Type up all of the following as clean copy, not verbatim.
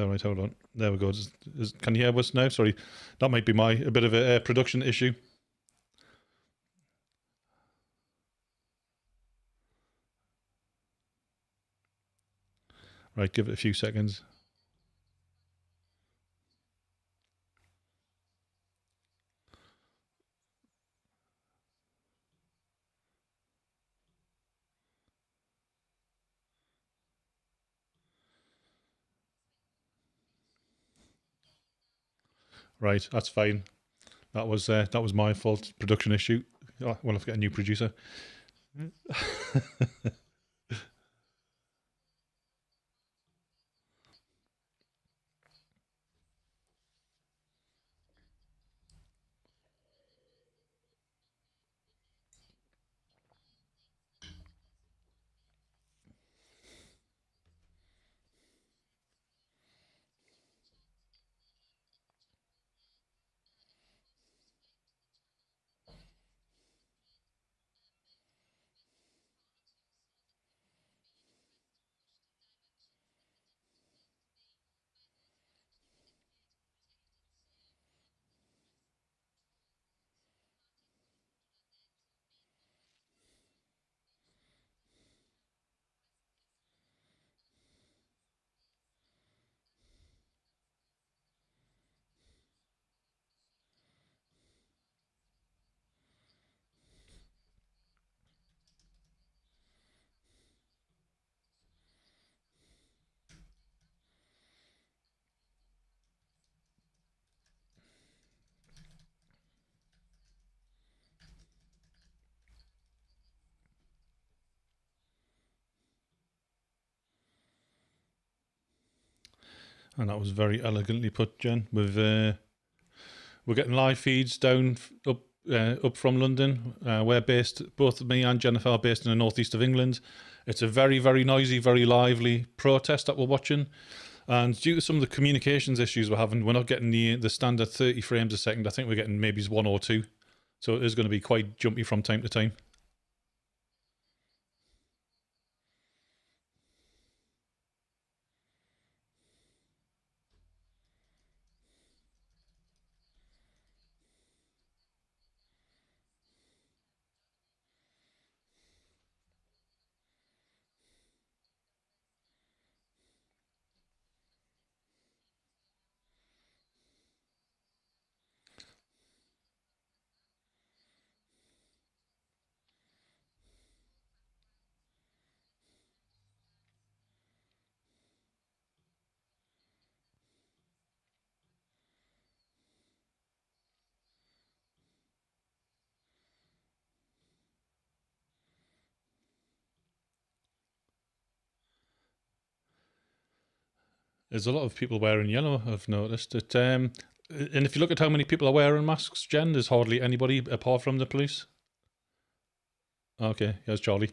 All right, hold on. There we go. Can you hear us now? Sorry, that might be a bit of a production issue. Right, give it a few seconds. Right, that's fine. That was my fault. Production issue. Oh, we'll have to get a new producer. And that was very elegantly put, Jen. We're getting live feeds down up from London. We're based, both me and Jennifer are based in the northeast of England. It's a very, very noisy, very lively protest that we're watching. And due to some of the communications issues we're having, we're not getting the standard 30 frames a second. I think we're getting maybe 1 or 2. So it is going to be quite jumpy from time to time. There's a lot of people wearing yellow, I've noticed. And if you look at how many people are wearing masks, Jen, there's hardly anybody apart from the police. Okay, here's Charlie.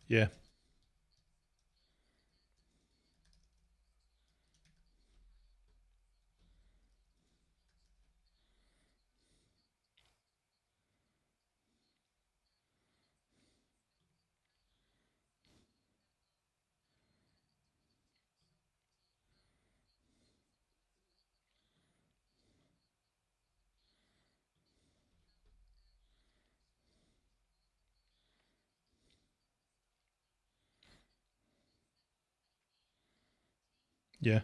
Yeah. Yeah.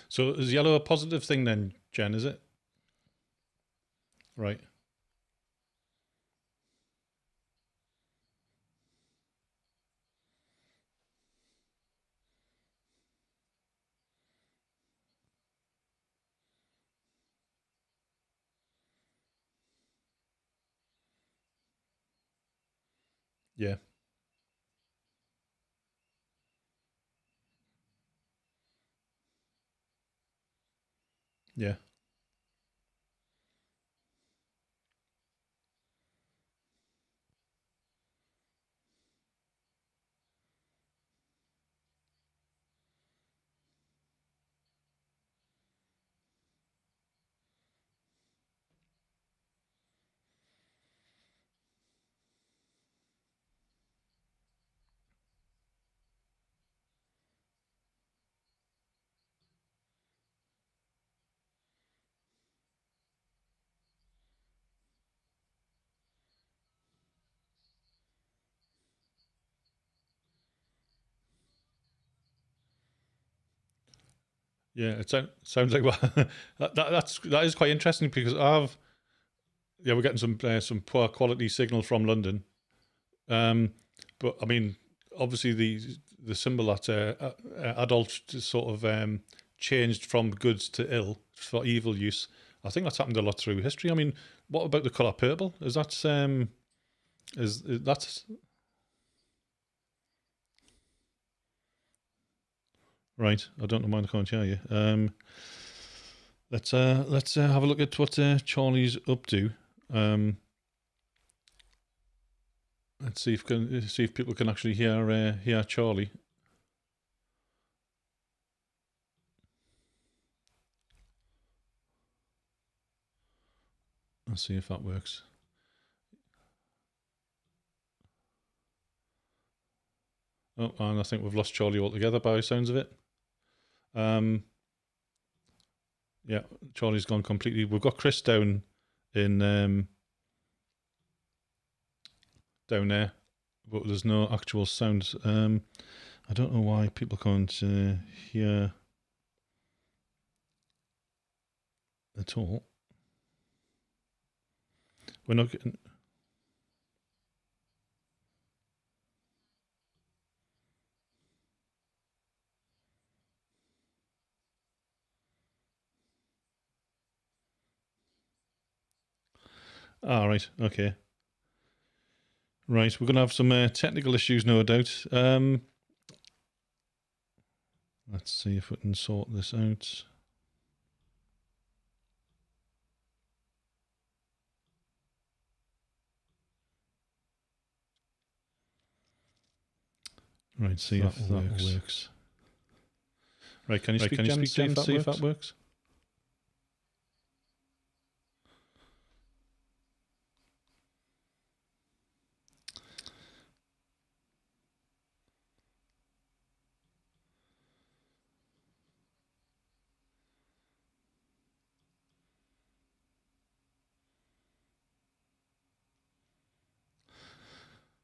So is yellow a positive thing then, Jen, is it? Right. Yeah. Yeah. Yeah, it sounds like that is quite interesting because we're getting some poor quality signal from London, but I mean obviously the symbol that adult sort of changed from good to ill for evil use. I think that's happened a lot through history. I mean, what about the colour purple? Is that is that right? I don't know why I can't hear you. Let's have a look at what Charlie's up to. Let's see if people can actually hear Charlie. Let's see if that works. Oh, and I think we've lost Charlie altogether by the sounds of it. Yeah, Charlie's gone completely. We've got Chris down in down there, but there's no actual sound. I don't know why people can't hear at all. We're not getting. Ah, right. Okay. Right, we're going to have some technical issues, no doubt. Let's see if we can sort this out. Right, see if that works. Right, can you speak, Jen, see if that works?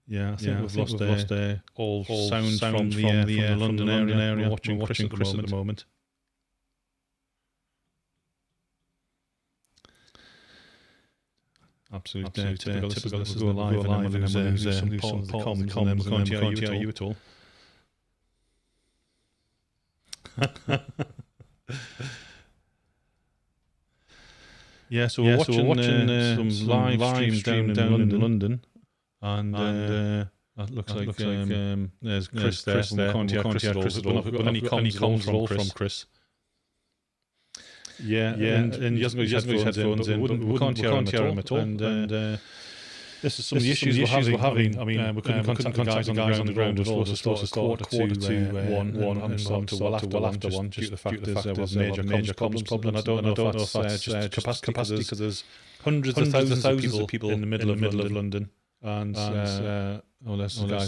Yeah, I think we've lost all sound from the London area. We're watching Chris at the moment. Absolutely typical. This is go live and then we'll lose some comms and then we can't hear you at all. Yeah, so we're watching some live stream down in London. And that looks like there's Chris there. We can't hear Chris at all. We've not got any comms at all from Chris. Yeah, and he hasn't got his headphones in, but we can't hear him at all. And this is some of the issues we're having. I mean, we couldn't contact the guys on the ground. It was supposed to start quarter to one, and so we'll have to one due to the fact there's major comms problem. And I don't know if that's just capacity because there's hundreds of thousands of people in the middle of London. And there's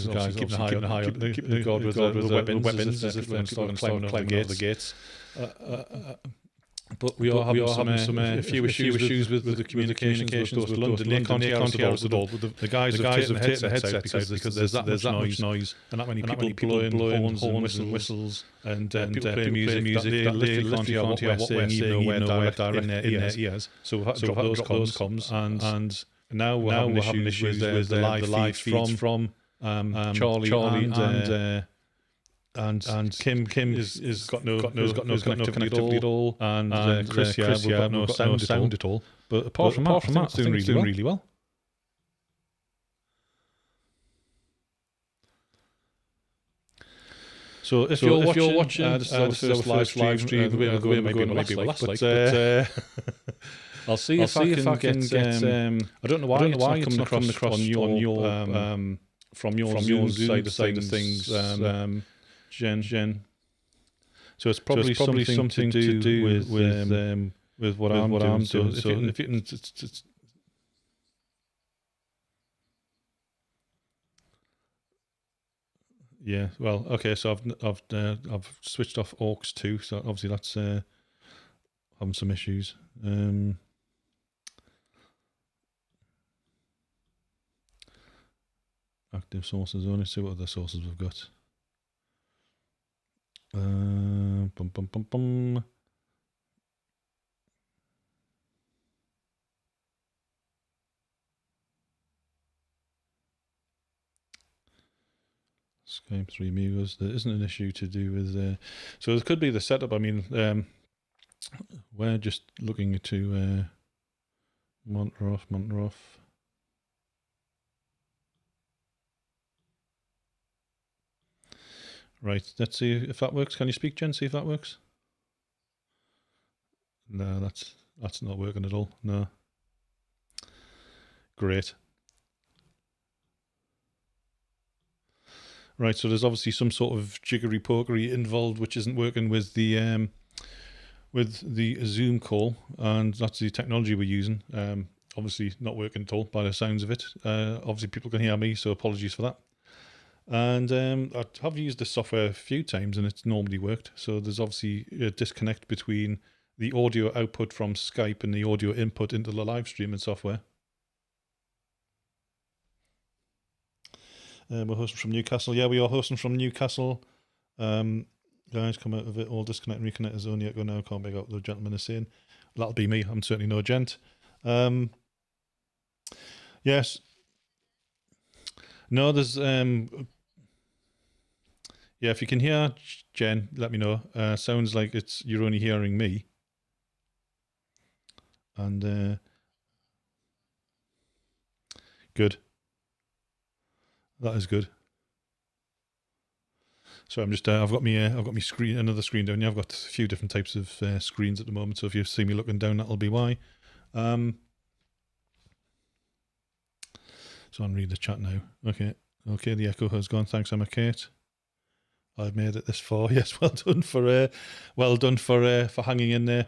guys keeping a high keeping guard with the weapons as if they're climbing over the gates. But we are having a few issues with the communications with London. They can't hear us at all. The guys have taken the headsets out because there's that much noise and that many people blowing horns and whistles and people playing music that they literally can't hear what we're saying, even though we're direct in their ears. So we've had to drop those comms, and now we're having issues with the live feeds from Charlie and Kim is got no connectivity at all, and Chris we've got no sound at all. But apart from that, it's doing really well. So if you're watching, this is our first live stream. We're going maybe last week, but I'll see if I can get. I don't know why it's not coming across on your from your Zoom side of things. Jen. So it's probably something to do with what I'm doing. So if you can, yeah. Well, okay. So I've switched off aux 2. So obviously that's having some issues. Active sources only. See what other sources we've got. Skype 3 Amigos. There isn't an issue to do with. So it could be the setup. I mean, we're just looking to Monteroff. Right, let's see if that works. Can you speak, Jen? See if that works. No, that's not working at all. No. Great. Right, so there's obviously some sort of jiggery pokery involved, which isn't working with the Zoom call, and that's the technology we're using. Obviously not working at all by the sounds of it. Obviously people can hear me, so apologies for that. And I have used this software a few times and it's normally worked. So there's obviously a disconnect between the audio output from Skype and the audio input into the live streaming software. We're hosting from Newcastle. Yeah, we are hosting from Newcastle. Guys, come out of it. All disconnect and reconnect is only echo now. Can't make out what the gentleman is saying. That'll be me. I'm certainly no gent. Yes. No, there's yeah, if you can hear Jen, let me know. Sounds like you're only hearing me. And good. That is good. So I'm just I've got me screen, another screen down here. I've got a few different types of screens at the moment. So if you see me looking down, that'll be why. So I'll read the chat now. Okay, the echo has gone. Thanks, Emma Kate. I've made it this far. Yes, well done for hanging in there.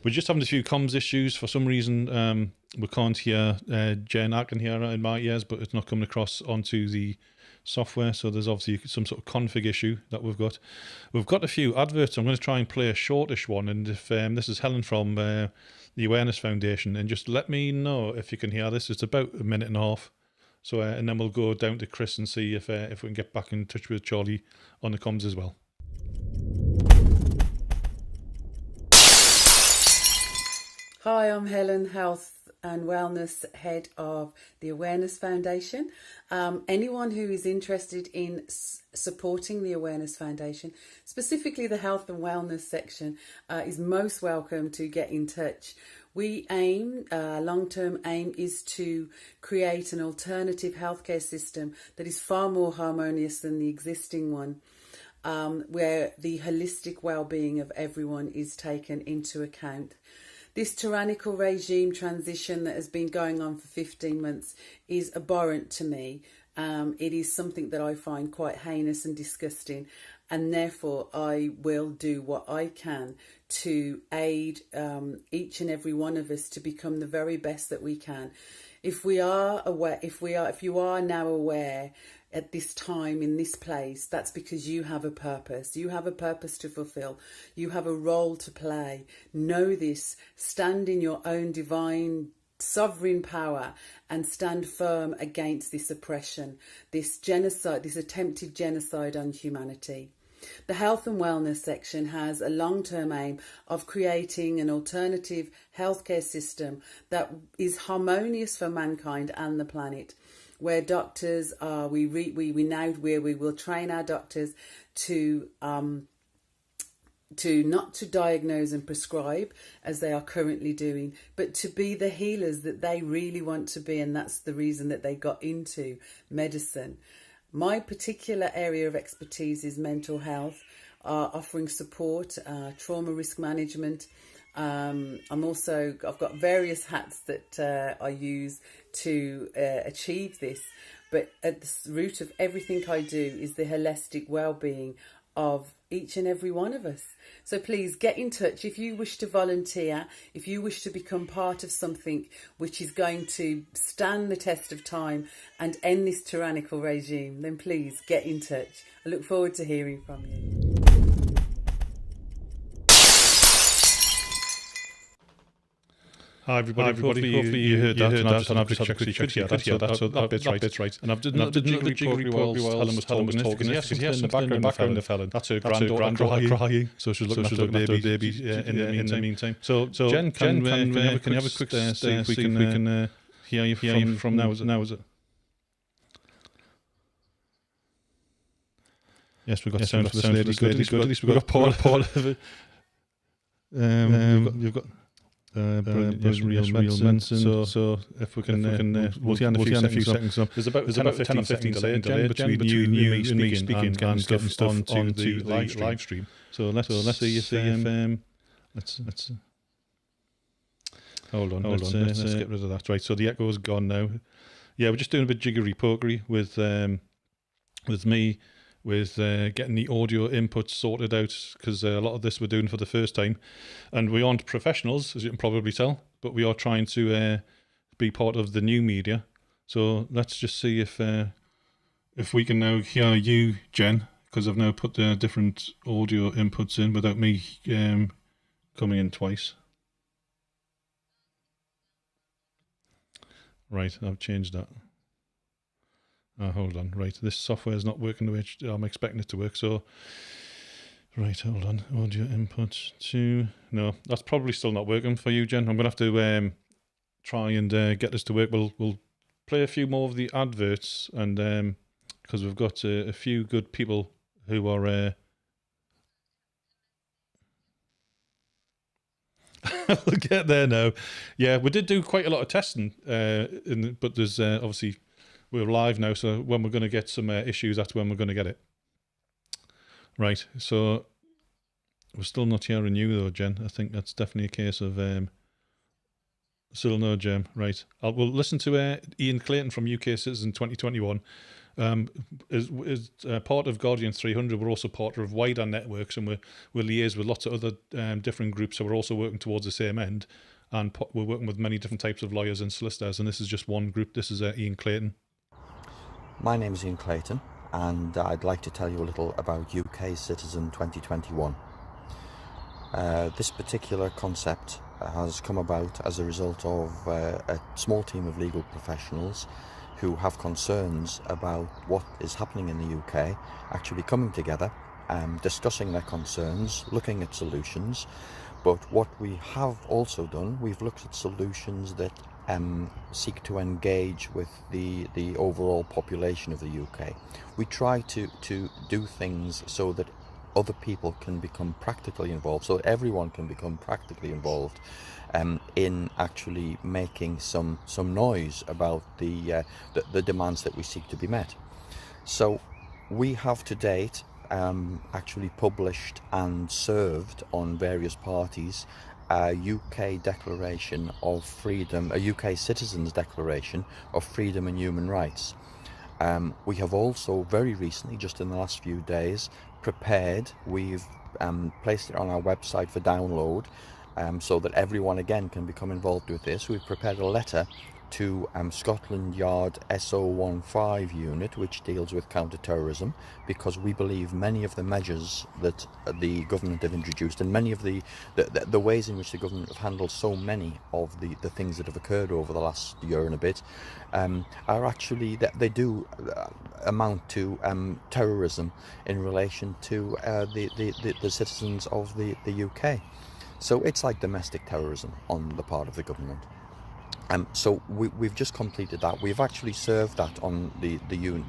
We're just having a few comms issues for some reason. We can't hear Jen. I can hear her in my ears, but it's not coming across onto the software. So there's obviously some sort of config issue that we've got. We've got a few adverts. I'm going to try and play a shortish one. And if this is Helen from the Awareness Foundation, and just let me know if you can hear this. It's about a minute and a half. So and then we'll go down to Chris and see if we can get back in touch with Charlie on the comms as well. Hi, I'm Helen, Health and Wellness Head of the Awareness Foundation. Anyone who is interested in supporting the Awareness Foundation, specifically the Health and Wellness section, is most welcome to get in touch. We aim, long-term aim is to create an alternative healthcare system that is far more harmonious than the existing one, where the holistic well-being of everyone is taken into account. This tyrannical regime transition that has been going on for 15 months is abhorrent to me. It is something that I find quite heinous and disgusting, and therefore I will do what I can to aid each and every one of us to become the very best that we can. If you are now aware at this time, in this place, that's because you have a purpose. You have a purpose to fulfill. You have a role to play. Know this. Stand in your own divine, sovereign power and stand firm against this oppression, this genocide, this attempted genocide on humanity. The health and wellness section has a long-term aim of creating an alternative healthcare system that is harmonious for mankind and the planet, where doctors are, we will train our doctors to not to diagnose and prescribe as they are currently doing, but to be the healers that they really want to be, and that's the reason that they got into medicine. My particular area of expertise is mental health, offering support, trauma risk management. I've got various hats that I use to achieve this, but at the root of everything I do is the holistic well-being of each and every one of us. So please get in touch if you wish to volunteer, if you wish to become part of something which is going to stand the test of time and end this tyrannical regime, then please get in touch. I look forward to hearing from you. Hi everybody. Hopefully you heard that, and I've just had a quick check. Yeah, that bit's right. And I've done the jiggery pokery while Helen was talking. Yes, in the background of Helen. That's her granddaughter crying. So she's looking after the baby in the meantime. So Jen, can you have a quick see if we can hear you from now? Is it? Yes, we've got the sound of this lady. Good. At least we've got Paul. You've got. Real medicine. So if we can, we'll see in a few seconds. There's about 10 or 15 seconds delay between you and me speaking and getting stuff onto the live stream. So let's see if let's hold on. Let's get rid of that. Right. So the echo's gone now. Yeah, we're just doing a bit jiggery pokery with me. With getting the audio inputs sorted out, because a lot of this we're doing for the first time, and we aren't professionals, as you can probably tell, but we are trying to be part of the new media. So let's just see if we can now hear you, Jen, because I've now put the different audio inputs in without me coming in twice. Right, I've changed that. Hold on, right, this software is not working the way I'm expecting it to work, so, right, hold on, audio input to, no, that's probably still not working for you, Jen. I'm going to have to try and get this to work. We'll play a few more of the adverts, and because we've got a few good people who are... we'll get there now. Yeah, we did do quite a lot of testing, but there's obviously... We're live now, so when we're going to get some issues, that's when we're going to get it. Right, so we're still not hearing you though, Jen. I think that's definitely a case of still no Jen. Right, we'll listen to Ian Clayton from UK Citizen 2021. Is part of Guardian 300. We're also part of wider networks, and we're liaise with lots of other different groups. So we're also working towards the same end, and we're working with many different types of lawyers and solicitors. And this is just one group. This is Ian Clayton. My name is Ian Clayton, and I'd like to tell you a little about UK Citizen 2021. This particular concept has come about as a result of a small team of legal professionals who have concerns about what is happening in the UK, actually coming together, discussing their concerns, looking at solutions. But what we have also done, we've looked at solutions that seek to engage with the overall population of the UK. We try to do things so that other people can become practically involved, so that everyone can become practically involved in actually making some noise about the demands that we seek to be met. So we have to date actually published and served on various parties a UK Declaration of Freedom, a UK Citizens Declaration of Freedom and Human Rights. We have also very recently, just in the last few days, we've placed it on our website for download, so that everyone again can become involved with this. We've prepared a letter to Scotland Yard SO15 unit, which deals with counter-terrorism, because we believe many of the measures that the government have introduced, and many of the ways in which the government have handled so many of the things that have occurred over the last year and a bit, are actually, that they do amount to terrorism in relation to the citizens of the UK. So it's like domestic terrorism on the part of the government. So we've just completed that. We've actually served that on the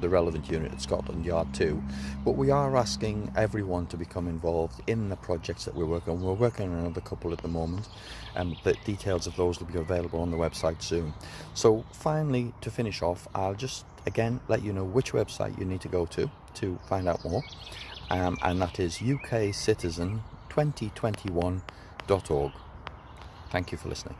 relevant unit at Scotland Yard too, but we are asking everyone to become involved in the projects that we're working on. We're working on another couple at the moment, and the details of those will be available on the website soon. So finally, to finish off, I'll just again let you know which website you need to go to find out more, and that is ukcitizen2021.org. Thank you for listening.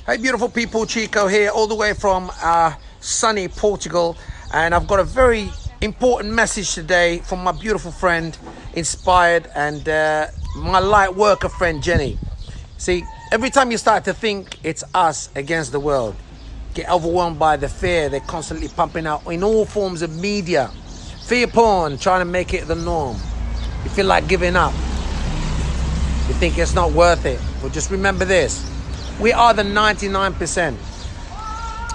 Hey beautiful people, Chico here, all the way from sunny Portugal, and I've got a very important message today from my beautiful friend, Inspired, and my light worker friend, Jenny. See, every time you start to think it's us against the world, get overwhelmed by the fear they're constantly pumping out in all forms of media, fear porn, trying to make it the norm. You feel like giving up. You think it's not worth it. Well, just remember this. We are the 99%,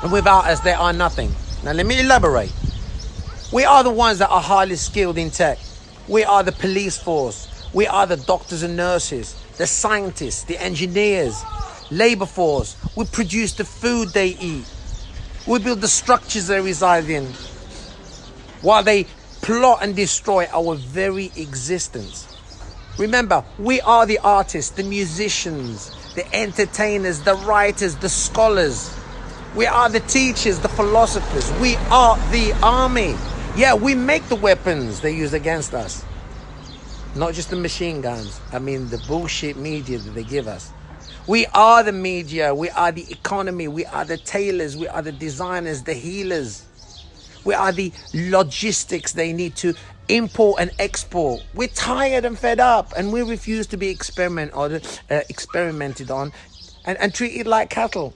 and without us there are nothing. Now let me elaborate. We are the ones that are highly skilled in tech. We are the police force. We are the doctors and nurses, the scientists, the engineers, labor force. We produce the food they eat. We build the structures they reside in, while they plot and destroy our very existence. Remember, we are the artists, the musicians, the entertainers, the writers, the scholars. We are the teachers, the philosophers. We are the army. Yeah, we make the weapons they use against us. Not just the machine guns. I mean the bullshit media that they give us. We are the media. We are the economy. We are the tailors. We are the designers, the healers. We are the logistics they need to import and export. We're tired and fed up, and we refuse to be experimented on and treated like cattle.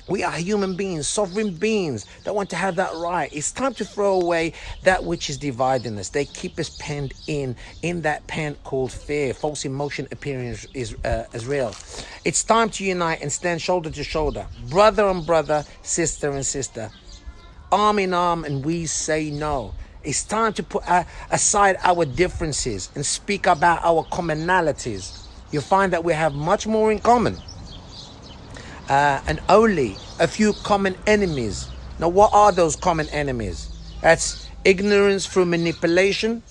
We are human beings, sovereign beings that want to have that right. It's time to throw away that which is dividing us. They keep us penned in that pen called fear. False emotion appearing as real. It's time to unite and stand shoulder to shoulder, brother on brother, sister and sister, arm in arm, and we say no. It's time to put aside our differences and speak about our commonalities. You'll find that we have much more in common, and only a few common enemies. Now, what are those common enemies? That's ignorance through manipulation,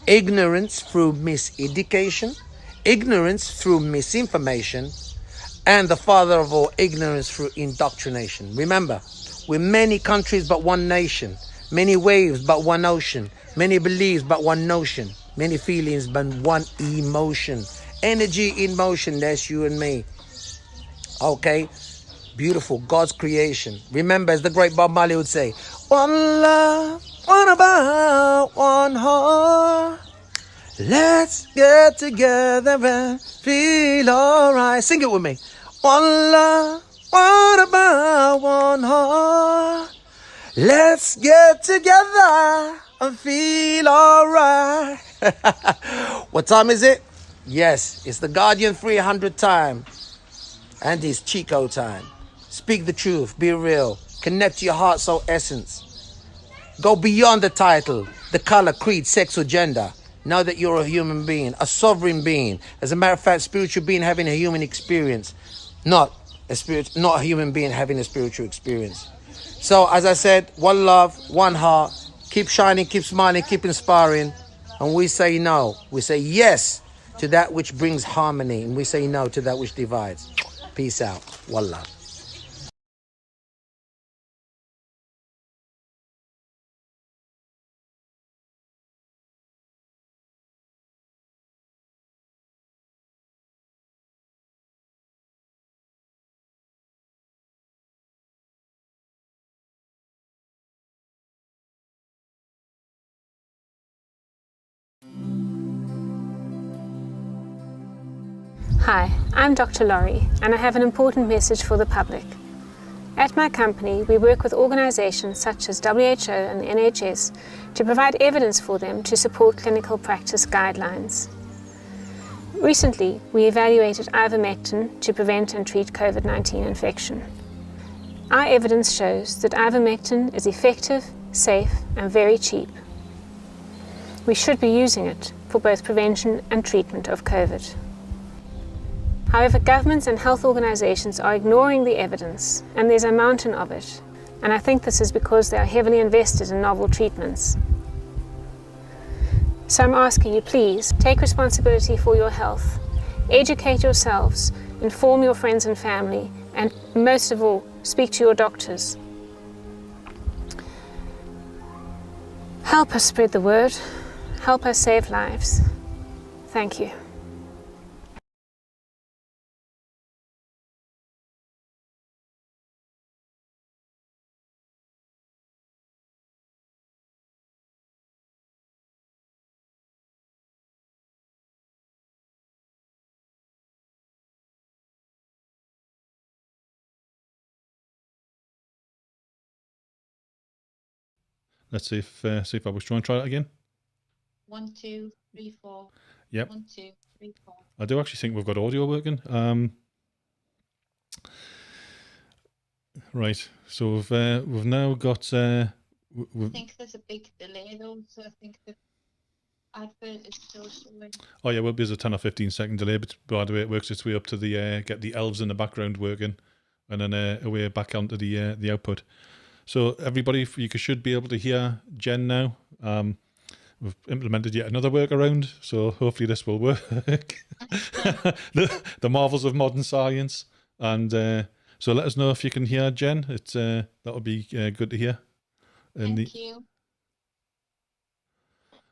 ignorance through miseducation, ignorance through misinformation, and the father of all, ignorance through indoctrination. Remember, we're many countries but one nation, many waves but one ocean, many beliefs but one notion, many feelings but one emotion. Energy in motion, that's you and me. Okay, beautiful, God's creation. Remember, as the great Bob Marley would say, one love, one about, one heart. Let's get together and feel alright. Sing it with me. One love, one about, one heart. Let's get together and feel alright. What time is it? Yes, it's the Guardian 300 time. And it's Chico time. Speak the truth, be real. Connect to your heart, soul, essence. Go beyond the title, the color, creed, sex, or gender. Know that you're a human being, a sovereign being. As a matter of fact, spiritual being having a human experience, not not a human being having a spiritual experience. So, as I said, one love, one heart. Keep shining, keep smiling, keep inspiring. And we say no. We say yes to that which brings harmony, and we say no to that which divides. Peace out. One love. Hi, I'm Dr. Laurie, and I have an important message for the public. At my company, we work with organisations such as WHO and the NHS to provide evidence for them to support clinical practice guidelines. Recently, we evaluated ivermectin to prevent and treat COVID-19 infection. Our evidence shows that ivermectin is effective, safe, and very cheap. We should be using it for both prevention and treatment of COVID. However, governments and health organisations are ignoring the evidence, and there's a mountain of it. And I think this is because they are heavily invested in novel treatments. So I'm asking you, please, take responsibility for your health. Educate yourselves, inform your friends and family, and most of all, speak to your doctors. Help us spread the word. Help us save lives. Thank you. Let's see if I was trying to try it again. 1, 2, 3, 4. Yep. 1, 2, 3, 4. I do actually think we've got audio working. Right. So we've now got. I think there's a big delay though, so I think the advert is still showing. Oh yeah, well, there's a 10 or 15-second delay, but by the way, it works its way up to the get the elves in the background working, and then away back onto the output. So everybody, you should be able to hear Jen now. We've implemented yet another workaround, so hopefully this will work. the marvels of modern science, and so let us know if you can hear Jen. It's that would be good to hear. And Thank you.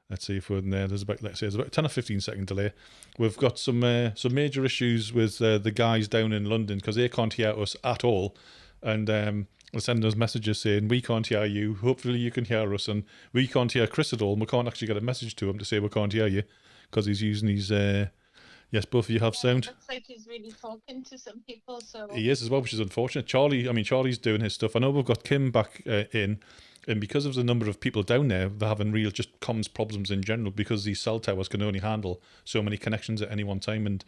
Let's see if we're in there. There's about, let's say, there's about a 10 or 15-second delay. We've got some major issues with the guys down in London because they can't hear us at all, and they're sending us messages saying we can't hear you. Hopefully you can hear us, and we can't hear Chris at all. And we can't actually get a message to him to say we can't hear you because he's using his. Yes, both of you have sound. Looks like he's really talking to some people. So he is as well, which is unfortunate. Charlie's doing his stuff. I know we've got Kim back in. And because of the number of people down there, they're having real just comms problems in general because these cell towers can only handle so many connections at any one time. And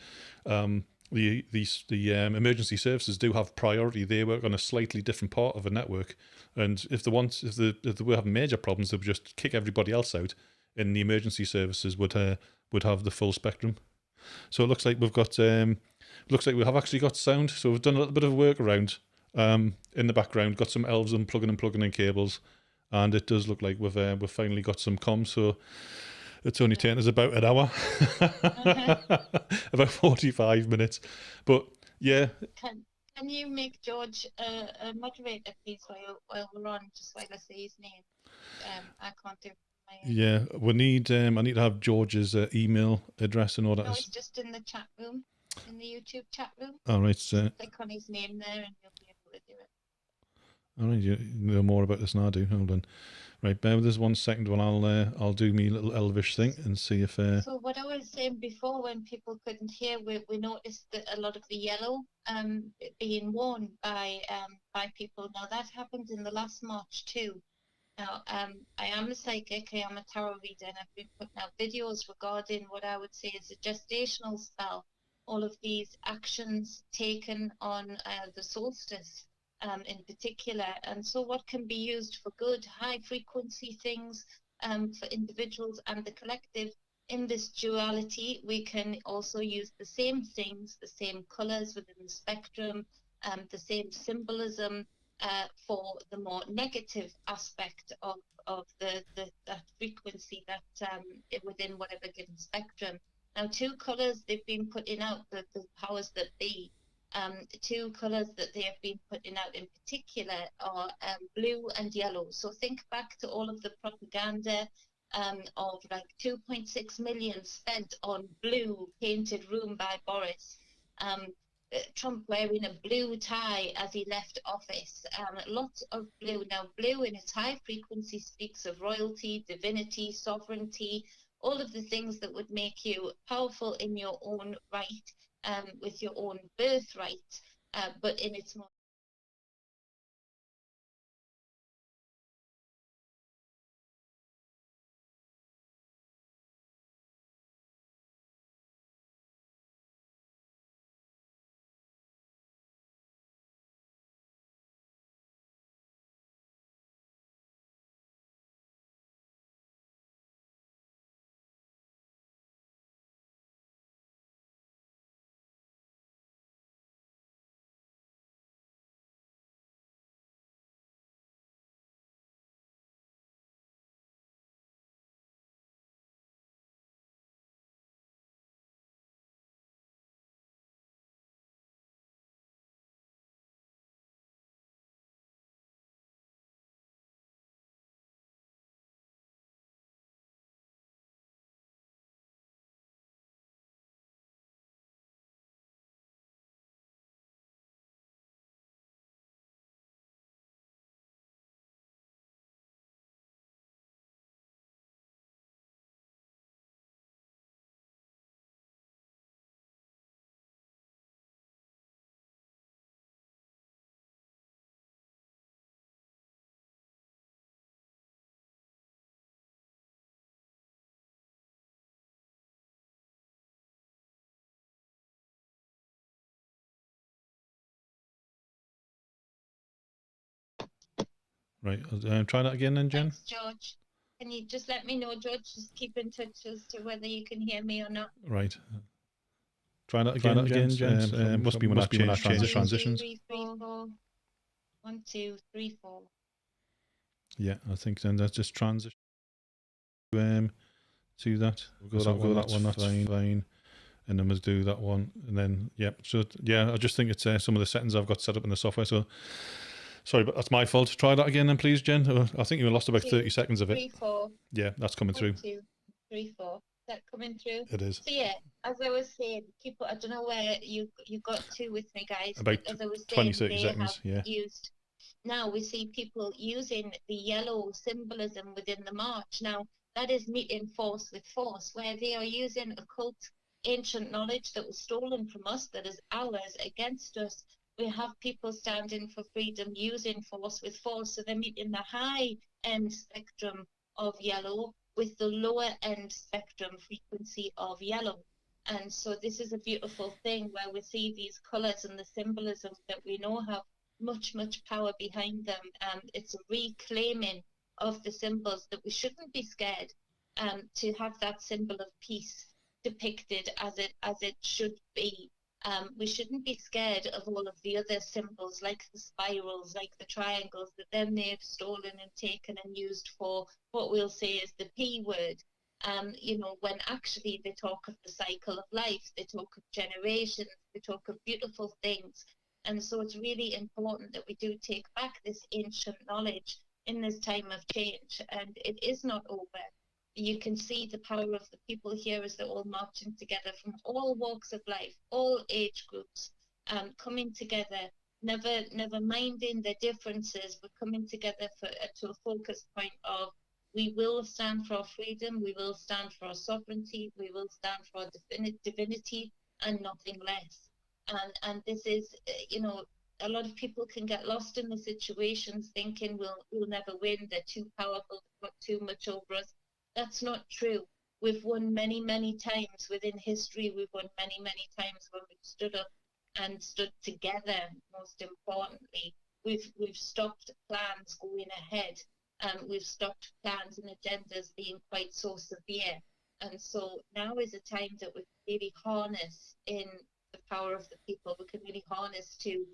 the emergency services do have priority. They work on a slightly different part of a network. And if they were having major problems, they would just kick everybody else out, and the emergency services would have the full spectrum. So it looks like we have actually got sound. So we've done a little bit of a workaround in the background. Got some elves unplugging and plugging in cables. And it does look like we've finally got some comms, so it's only taken us about an hour, about 45 minutes. But yeah. Can you make George a moderator, please, while we're on, just while I say his name? I can't do it. Yeah, we need. I need to have George's email address in order. No, it's just in the chat room, in the YouTube chat room. All right. Click on his name there, and you'll be able to do it. All right, you know more about this than I do. Hold on. Right, bear with us 1 second while I'll do me little elvish thing and see if. So what I was saying before, when people couldn't hear, we noticed that a lot of the yellow being worn by people. Now that happened in the last March too. Now I am a psychic, I am a tarot reader, and I've been putting out videos regarding what I would say is a gestational spell. All of these actions taken on the solstice. In particular, and so what can be used for good, high frequency things for individuals and the collective in this duality, we can also use the same things, the same colors within the spectrum, the same symbolism for the more negative aspect of that frequency that within whatever given spectrum. Now, two colors they've been putting out, the powers that be, two colors that they have been putting out in particular are blue and yellow. So think back to all of the propaganda of like 2.6 million spent on blue painted room by Boris. Trump wearing a blue tie as he left office. Lots of blue. Now, blue in its high frequency speaks of royalty, divinity, sovereignty, all of the things that would make you powerful in your own right, with your own birthright, but in its more Right. Try that again then, Jen. Thanks, George. Can you just let me know, George? Just keep in touch as to whether you can hear me or not. Right. Try that again, Jen. Must be when I change transitions. 2, 3, 4. 1, 2, 3, 4. Yeah, I think then that's just transition to that. We'll go that one. That's fine. And then we'll do that one, and then So yeah, I just think it's some of the settings I've got set up in the software. So sorry, but that's my fault. Try that again, then, please, Jen. I think you lost about 30 seconds of it. 3, 4. Yeah, that's coming through. 1, 2, 3, 4. Is that coming through? It is. So yeah, as I was saying, people, I don't know where you got to with me, guys. About but as I was 20, saying, 30 seconds. Yeah. Now we see people using the yellow symbolism within the march. Now that is meeting force with force, where they are using occult ancient knowledge that was stolen from us, that is ours, against us. We have people standing for freedom using force with force. So they're meeting the high end spectrum of yellow with the lower end spectrum frequency of yellow. And so this is a beautiful thing where we see these colors and the symbolism that we know have much power behind them. It's a reclaiming of the symbols that we shouldn't be scared to have that symbol of peace depicted as it should be. We shouldn't be scared of all of the other symbols, like the spirals, like the triangles, that then they've stolen and taken and used for what we'll say is the P word. When actually they talk of the cycle of life, they talk of generations, they talk of beautiful things. And so it's really important that we do take back this ancient knowledge in this time of change. And it is not over. You can see the power of the people here as they're all marching together from all walks of life, all age groups, coming together, never minding their differences, but coming together to a focus point of we will stand for our freedom, we will stand for our sovereignty, we will stand for our divinity and nothing less. And this is, a lot of people can get lost in the situations thinking we'll never win, they're too powerful, they've got too much over us. That's not true. We've won many times within history. We've won many times when we've stood up and stood together. Most importantly, we've stopped plans going ahead. We've stopped plans and agendas being quite so severe. And so now is a time that we can really harness in the power of the people. We can really harness to,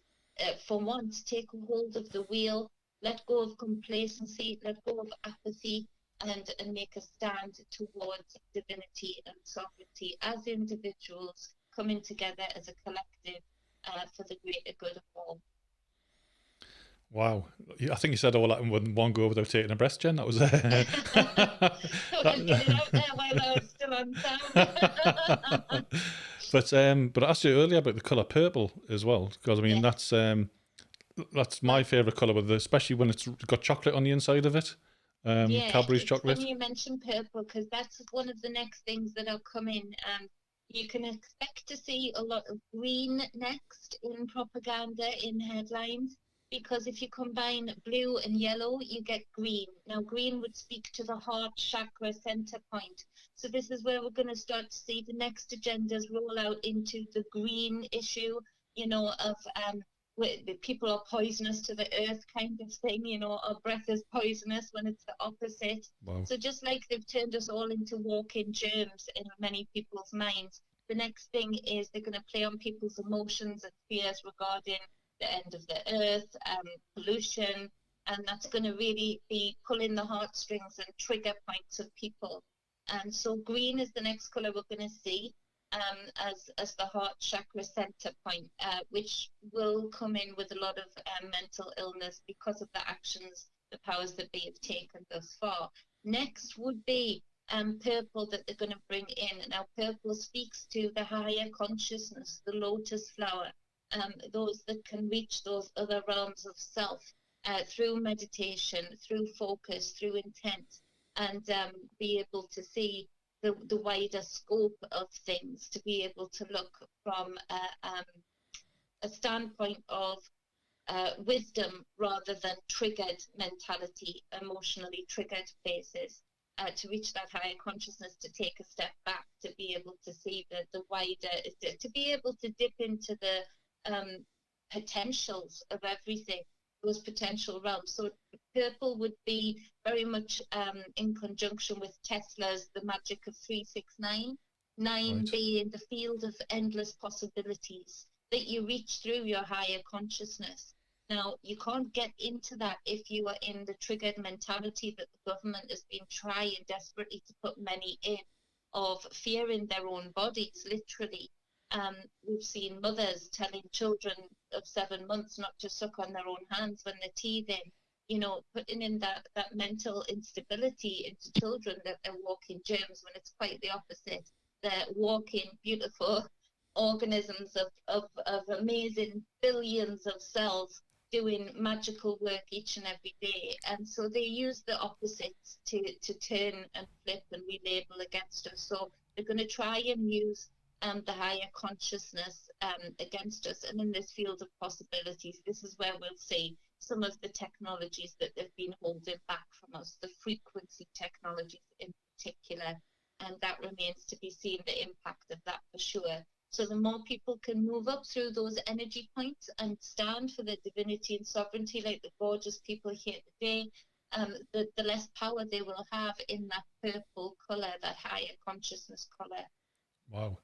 for once, take a hold of the wheel, let go of complacency, let go of apathy, and make a stand towards divinity and sovereignty as individuals coming together as a collective for the greater good of all. Wow, I think you said all that in one go without taking a breath, Jen. That was Thought I'd get it out there while I was still on sound. But I asked you earlier about the colour purple as well, because I mean that's my favourite colour, especially when it's got chocolate on the inside of it. Cadbury's it's chocolate. funny you mention purple, because that's one of the next things that are coming. You can expect to see a lot of green next in propaganda, in headlines, because if you combine blue and yellow, you get green. Now, green would speak to the heart chakra center point. So this is where we're going to start to see the next agendas roll out into the green issue, of people are poisonous to the earth kind of thing, our breath is poisonous when it's the opposite. Wow. So just like they've turned us all into walking germs in many people's minds, the next thing is they're going to play on people's emotions and fears regarding the end of the earth, pollution, and that's going to really be pulling the heartstrings and trigger points of people. And so green is the next colour we're going to see. As the heart chakra center point, which will come in with a lot of mental illness because of the actions the powers that be have taken thus far. Next would be purple that they're going to bring in. Now, purple speaks to the higher consciousness, the lotus flower, those that can reach those other realms of self through meditation, through focus, through intent, and be able to see the wider scope of things, to be able to look from a standpoint of wisdom rather than triggered mentality, emotionally triggered places, to reach that higher consciousness, to take a step back, to be able to see the wider, to be able to dip into the potentials of everything, those potential realms. So purple would be very much in conjunction with Tesla's The Magic of 369, 9 being the field of endless possibilities that you reach through your higher consciousness. Now, you can't get into that if you are in the triggered mentality that the government has been trying desperately to put many in, of fearing their own bodies, literally. We've seen mothers telling children of 7 months not to suck on their own hands when they're teething, putting in that mental instability into children, that they're walking germs, when it's quite the opposite. They're walking beautiful organisms of amazing billions of cells doing magical work each and every day. And so they use the opposites to turn and flip and relabel against us. So they're going to try and use the higher consciousness against us. And in this field of possibilities, this is where we'll see some of the technologies that they've been holding back from us, the frequency technologies in particular. And that remains to be seen, the impact of that for sure. So the more people can move up through those energy points and stand for their divinity and sovereignty, like the gorgeous people here today, the less power they will have in that purple colour, that higher consciousness colour. Wow.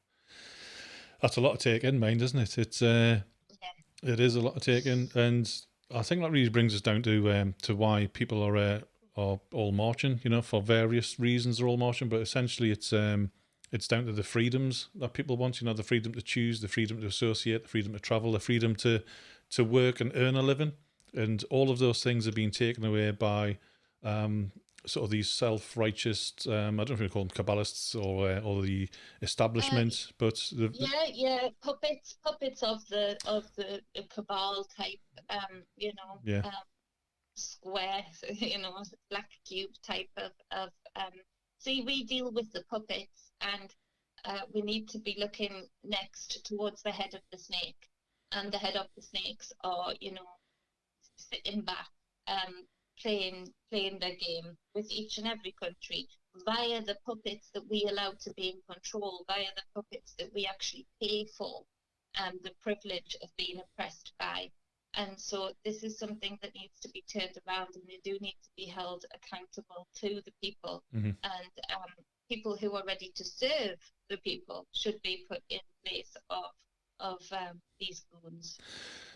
That's a lot to take in, mind, isn't it? It is a lot to take in, and I think that really brings us down to why people are all marching. For various reasons they're all marching, but essentially it's down to the freedoms that people want. The freedom to choose, the freedom to associate, the freedom to travel, the freedom to work and earn a living, and all of those things are being taken away by sort of these self-righteous, I don't know if you call them Kabbalists or the establishment, but puppets of the cabal type, square, black cube type of. See, we deal with the puppets, and we need to be looking next towards the head of the snake, and the head of the snakes are, sitting back, playing their game with each and every country via the puppets that we allow to be in control, via the puppets that we actually pay for, the privilege of being oppressed by. And so this is something that needs to be turned around, and they do need to be held accountable to the people. Mm-hmm. And people who are ready to serve the people should be put in place of these goons.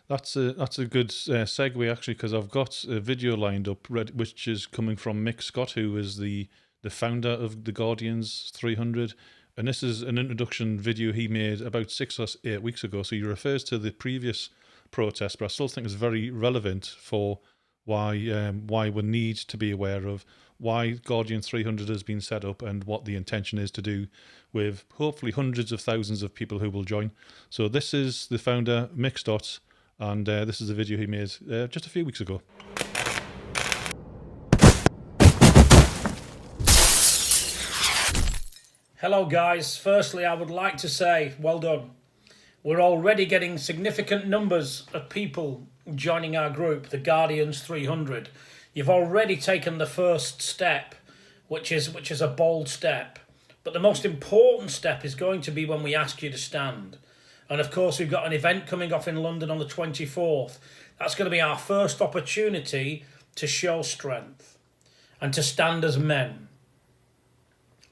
That's a good segue, actually, because I've got a video lined up which is coming from Mick Scott, who is the founder of the Guardians 300, and this is an introduction video he made about 6 or 8 weeks ago. So he refers to the previous protest, but I still think it's very relevant for why we need to be aware of why Guardian 300 has been set up and what the intention is to do with hopefully hundreds of thousands of people who will join. So this is the founder, Mick Scott, and this is a video he made just a few weeks ago. Hello guys, firstly I would like to say well done. We're already getting significant numbers of people joining our group, the Guardians 300. You've already taken the first step, which is a bold step. But the most important step is going to be when we ask you to stand. And of course we've got an event coming off in London on the 24th. That's going to be our first opportunity to show strength and to stand as men.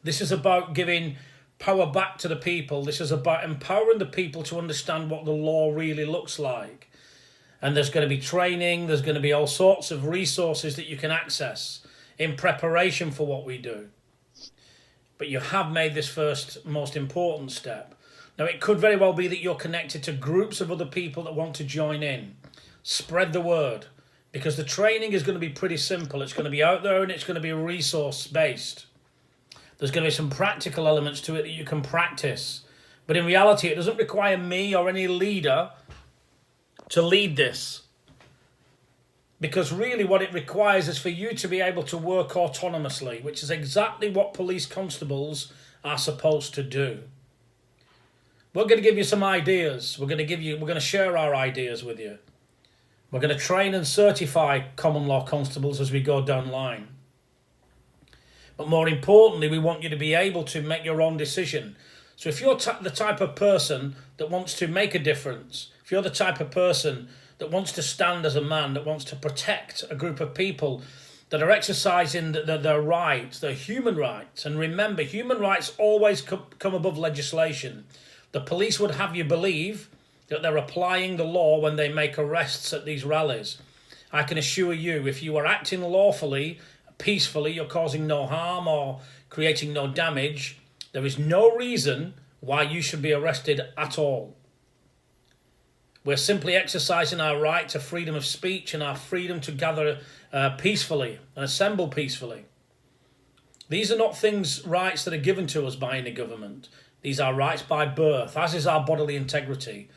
This is about giving power back to the people. This is about empowering the people to understand what the law really looks like. And there's going to be training, there's going to be all sorts of resources that you can access in preparation for what we do. But you have made this first most important step. Now, it could very well be that you're connected to groups of other people that want to join in. Spread the word, because the training is going to be pretty simple. It's going to be out there and it's going to be resource-based. There's going to be some practical elements to it that you can practice. But in reality, it doesn't require me or any leader to lead this. Because really what it requires is for you to be able to work autonomously, which is exactly what police constables are supposed to do. We're going to give you some ideas. We're going to share our ideas with you. We're going to train and certify common law constables as we go down the line. But more importantly, we want you to be able to make your own decision. So if you're the type of person that wants to make a difference, if you're the type of person that wants to stand as a man, that wants to protect a group of people that are exercising their rights, their human rights, and remember, human rights always come above legislation. The police would have you believe that they're applying the law when they make arrests at these rallies. I can assure you, if you are acting lawfully, peacefully, you're causing no harm or creating no damage, there is no reason why you should be arrested at all. We're simply exercising our right to freedom of speech and our freedom to gather peacefully and assemble peacefully. These are not rights that are given to us by any government. These are rights by birth, as is our bodily integrity.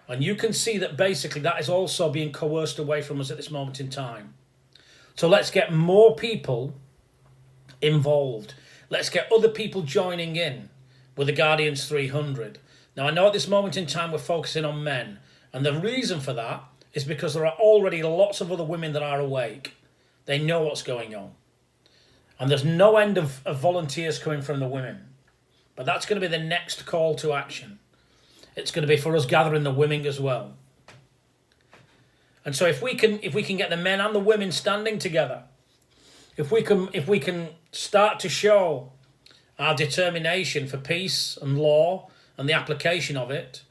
And you can see that basically that is also being coerced away from us at this moment in time. So let's get more people involved. Let's get other people joining in with the Guardians 300. Now, I know at this moment in time we're focusing on men. And the reason for that is because there are already lots of other women that are awake. They know what's going on. And there's no end of volunteers coming from the women. But that's going to be the next call to action. It's going to be for us gathering the women as well. And so if we can get the men and the women standing together, if we can start to show our determination for peace and law and the application of it,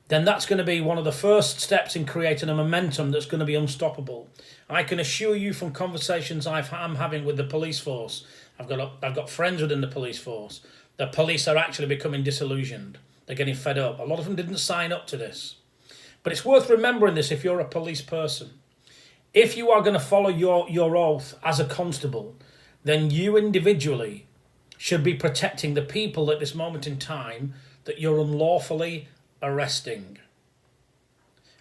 then that's going to be one of the first steps in creating a momentum that's going to be unstoppable. I can assure you from conversations I'm having with the police force, I've got friends within the police force, the police are actually becoming disillusioned. They're getting fed up. A lot of them didn't sign up to this. But it's worth remembering this if you're a police person. If you are going to follow your oath as a constable, then you individually should be protecting the people at this moment in time that you're unlawfully arresting.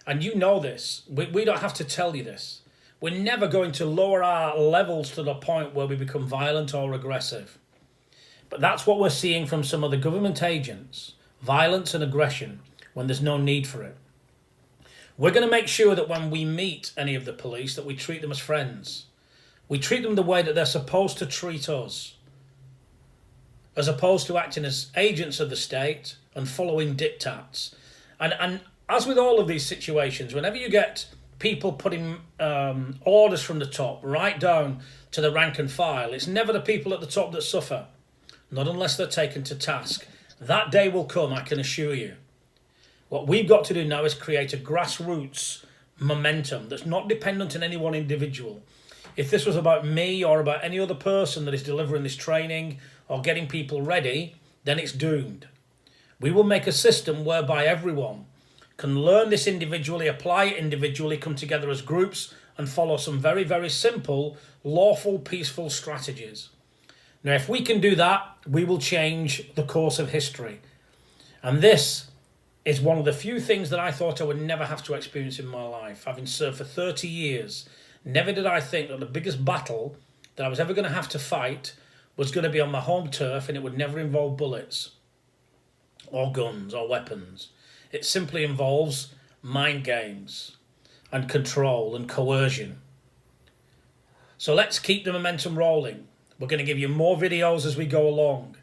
And you know this. We don't have to tell you this. We're never going to lower our levels to the point where we become violent or aggressive. But that's what we're seeing from some of the government agents. Violence and aggression when there's no need for it. We're going to make sure that when we meet any of the police that we treat them as friends. We treat them the way that they're supposed to treat us. As opposed to acting as agents of the state and following diktats. And as with all of these situations, whenever you get people putting orders from the top right down to the rank and file, it's never the people at the top that suffer. not unless they're taken to task. That day will come, I can assure you. What we've got to do now is create a grassroots momentum that's not dependent on any one individual. If this was about me or about any other person that is delivering this training or getting people ready, then it's doomed. We will make a system whereby everyone can learn this individually, apply it individually, come together as groups and follow some very, very simple, lawful, peaceful strategies. Now, if we can do that, we will change the course of history. And this is one of the few things that I thought I would never have to experience in my life. Having served for 30 years, never did I think that the biggest battle that I was ever going to have to fight was going to be on my home turf, and it would never involve bullets or guns or weapons. It simply involves mind games and control and coercion. So let's keep the momentum rolling. We're going to give you more videos as we go along.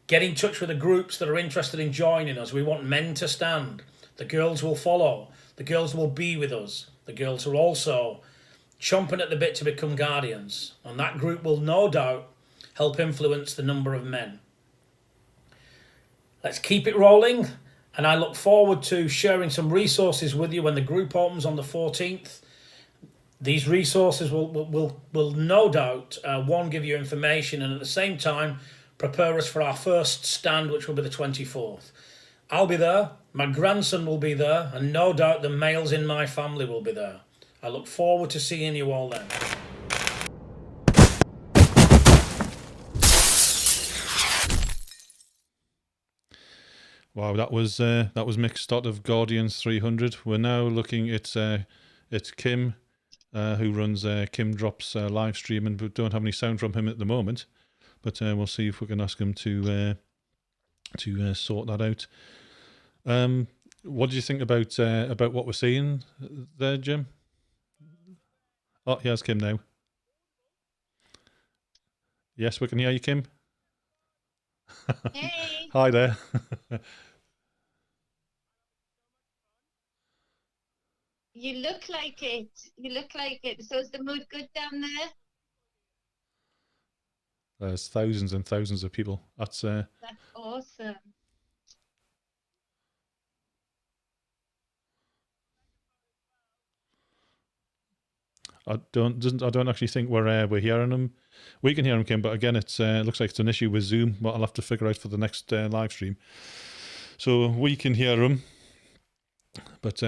Get in touch with the groups that are interested in joining us. We want men to stand. The girls will follow. The girls will be with us. The girls are also chomping at the bit to become guardians. And that group will no doubt help influence the number of men. Let's keep it rolling. And I look forward to sharing some resources with you when the group opens on the 14th. These resources will no doubt, one, give you information, and at the same time, prepare us for our first stand, which will be the 24th. I'll be there, my grandson will be there, and no doubt the males in my family will be there. I look forward to seeing you all then. Wow, that was Mick Stott of Guardians 300. We're now looking at Kim, who runs Kim Drops live stream, and we don't have any sound from him at the moment. But we'll see if we can ask him to sort that out. What do you think about what we're seeing there, Jim? Oh, here's Kim now. Yes, we can hear you, Kim. Hey. Hi there. You look like it. You look like it. So is the mood good down there? There's thousands and thousands of people. That's awesome. I don't actually think we're hearing them. We can hear them, Kim, but again, it looks like it's an issue with Zoom. What I'll have to figure out for the next live stream. So we can hear them, but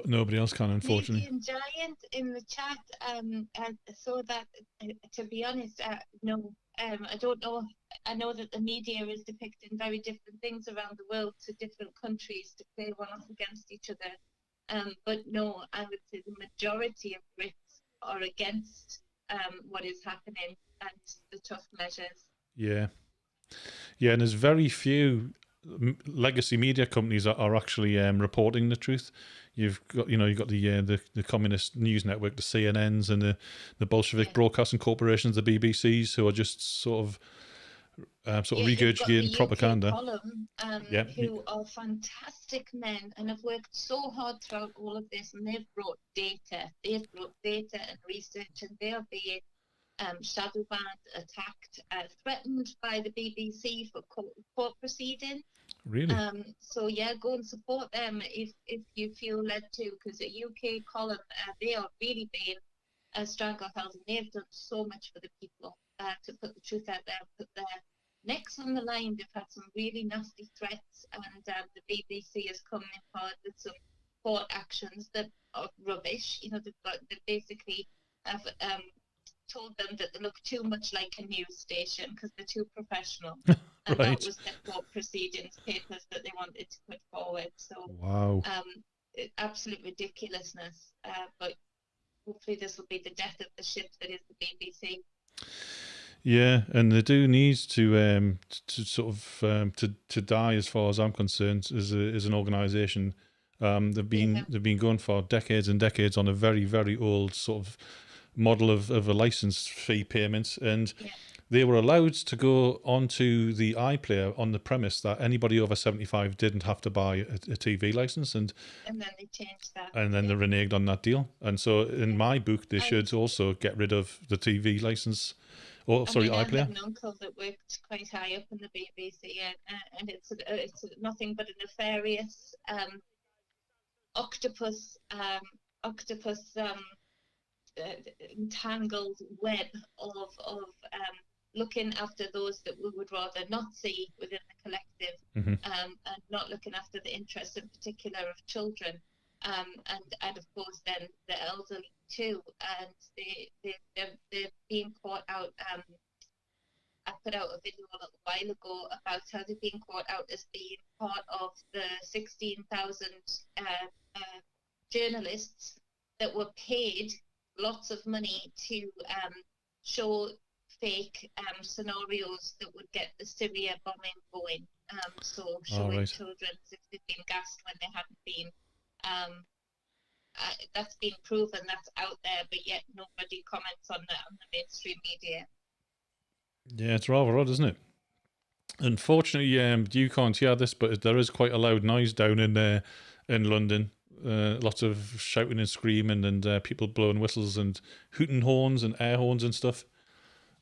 nobody else can, unfortunately. Canadian Giant in the chat. I saw that. To be honest, no. I don't know. I know that the media is depicting very different things around the world to different countries to play one off against each other. But no, I would say the majority of Brits are against what is happening and the tough measures. Yeah, and there's very few legacy media companies that are actually reporting the truth. You've got the communist news network, the CNNs, and the Bolshevik broadcasting corporations, the BBCs, who are just sort of regurgitating propaganda. Column, who are fantastic men and have worked so hard throughout all of this, and they've brought data and research, and they are being shadow banned, attacked, threatened by the BBC for court proceedings. Really? So yeah, go and support them if you feel led to, because the UK column, they are really being stranglehold, and they've done so much for the people to put the truth out there, put their necks on the line. They've had some really nasty threats, and the BBC has come in hard with some court actions that are rubbish. You know, they basically have told them that they look too much like a news station because they're too professional. And Right. that was the court proceedings papers that they wanted to put forward. So Wow. Absolute ridiculousness. But hopefully this will be the death of the ship that is the BBC. Yeah, and they do need to sort of to die, as far as I'm concerned, as an organisation. They've been going for decades and decades on a very, very old sort of model of a license fee payment, and they were allowed to go onto the iPlayer on the premise that anybody over 75 didn't have to buy a TV license, and then they changed that. And then they reneged on that deal. And so in my book, they should also get rid of the TV license Oh, sorry, I iPlayer. had an uncle that worked quite high up in the BBC, and it's nothing but a nefarious octopus entangled web of looking after those that we would rather not see within the collective, and not looking after the interests in particular of children, and of course then the elderly too, and they're being caught out. I put out a video a little while ago about how they're being caught out as being part of the 16,000 journalists that were paid lots of money to show fake scenarios that would get the Syria bombing going. So showing children as if they'd been gassed when they hadn't been. That's been proven, that's out there, but yet nobody comments on that on the mainstream media. Yeah, it's rather odd, isn't it? Unfortunately, you can't hear this, but there is quite a loud noise down in London. Lots of shouting and screaming, and people blowing whistles and hooting horns and air horns and stuff.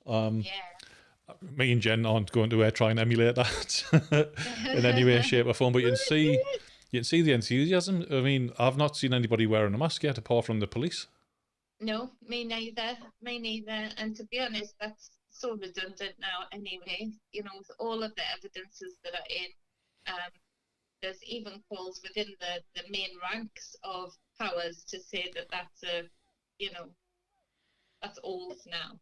Me and Jen aren't going to try and emulate that in any way, shape, or form. But you can see the enthusiasm. I mean, I've not seen anybody wearing a mask yet, apart from the police. No, me neither. And to be honest, that's so redundant now anyway. You know, with all of the evidences that are in, there's even calls within the main ranks of powers to say that that's that's old now.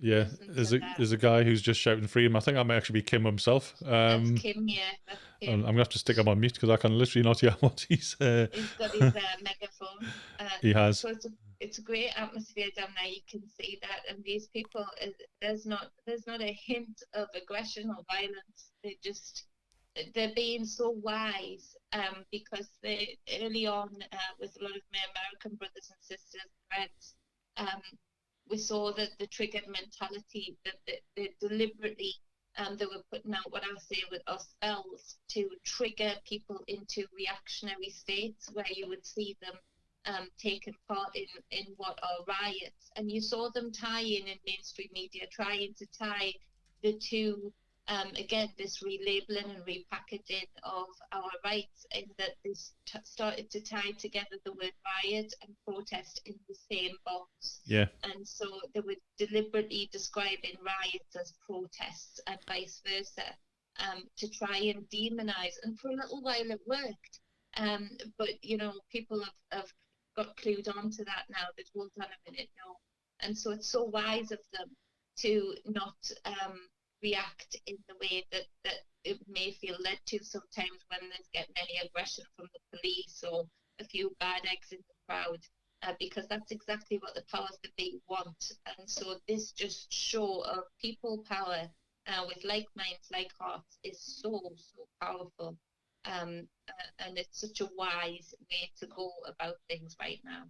Yeah, there's a guy who's just shouting freedom. I think that might actually be Kim himself. That's Kim, yeah. That's Kim. I'm going to have to stick him on mute because I can literally not hear what he's... He's got his megaphone. He has. So it's a great atmosphere down there. You can see that, and these people, there's not a hint of aggression or violence. They're being so wise, because they early on with a lot of my American brothers and sisters, friends, we saw that the triggered mentality that they deliberately they were putting out what I say with our spells to trigger people into reactionary states where you would see them taking part in what are riots, and you saw them tying in mainstream media, trying to tie the two. Again, this relabeling and repackaging of our rights, in that this started to tie together the word riot and protest in the same box. Yeah. And so they were deliberately describing riots as protests and vice versa, to try and demonize. And for a little while it worked. But, you know, people have got clued on to that now. They've hold on a minute, no. And so it's so wise of them to not react in the way that it may feel led to sometimes when there's getting any aggression from the police or a few bad eggs in the crowd, because that's exactly what the powers that be want. And so this just show of people power with like minds, like hearts is so powerful, and it's such a wise way to go about things right now.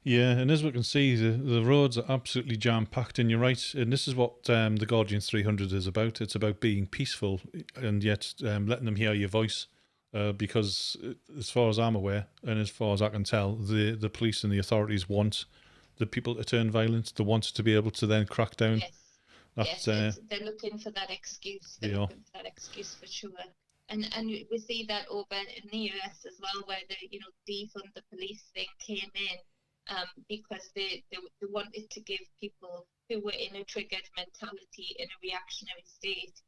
Yeah, and as we can see, the roads are absolutely jam-packed, and you're right. And this is what the Guardian 300 is about. It's about being peaceful and yet letting them hear your voice. Because as far as I'm aware, and as far as I can tell, the police and the authorities want the people to turn violent. They want to be able to then crack down. Yes, they're looking for that excuse. They're looking for that excuse for sure. And we see that over in the US as well, where the defund the police thing came in. Because they wanted to give people who were in a triggered mentality, in a reactionary state,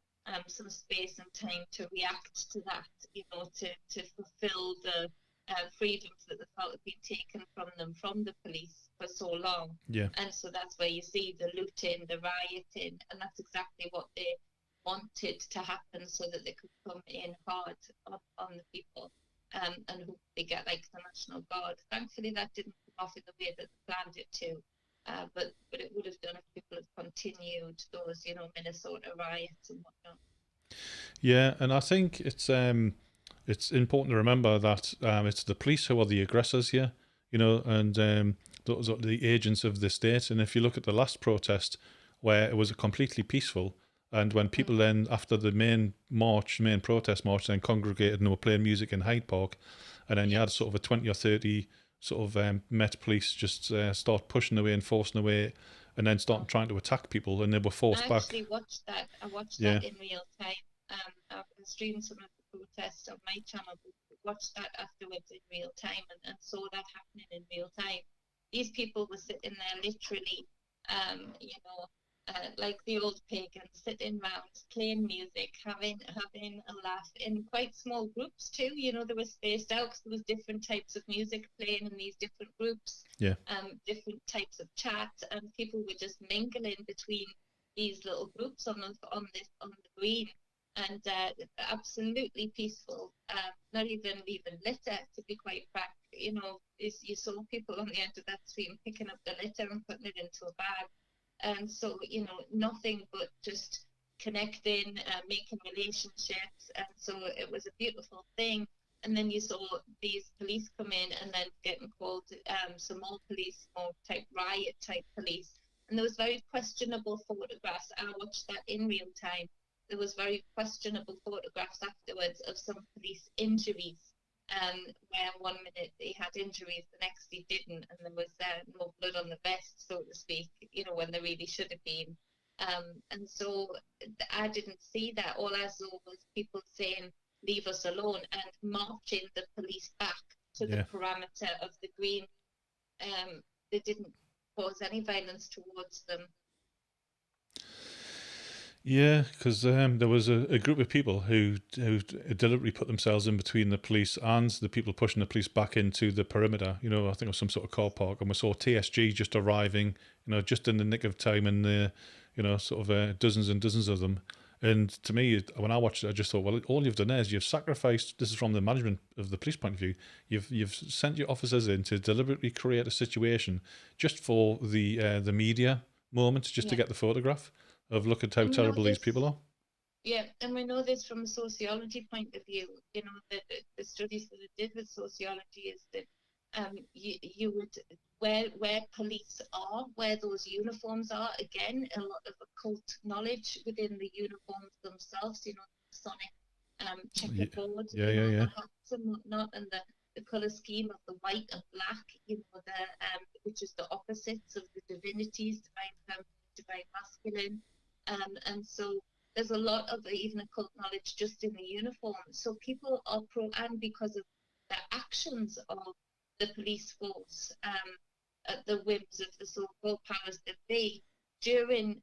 some space and time to react to that, to fulfill the freedoms that they felt had been taken from them, from the police for so long. Yeah. And so that's where you see the looting, the rioting, and that's exactly what they wanted to happen, so that they could come in hard on the people. And hopefully get like the National Guard. Thankfully, that didn't come off in the way that they planned it to, but it would have done if people had continued those, Minnesota riots and whatnot. Yeah, and I think it's important to remember that it's the police who are the aggressors here, and those are the agents of the state. And if you look at the last protest, where it was completely peaceful, and when people then, after the main protest march, then congregated and were playing music in Hyde Park, and then you had sort of a 20 or 30 sort of Met Police just start pushing away and forcing away, and then start trying to attack people, and they were forced I back. actually watched that. I watched Yeah. that in real time. I streamed some of the protests on my channel, but watched that afterwards in real time, and saw that happening in real time. These people were sitting there literally, like the old pagans, sitting round, playing music, having a laugh in quite small groups too. You know, they were spaced out because there was different types of music playing in these different groups. Yeah. Different types of chat, and people were just mingling between these little groups on the green, and absolutely peaceful. Not even litter, to be quite frank. You know, you saw people on the end of that stream picking up the litter and putting it into a bag. And so, you know, nothing but just connecting, making relationships. And so it was a beautiful thing. And then you saw these police come in and then getting called some more police, more type riot type police. And there was very questionable photographs. I watched that in real time. There was very questionable photographs afterwards of some police injuries. Where one minute they had injuries, the next they didn't, and there was no blood on the vest, so to speak, you know, when there really should have been. And so I didn't see that. All I saw was people saying, leave us alone, and marching the police back to the perimeter of the green. They didn't cause any violence towards them. Yeah, because there was a group of people who deliberately put themselves in between the police and the people pushing the police back into the perimeter. You know, I think it was some sort of car park, and we saw TSG just arriving, you know, just in the nick of time, and you know, sort of dozens and dozens of them. And to me, when I watched it, I just thought, well, all you've done is you've sacrificed. This is from the management of the police point of view. You've sent your officers in to deliberately create a situation just for the media moment, just to get the photograph of look at how terrible these people are. Yeah, and we know this from a sociology point of view. You know, the studies that it did with sociology is that you would where police are, where those uniforms are. Again, a lot of occult knowledge within the uniforms themselves. You know, Sonic checkerboards, hats and whatnot, and the color scheme of the white and black. You know, which is the opposites of the divinities, divine feminine, divine masculine. And so there's a lot of even occult knowledge just in the uniform. So people are and because of the actions of the police force, at the whims of the so-called powers that be, during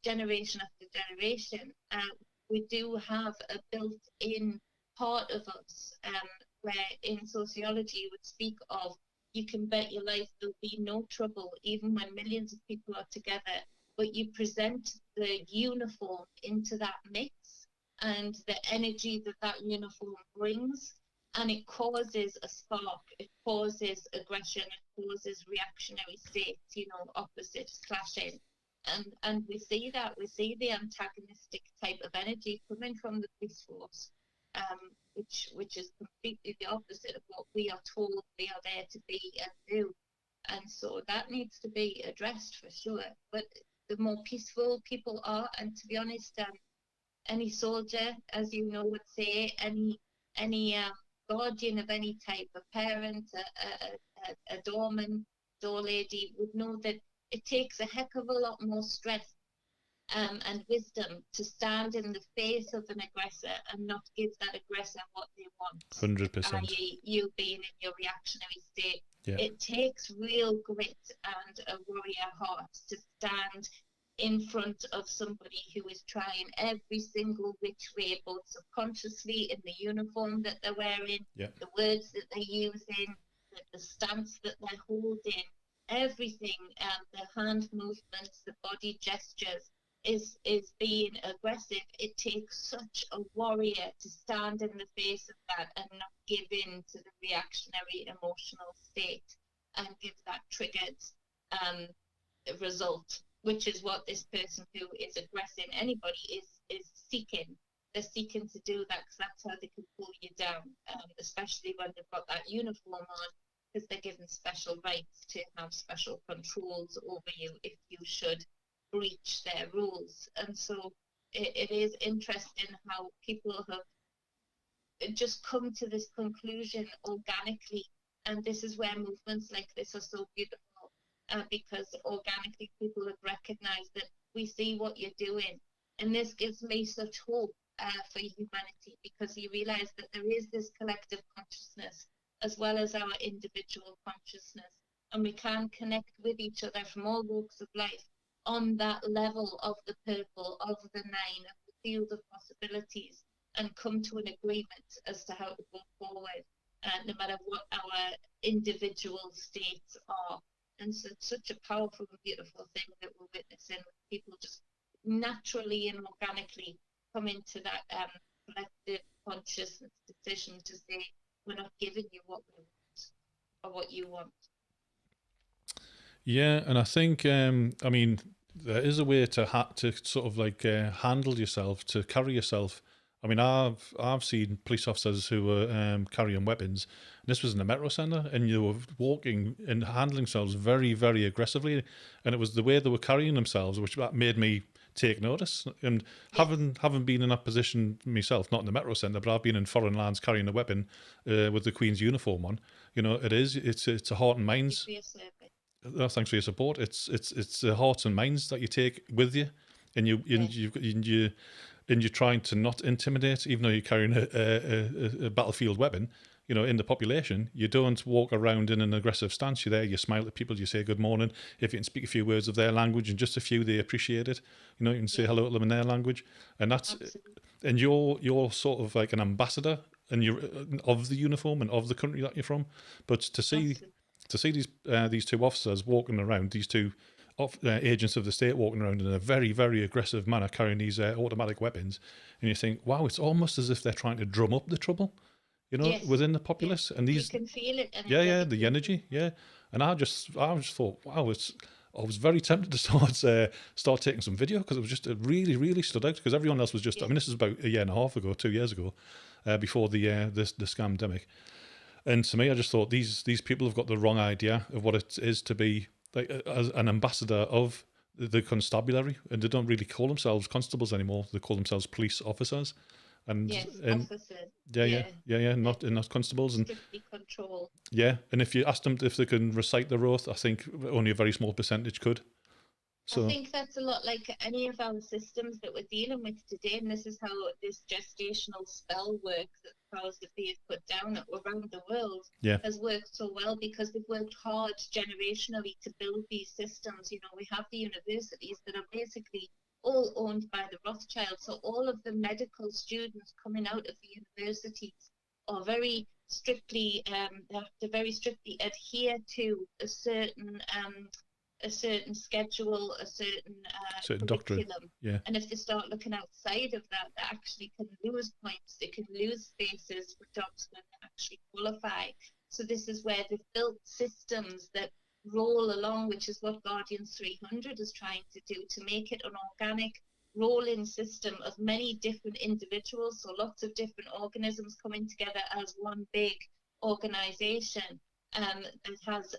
generation after generation, we do have a built-in part of us where in sociology you would speak of, you can bet your life there'll be no trouble even when millions of people are together, but you present the uniform into that mix and the energy that uniform brings, and it causes a spark, it causes aggression, it causes reactionary states, you know, opposites clashing. And we see the antagonistic type of energy coming from the police force, which is completely the opposite of what we are told we are there to be and do. And so that needs to be addressed for sure. But the more peaceful people are, and to be honest, any soldier, as you know, would say, any guardian of any type, a parent, a doorman, door lady, would know that it takes a heck of a lot more strength and wisdom to stand in the face of an aggressor and not give that aggressor what they want. 100%. I.e., you being in your reactionary state. Yeah. It takes real grit and a warrior heart to stand in front of somebody who is trying every single which way, both subconsciously in the uniform that they're wearing, the words that they're using, the stance that they're holding, everything, the hand movements, the body gestures is being aggressive. It takes such a warrior to stand in the face of that and not give in to the reactionary emotional state and give that triggered result, which is what this person who is aggressing anybody is seeking. They're seeking to do that because that's how they can pull you down, especially when they've got that uniform on, because they're given special rights to have special controls over you if you should breach their rules. And so it is interesting how people have just come to this conclusion organically And this is where movements like this are so beautiful, because organically people have recognized that we see what you're doing. And this gives me such hope for humanity, because you realize that there is this collective consciousness as well as our individual consciousness. And we can connect with each other from all walks of life on that level of the purple, of the nine, of the field of possibilities, and come to an agreement as to how to go forward, no matter what our individual states are. And so it's such a powerful and beautiful thing that we're witnessing, with people just naturally and organically come into that collective consciousness decision to say, we're not giving you what we want or what you want. Yeah, and I think I mean there is a way to sort of like handle yourself, to carry yourself. I mean, I've seen police officers who were carrying weapons. This was in the metro centre, and you were walking and handling themselves very, very aggressively, and it was the way they were carrying themselves which made me take notice. And having been in that position myself, not in the metro centre, but I've been in foreign lands carrying a weapon with the Queen's uniform on. You know, it's a heart and minds. Thanks for your support. It's the hearts and minds that you take with you, and you're trying to not intimidate, even though you're carrying a battlefield weapon. You know, in the population, you don't walk around in an aggressive stance. You're there, you smile at people, you say good morning. If you can speak a few words of their language, and just a few, they appreciate it. You know, you can say hello to them in their language, and that's and you're sort of like an ambassador, and you're of the uniform and of the country that you're from. But to see these two officers walking around, these two agents of the state walking around in a very, very aggressive manner, carrying these automatic weapons, and you think, wow, it's almost as if they're trying to drum up the trouble, you know, within the populace. And these, you can feel it. The energy, And I just thought, wow, I was very tempted to start taking some video, because it was just, it really, really stood out, because everyone else was just, I mean, this is about a year and a half ago, 2 years ago, before the scamdemic. And to me, I just thought these people have got the wrong idea of what it is to be like as an ambassador of the constabulary, and they don't really call themselves constables anymore. They call themselves police officers, officers. Not constables. And strictly control. Yeah, and if you asked them if they can recite their oath, I think only a very small percentage could. So I think that's a lot like any of our systems that we're dealing with today, and this is how this gestational spell works that the powers that be have put down around the world has worked so well, because they've worked hard generationally to build these systems. You know, we have the universities that are basically all owned by the Rothschilds, so all of the medical students coming out of the universities are very strictly, they have to very strictly adhere to a certain schedule, a certain doctrine. Yeah. And if they start looking outside of that, they actually can lose points. They can lose spaces for jobs when they actually qualify. So this is where they've built systems that roll along, which is what Guardians 300 is trying to do, to make it an organic rolling system of many different individuals, so lots of different organisms coming together as one big organization that has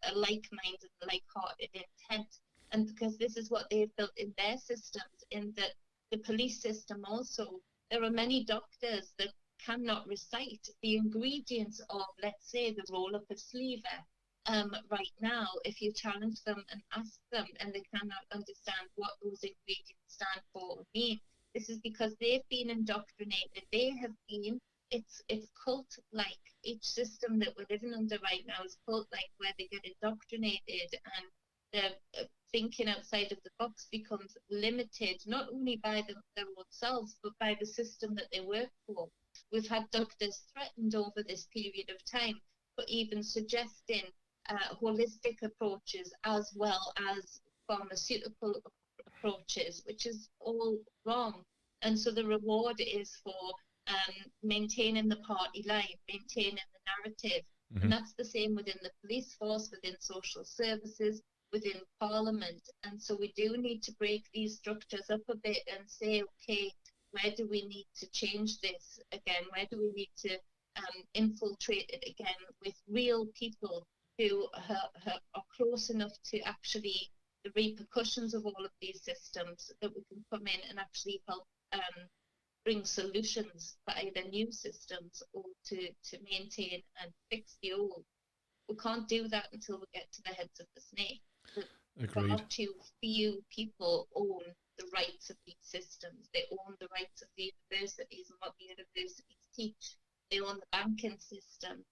a like mind and like-hearted intent. And because this is what they've built in their systems, in that the police system also, there are many doctors that cannot recite the ingredients of, let's say, the roll-up of sleeve. Right now, if you challenge them and ask them, and they cannot understand what those ingredients stand for or mean, this is because they've been indoctrinated. They have been, it's cult-like. Each system that we're living under right now is cult-like, where they get indoctrinated, and their thinking outside of the box becomes limited, not only by their own selves, but by the system that they work for. We've had doctors threatened over this period of time for even suggesting holistic approaches as well as pharmaceutical approaches, which is all wrong. And so the reward is for maintaining the party line, maintaining the narrative. And that's the same within the police force, within social services, within parliament. And so we do need to break these structures up a bit and say, okay, where do we need to change this again? Where do we need to infiltrate it again with real people who are close enough to actually the repercussions of all of these systems, that we can come in and actually help bring solutions for either new systems or to maintain and fix the old. we can't do that until we get to the heads of the snake. Agreed. Far too few people own the rights of these systems. They own the rights of the universities and what the universities teach. They own the banking system.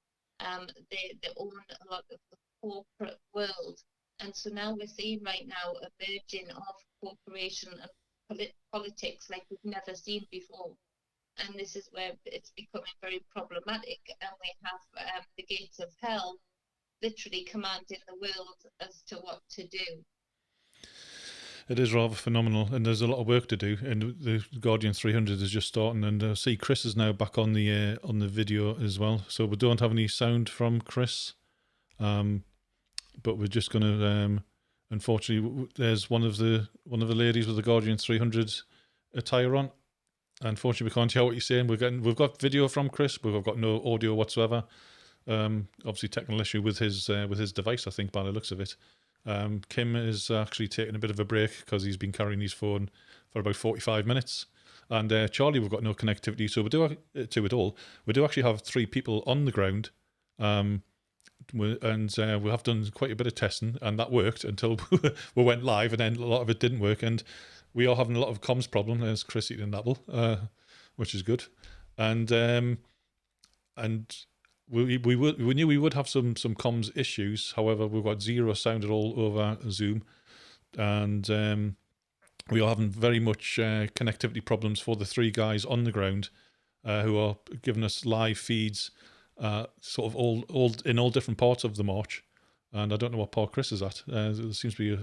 They own a lot of the corporate world. And so now we're seeing right now a merging of corporation and politics like we've never seen before. And this is where it's becoming very problematic. And we have the gates of hell literally commanding the world as to what to do. It is rather phenomenal, and there's a lot of work to do. And the Guardian 300 is just starting, and I see Chris is now back on the video as well. So we don't have any sound from Chris, but we're just going to. Unfortunately, there's one of the ladies with the Guardian 300 attire on. Unfortunately, we can't hear what you're saying. We've got video from Chris, but we've got no audio whatsoever. Obviously, technical issue with his device, I think, by the looks of it. Kim is actually taking a bit of a break because he's been carrying his phone for about 45 minutes. And Charlie, we've got no connectivity, so we do to it all. We do actually have 3 people on the ground, and we have done quite a bit of testing, and that worked until we went live, and then a lot of it didn't work, and we are having a lot of comms problem. There's Chris eating an apple, which is good, and we knew we would have some comms issues. However, we've got zero sound at all over Zoom, and we are having very much connectivity problems for the 3 guys on the ground who are giving us live feeds, sort of all in all different parts of the march. And I don't know what part Chris is at. There seems to be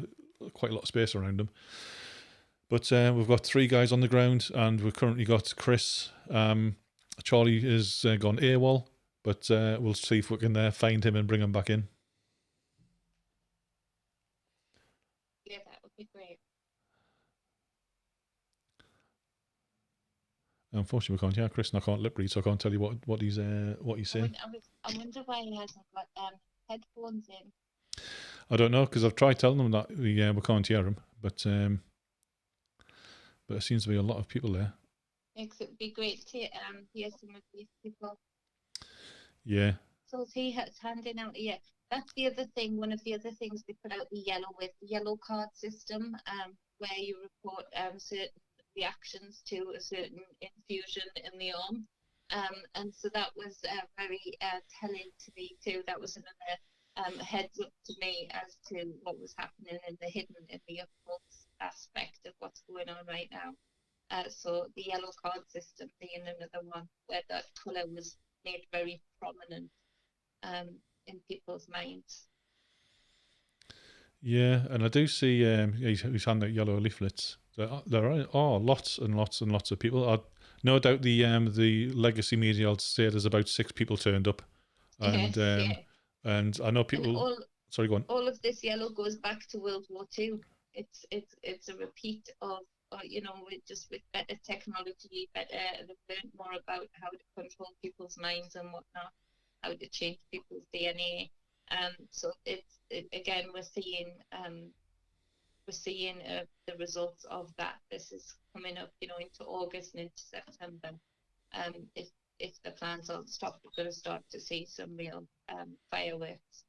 quite a lot of space around him. But we've got 3 guys on the ground, and we've currently got Chris. Charlie is gone AWOL. But we'll see if we can find him and bring him back in. Yeah, that would be great. Unfortunately, we can't hear Chris, and I can't lip read, so I can't tell you what he's saying. I wonder why he hasn't got headphones in. I don't know, because I've tried telling them that we can't hear him, but there seems to be a lot of people there. It would be great to hear some of these people. Yeah. So he has handing out, yeah. That's the other thing. One of the other things they put out the yellow card system, where you report certain reactions to a certain infusion in the arm. And so that was very telling to me too. That was another heads up to me as to what was happening in the hidden, in the occult aspect of what's going on right now. So the yellow card system being another one where that colour was made very prominent in people's minds. Yeah, and I do see he's handing out yellow leaflets. There are lots and lots and lots of people. No doubt the legacy media, I'll say there's about 6 people turned up. And yeah. And I know people... Sorry, go on. All of this yellow goes back to World War II. It's a repeat of, with better technology, they've learned more about how to control people's minds and whatnot, how to change people's DNA. So again, we're seeing the results of that. This is coming up, into August and into September. If the plans aren't stopped, we're going to start to see some real fireworks.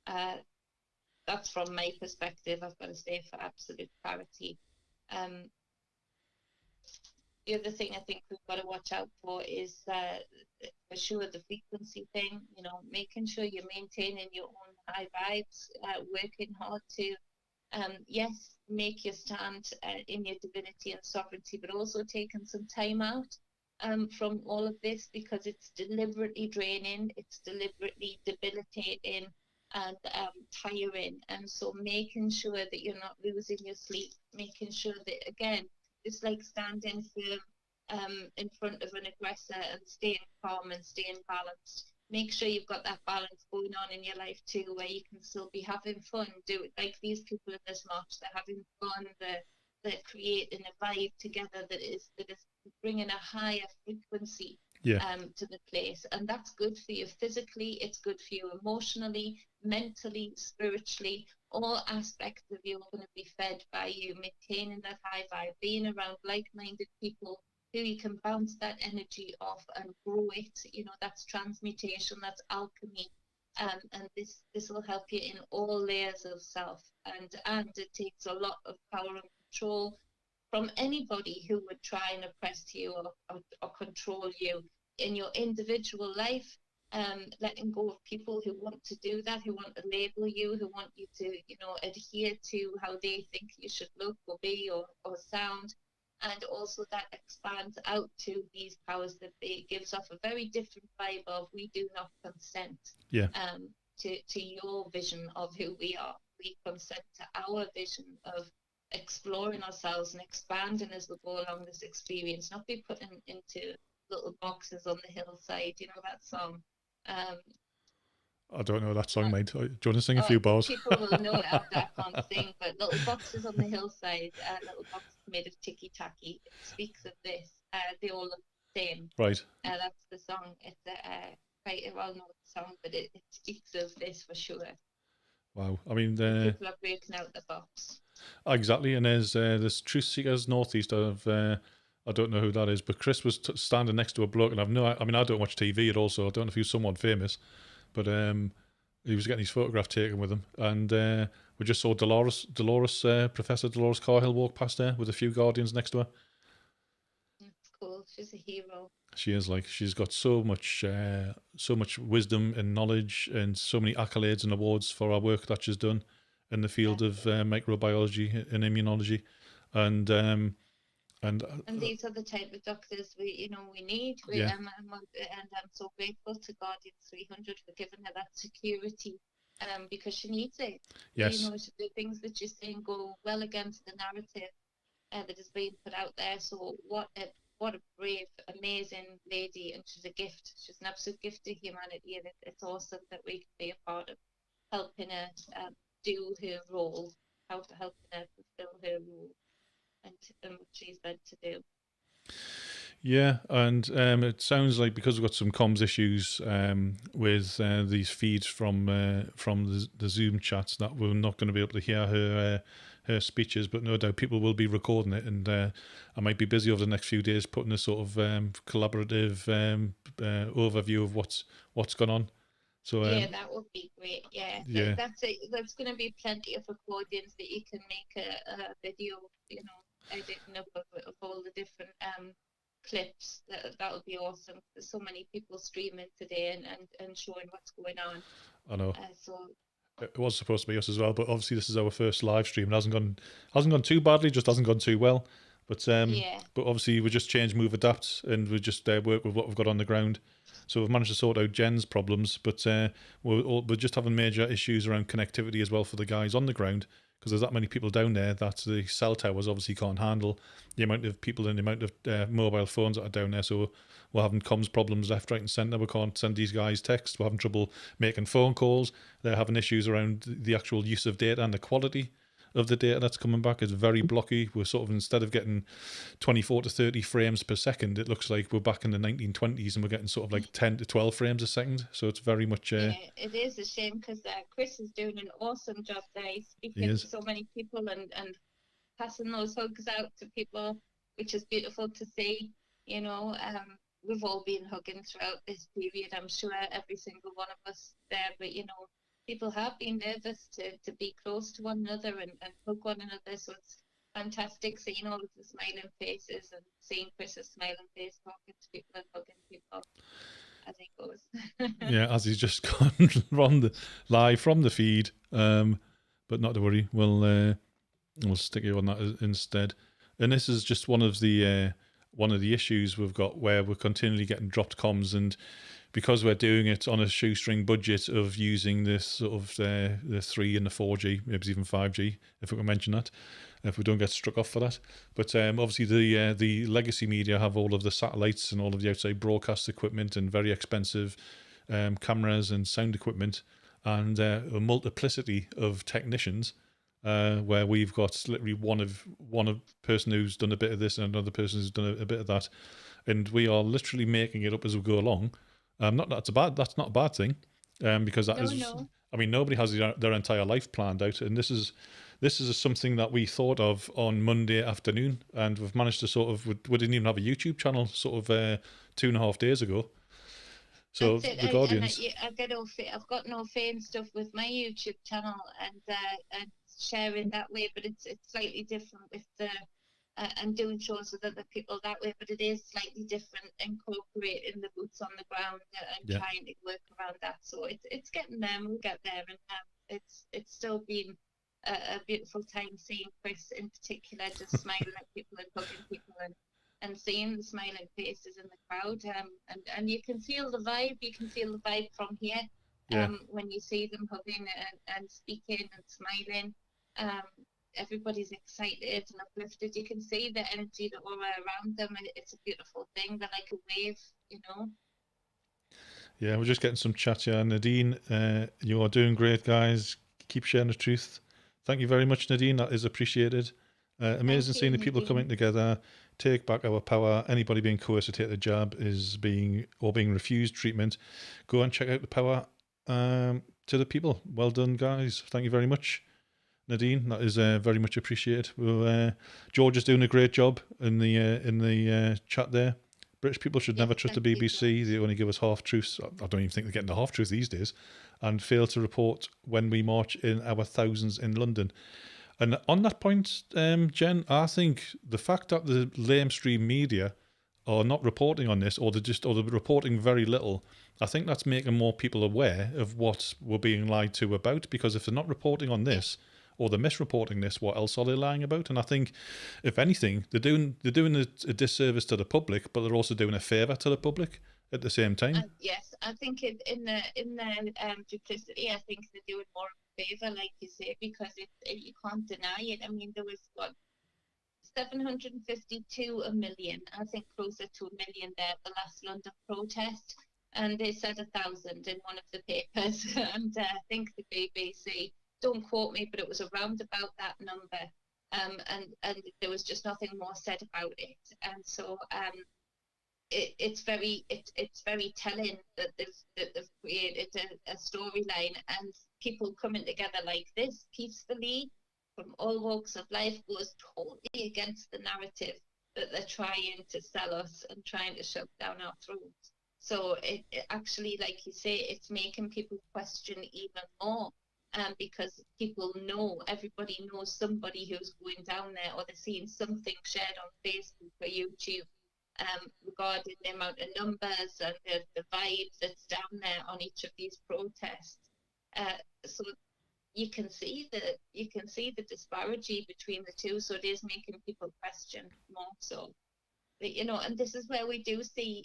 That's from my perspective. I've got to say, for absolute clarity. The other thing I think we've got to watch out for is for sure the frequency thing, making sure you're maintaining your own high vibes, working hard to, yes, make your stand in your divinity and sovereignty, but also taking some time out from all of this, because it's deliberately draining, it's deliberately debilitating and tiring. And so making sure that you're not losing your sleep, making sure that, again, it's like standing firm in front of an aggressor and staying calm and staying balanced. Make sure you've got that balance going on in your life too, where you can still be having fun. Do it like these people in this march. They're having fun. They're creating a vibe together that is bringing a higher frequency to the place, and that's good for you physically. It's good for you emotionally, mentally, spiritually. All aspects of you are going to be fed by you maintaining that high vibe, being around like-minded people who you can bounce that energy off and grow it. That's transmutation, that's alchemy. And this will help you in all layers of self, and it takes a lot of power and control from anybody who would try and oppress you or control you in your individual life. Letting go of people who want to do that, who want to label you, who want you to, adhere to how they think you should look or be or sound. And also that expands out to these powers that be. Gives off a very different vibe of we do not consent to your vision of who we are. We consent to our vision of exploring ourselves and expanding as we go along this experience, not be put into little boxes on the hillside, that song. I don't know that song, mate. Do you want to sing a few bars? People will know it. I can't sing, but little boxes on the hillside, little boxes made of ticky-tacky. It speaks of this. They all look the same. Right. That's the song. It's quite a well-known song, but it speaks of this for sure. Wow. I mean, people are breaking out the box. Exactly, and there's Truth Seekers Northeast of I don't know who that is, but Chris was standing next to a bloke, and I don't watch TV at all, so I don't know if he was someone famous, but he was getting his photograph taken with him, and we just saw Professor Dolores Carhill walk past there with a few guardians next to her. That's cool. She's a hero. She is, she's got so much wisdom and knowledge, and so many accolades and awards for our work that she's done in the field of microbiology and immunology, and these are the type of doctors we need. And I'm so grateful to Guardians 300 for giving her that security, because she needs it. Yes. The things that she's saying go well against the narrative that is being put out there. So what a brave, amazing lady, and she's a gift. She's an absolute gift to humanity, and it's awesome that we can be a part of helping her do her role, helping her fulfill her role, and what she's meant to do. Yeah, and it sounds like because we've got some comms issues with these feeds from the Zoom chats, that we're not going to be able to hear her speeches, but no doubt people will be recording it, and I might be busy over the next few days putting a sort of collaborative overview of what's gone on. So yeah, that would be great. Yeah. That's it. There's going to be plenty of recordings that you can make a video, editing up of all the different clips. That would be awesome. There's so many people streaming today and showing what's going on. I know. So it was supposed to be us as well, but obviously this is our first live stream. It hasn't gone too badly, just hasn't gone too well. But but obviously we just change, move, adapt, and we just work with what we've got on the ground. So we've managed to sort out Jen's problems, but we're just having major issues around connectivity as well for the guys on the ground, because there's that many people down there that the cell towers obviously can't handle the amount of people and the amount of mobile phones that are down there. So we're having comms problems left, right and centre. We can't send these guys text. We're having trouble making phone calls. They're having issues around the actual use of data and the quality of the data that's coming back is very blocky. We're sort of, instead of getting 24 to 30 frames per second, it looks like we're back in the 1920s and we're getting sort of like 10 to 12 frames a second. So it's very much... it is a shame, because Chris is doing an awesome job there. He's speaking to so many people and passing those hugs out to people, which is beautiful to see. We've all been hugging throughout this period, I'm sure, every single one of us there, but people have been nervous to be close to one another and hug one another, so it's fantastic seeing all of the smiling faces and seeing Chris's smiling face, talking to people and hugging people as he goes. Yeah, as he's just gone live from the feed, but not to worry, we'll stick you on that instead. And this is just one of the issues we've got, where we're continually getting dropped comms, and because we're doing it on a shoestring budget of using this sort of the 3 and the 4G, maybe even 5G, if we can mention that, if we don't get struck off for that. But obviously the legacy media have all of the satellites and all of the outside broadcast equipment and very expensive cameras and sound equipment, and a multiplicity of technicians, where we've got literally one person who's done a bit of this and another person who's done a bit of that, and we are literally making it up as we go along. That's not a bad thing, because that is. I mean, nobody has their entire life planned out, and this is something that we thought of on Monday afternoon, and we've managed to we didn't even have a YouTube channel sort of 2.5 days ago, So That's it. the Guardians. I get I've got no fame stuff with my YouTube channel and sharing that way, but it's slightly different with the and doing shows with other people that way. But it is slightly different, incorporating the boots on the ground and Yeah. trying to work around that. So it's getting there. We'll get there, and it's still been a beautiful time seeing Chris in particular, just smiling at people and hugging people and seeing the smiling faces in the crowd, and you can feel the vibe. You can feel the vibe from here, Yeah. when you see them hugging and speaking and smiling. Everybody's excited and uplifted. You can see the energy, the aura around them. It's a beautiful thing. They're like a wave, you know. Yeah, we're just getting some chat here. Nadine, you are doing great, guys. Keep sharing the truth. Thank you very much, Nadine. That is appreciated. Amazing you, seeing the people Nadine. coming together. Take back our power. Anybody being coerced to take the jab is being refused treatment. Go and check out the power to the people. Well done, guys. Thank you very much, Nadine. That is very much appreciated. Well, George is doing a great job in the chat there. British people should never trust the thank you, BBC. They only give us half truths. I don't even think they're getting the half truth these days, and fail to report when we march in our thousands in London. And on that point, Jen, I think the fact that the lamestream media are not reporting on this, or they're reporting very little, I think that's making more people aware of what we're being lied to about. Because if they're not reporting on this, or they're misreporting this, what else are they lying about? And I think, if anything, they're doing a disservice to the public, but they're also doing a favour to the public at the same time. Yes, I think in the duplicity, I think they're doing more of a favour, like you say, because you can't deny it. I mean, there was 752 a million, I think closer to a million there at the last London protest, and they said 1,000 in one of the papers, and I think the BBC, don't quote me, but it was around about that number, and there was just nothing more said about it, and so it's very telling that they've created a storyline, and people coming together like this peacefully from all walks of life goes totally against the narrative that they're trying to sell us and trying to shove down our throats. So it actually, like you say, it's making people question even more, because people know, everybody knows somebody who's going down there, or they're seeing something shared on Facebook or YouTube regarding the amount of numbers and the vibe that's down there on each of these protests. So you can see the disparity between the two. So it is making people question more. So, you know, and this is where we do see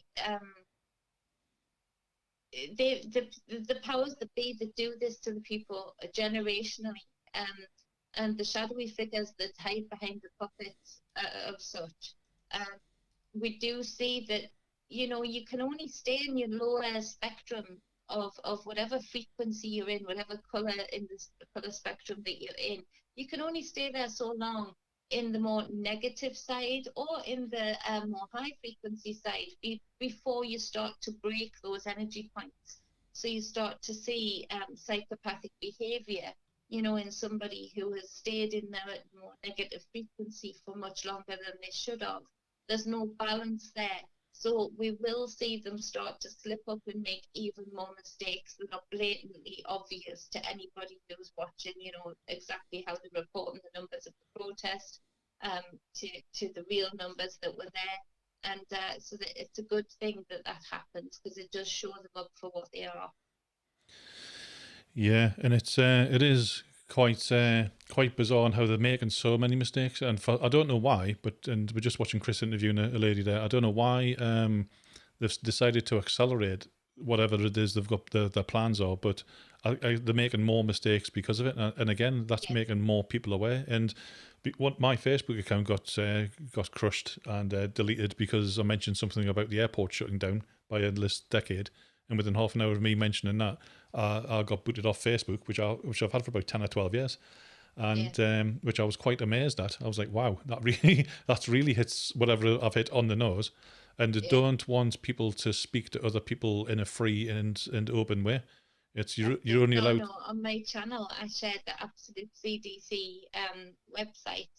the powers that be that do this to the people generationally, and the shadowy figures that hide behind the puppets of such. We do see that, you know, you can only stay in your lower spectrum of whatever frequency you're in, whatever colour in the colour spectrum that you're in. You can only stay there so long in the more negative side or in the more high frequency side before you start to break those energy points. So you start to see psychopathic behaviour, you know, in somebody who has stayed in their more negative frequency for much longer than they should have. There's no balance there. So we will see them start to slip up and make even more mistakes that are blatantly obvious to anybody who's watching, you know, exactly how they're reporting the numbers of the protest to the real numbers that were there. And so that it's a good thing that happens, because it does show them up for what they are. Yeah, and it is quite bizarre on how they're making so many mistakes, and I don't know why. And we're just watching Chris interviewing a lady there. I don't know why they've decided to accelerate whatever it is they've got their plans are, but they're making more mistakes because of it. And again, that's making more people aware. And what my Facebook account got crushed and deleted because I mentioned something about the airport shutting down by endless decade. And within half an hour of me mentioning that, I got booted off Facebook, which I've had for about 10 or 12 years, and which I was quite amazed at. I was like, wow, that's really hits whatever I've hit on the nose. And I don't want people to speak to other people in a free and open way. It's you're only allowed. No, on my channel, I shared the Absolute CDC website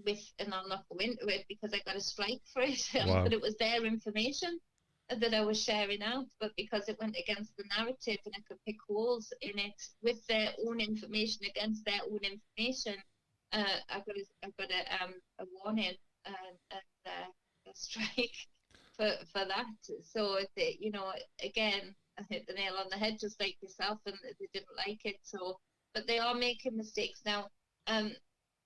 with, and I'll not go into it because I got a strike for it, Wow. but it was their information. that I was sharing out, but because it went against the narrative and I could pick holes in it with their own information against their own information, I got a warning and a strike for that. So again, I hit the nail on the head, just like yourself, and they didn't like it. So, but they are making mistakes now.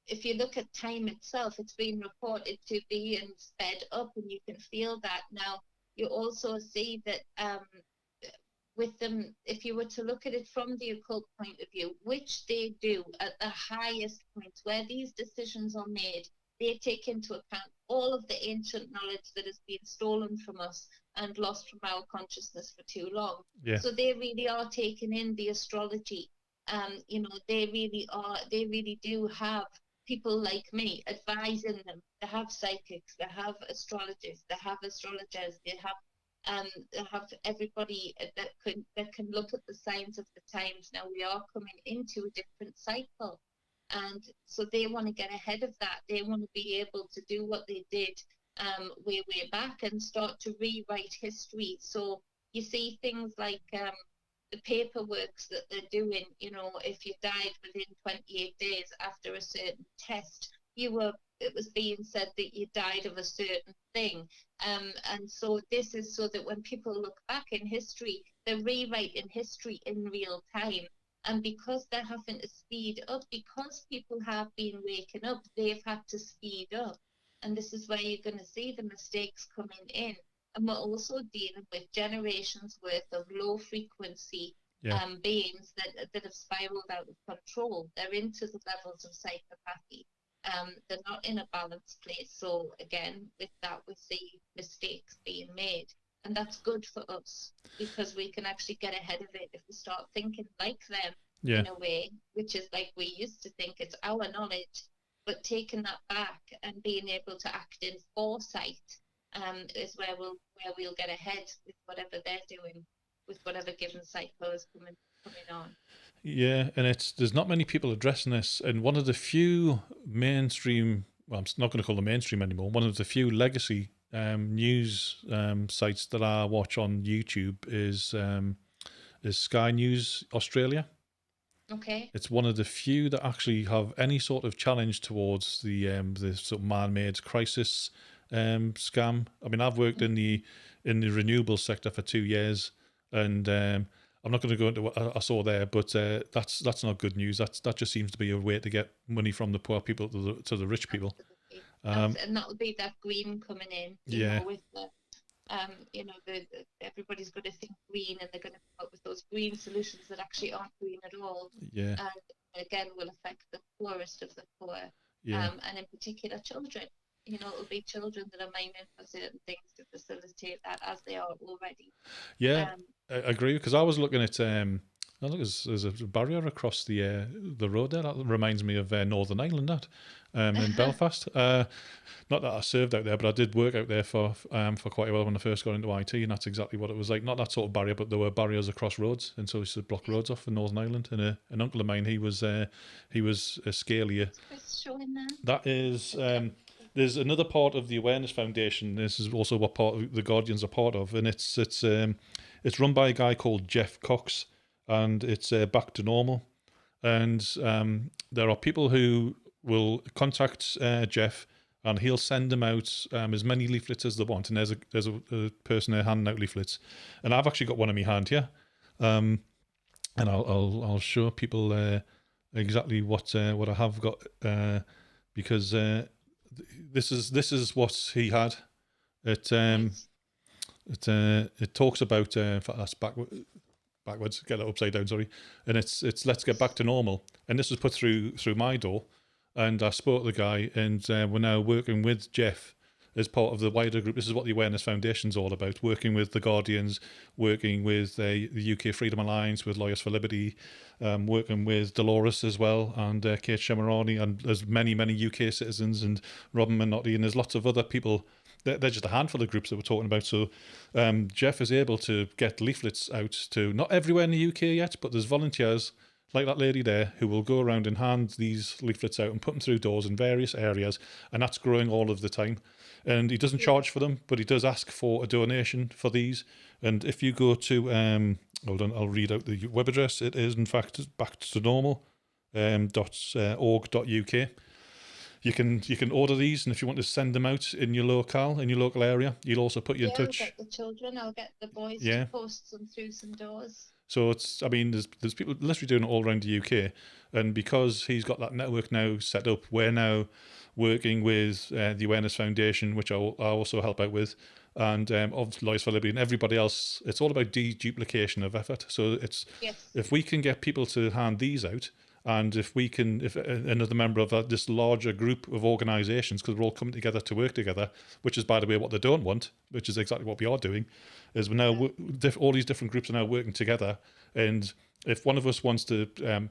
If you look at time itself, it's been reported to be sped up, and you can feel that now. You also see that with them, if you were to look at it from the occult point of view, which they do at the highest points where these decisions are made, they take into account all of the ancient knowledge that has been stolen from us and lost from our consciousness for too long. Yeah. So they really are taking in the astrology. They really do have people like me advising them. They have psychics, they have astrologists, they have everybody that can look at the signs of the times. Now we are coming into a different cycle, and so they want to get ahead of that. They want to be able to do what they did way back and start to rewrite history. So you see things like the paperworks that they're doing. If you died within 28 days after a certain test, it was being said that you died of a certain thing. And so this is so that when people look back in history, they're rewriting history in real time. And because they're having to speed up, because people have been waking up, they've had to speed up. And this is where you're going to see the mistakes coming in. And we're also dealing with generations worth of low frequency beings that have spiraled out of control. They're into the levels of psychopathy. They're not in a balanced place. So again, with that, we see mistakes being made. And that's good for us because we can actually get ahead of it if we start thinking like them in a way, which is like we used to think. It's our knowledge, but taking that back and being able to act in foresight is where we'll get ahead with whatever they're doing, with whatever given cycle is coming on. Yeah, and there's not many people addressing this, and one of the few mainstream, well, I'm not going to call them mainstream anymore, one of the few legacy news sites that I watch on YouTube is Sky News Australia. Okay. It's one of the few that actually have any sort of challenge towards the sort of man-made crisis scam. I mean, I've worked in the renewable sector for 2 years, and I'm not going to go into what I saw there, but that's not good news. That just seems to be a way to get money from the poor people to the rich people. And that will be that green coming in. You know, with the everybody's going to think green, and they're going to come up with those green solutions that actually aren't green at all. Yeah. And again, will affect the poorest of the poor. Yeah. And in particular, children. It'll be children that are mining for certain things to facilitate that, as they are already. Yeah, I agree, because I was looking at I think there's a barrier across the road there. That reminds me of Northern Ireland, that in Belfast. Not that I served out there, but I did work out there for quite a while when I first got into IT, and that's exactly what it was like. Not that sort of barrier, but there were barriers across roads, and so we used to block roads off in Northern Ireland. And an uncle of mine, he was a scalier. Showing that. That is. There's another part of the Awareness Foundation. This is also what part of the Guardians are part of, and it's run by a guy called Jeff Cox, and it's Back to Normal. And there are people who will contact Jeff, and he'll send them out as many leaflets as they want. And there's a person there handing out leaflets, and I've actually got one in my hand here, and I'll show people exactly what I have got because. This is what he had. It talks about in fact that's backwards, get it upside down, sorry. And it's let's get back to normal. And this was put through my door, and I spoke to the guy, and we're now working with Jeff as part of the wider group. This is what the Awareness Foundation's all about, working with the Guardians, working with the UK Freedom Alliance, with Lawyers for Liberty, working with Dolores as well, and Kate Shemarani, and there's many UK citizens, and Robin Manotti, and there's lots of other people. They're just a handful of groups that we're talking about. So Jeff is able to get leaflets out to not everywhere in the UK yet, but there's volunteers like that lady there who will go around and hand these leaflets out and put them through doors in various areas, and that's growing all of the time. And he doesn't charge for them, but he does ask for a donation for these. And if you go to, hold on, I'll read out the web address. It is, in fact, back to normal, .org.uk. You can order these, and if you want to send them out in your local area, you'll also put you in touch. I'll get the children, I'll get the boys to post them through some doors. So it's, I mean, there's people literally doing it all around the UK, and because he's got that network now set up, we're now working with the Awareness Foundation, which I also help out with, and obviously Lawyers for Liberty and everybody else. It's all about deduplication of effort. So it's if we can get people to hand these out, and if another member of this larger group of organisations, because we're all coming together to work together, which is, by the way, what they don't want, which is exactly what we are doing, is we're now all these different groups are now working together. And if one of us wants to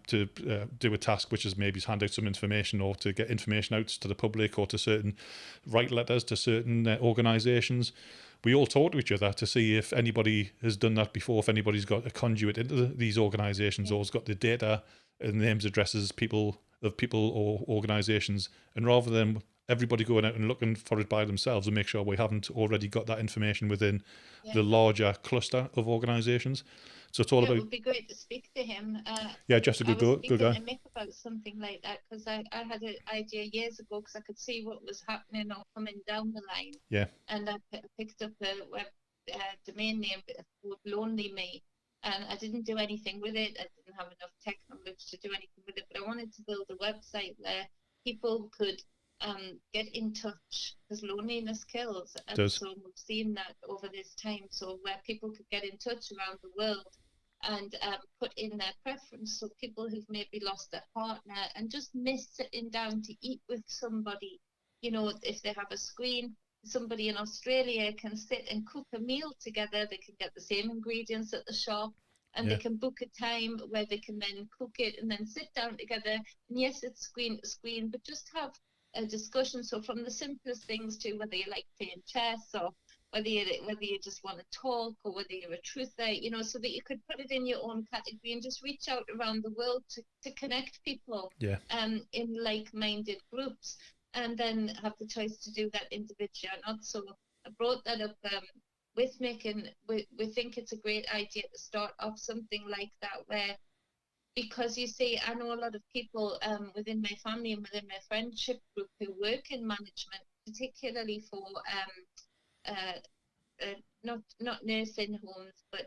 do a task, which is maybe hand out some information or to get information out to the public or to write letters to certain organisations, we all talk to each other to see if anybody has done that before, if anybody's got a conduit into these organisations or has got the data and names, addresses, people or organisations, and rather than everybody going out and looking for it by themselves, and make sure we haven't already got that information within the larger cluster of organisations. So it's all about. It would be great to speak to him. Just a good guy. To Mick about something like that, because I had an idea years ago, because I could see what was happening or coming down the line. Yeah. And I picked up a web domain name called Lonely Me. And I didn't do anything with it. I didn't have enough tech knowledge to do anything with it. But I wanted to build a website where people could get in touch, because loneliness kills. And so we've seen that over this time. So where people could get in touch around the world and put in their preference. So people who've maybe lost their partner and just miss sitting down to eat with somebody. You know, if they have a screen, somebody in Australia can sit and cook a meal together. They can get the same ingredients at the shop, and they can book a time where they can then cook it and then sit down together. And yes, it's screen to screen, but just have a discussion. So from the simplest things to whether you like playing chess, or whether you just want to talk, or whether you're a truther, you know, so that you could put it in your own category and just reach out around the world to connect people in like-minded groups. And then have the choice to do that individually or not. So I brought that up with Mick, and we think it's a great idea to start off something like that, where, because you see, I know a lot of people within my family and within my friendship group who work in management, particularly for not nursing homes, but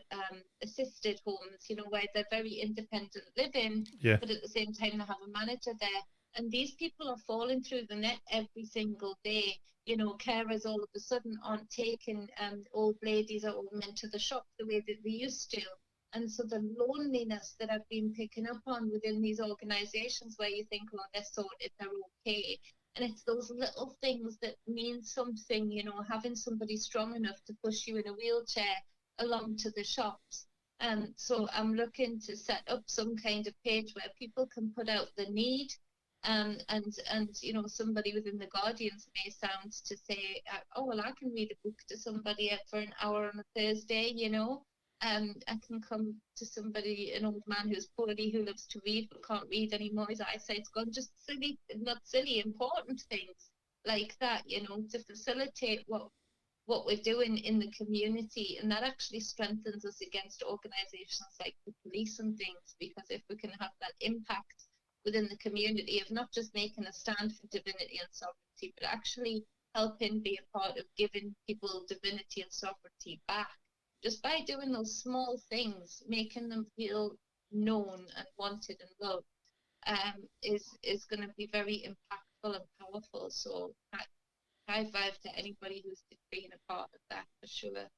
assisted homes, you know, where they're very independent living, but at the same time they have a manager there. And these people are falling through the net every single day. You know, carers all of a sudden aren't taking old ladies or old men to the shop the way that they used to. And so the loneliness that I've been picking up on within these organisations, where you think, oh, they're sorted, they're okay. And it's those little things that mean something, you know, having somebody strong enough to push you in a wheelchair along to the shops. So I'm looking to set up some kind of page where people can put out the need. And you know, somebody within the Guardians may sound to say, oh, well, I can read a book to somebody for an hour on a Thursday, you know. I can come to somebody, an old man who's poorly, who loves to read but can't read anymore. His eyesight's gone. Just silly, not silly, important things like that, you know, to facilitate what we're doing in the community. And that actually strengthens us against organisations like the police and things, because if we can have that impact within the community of not just making a stand for divinity and sovereignty, but actually helping be a part of giving people divinity and sovereignty back, just by doing those small things, making them feel known and wanted and loved, is going to be very impactful and powerful. So high five to anybody who's been a part of that, for sure.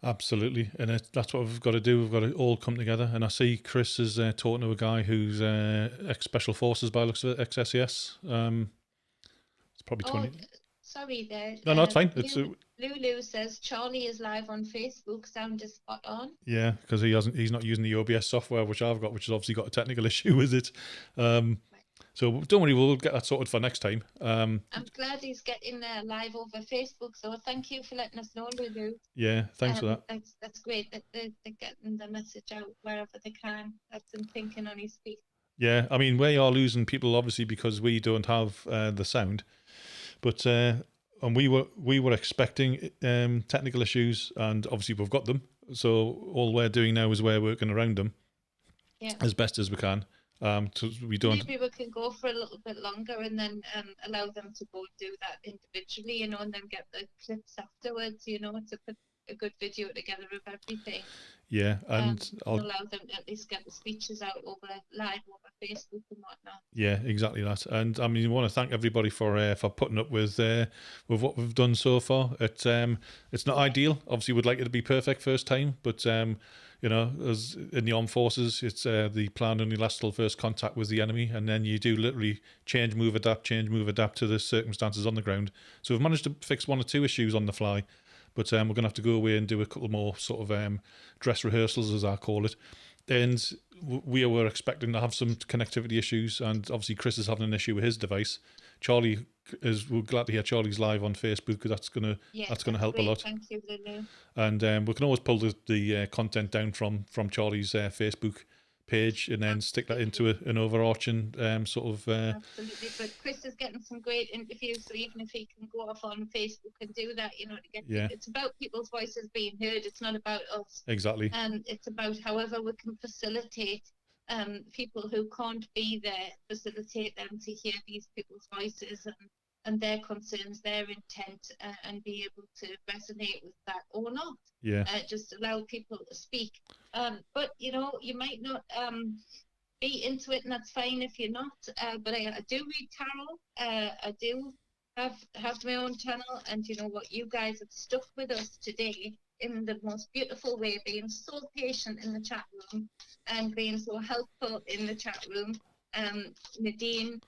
Absolutely, and that's what we've got to do. We've got to all come together. And I see Chris is talking to a guy who's ex-Special Forces by the looks of it, ex-SES. It's probably 20. Sorry there. No, it's fine. Lulu says Charlie is live on Facebook. Sound is spot on. Yeah, because he's not using the OBS software, which I've got, which has obviously got a technical issue with it. So So don't worry, we'll get that sorted for next time. I'm glad he's getting live over Facebook, so thank you for letting us know, Lulu. Yeah, thanks for that. That's great that they're getting the message out wherever they can. That's him thinking on his feet. Yeah, I mean, we are losing people obviously because we don't have the sound, but and we were expecting technical issues, and obviously we've got them. So all we're doing now is we're working around them as best as we can. So we don't. Maybe we can go for a little bit longer and then allow them to go and do that individually, and then get the clips afterwards, to put a good video together of everything. Yeah, and I'll allow them to at least get the speeches out live over Facebook and whatnot. Yeah, exactly that. And I mean, I want to thank everybody for putting up with what we've done so far. It's not ideal. Obviously, we'd like it to be perfect first time, but as in the armed forces, it's the plan only lasts till first contact with the enemy, and then you do literally change, move, adapt to the circumstances on the ground. So we've managed to fix one or two issues on the fly, but we're going to have to go away and do a couple more sort of dress rehearsals, as I call it. And we were expecting to have some connectivity issues, and obviously Chris is having an issue with his device. We're glad to hear Charlie's live on Facebook, because that's gonna help a lot. Thank you, Lulu. And we can always pull the content down from Charlie's Facebook page and then stick that into an overarching sort of. Absolutely, but Chris is getting some great interviews, so even if he can go off on Facebook and do that, to get it's about people's voices being heard. It's not about us. Exactly. And it's about however we can facilitate people who can't be there, facilitate them to hear these people's voices and their concerns, their intent, and be able to resonate with that or not. Yeah. Just allow people to speak. But you might not be into it, and that's fine if you're not. But I do read tarot. I do have my own channel, and what, you guys have stuck with us today in the most beautiful way, being so patient in the chat room and being so helpful in the chat room. Nadine,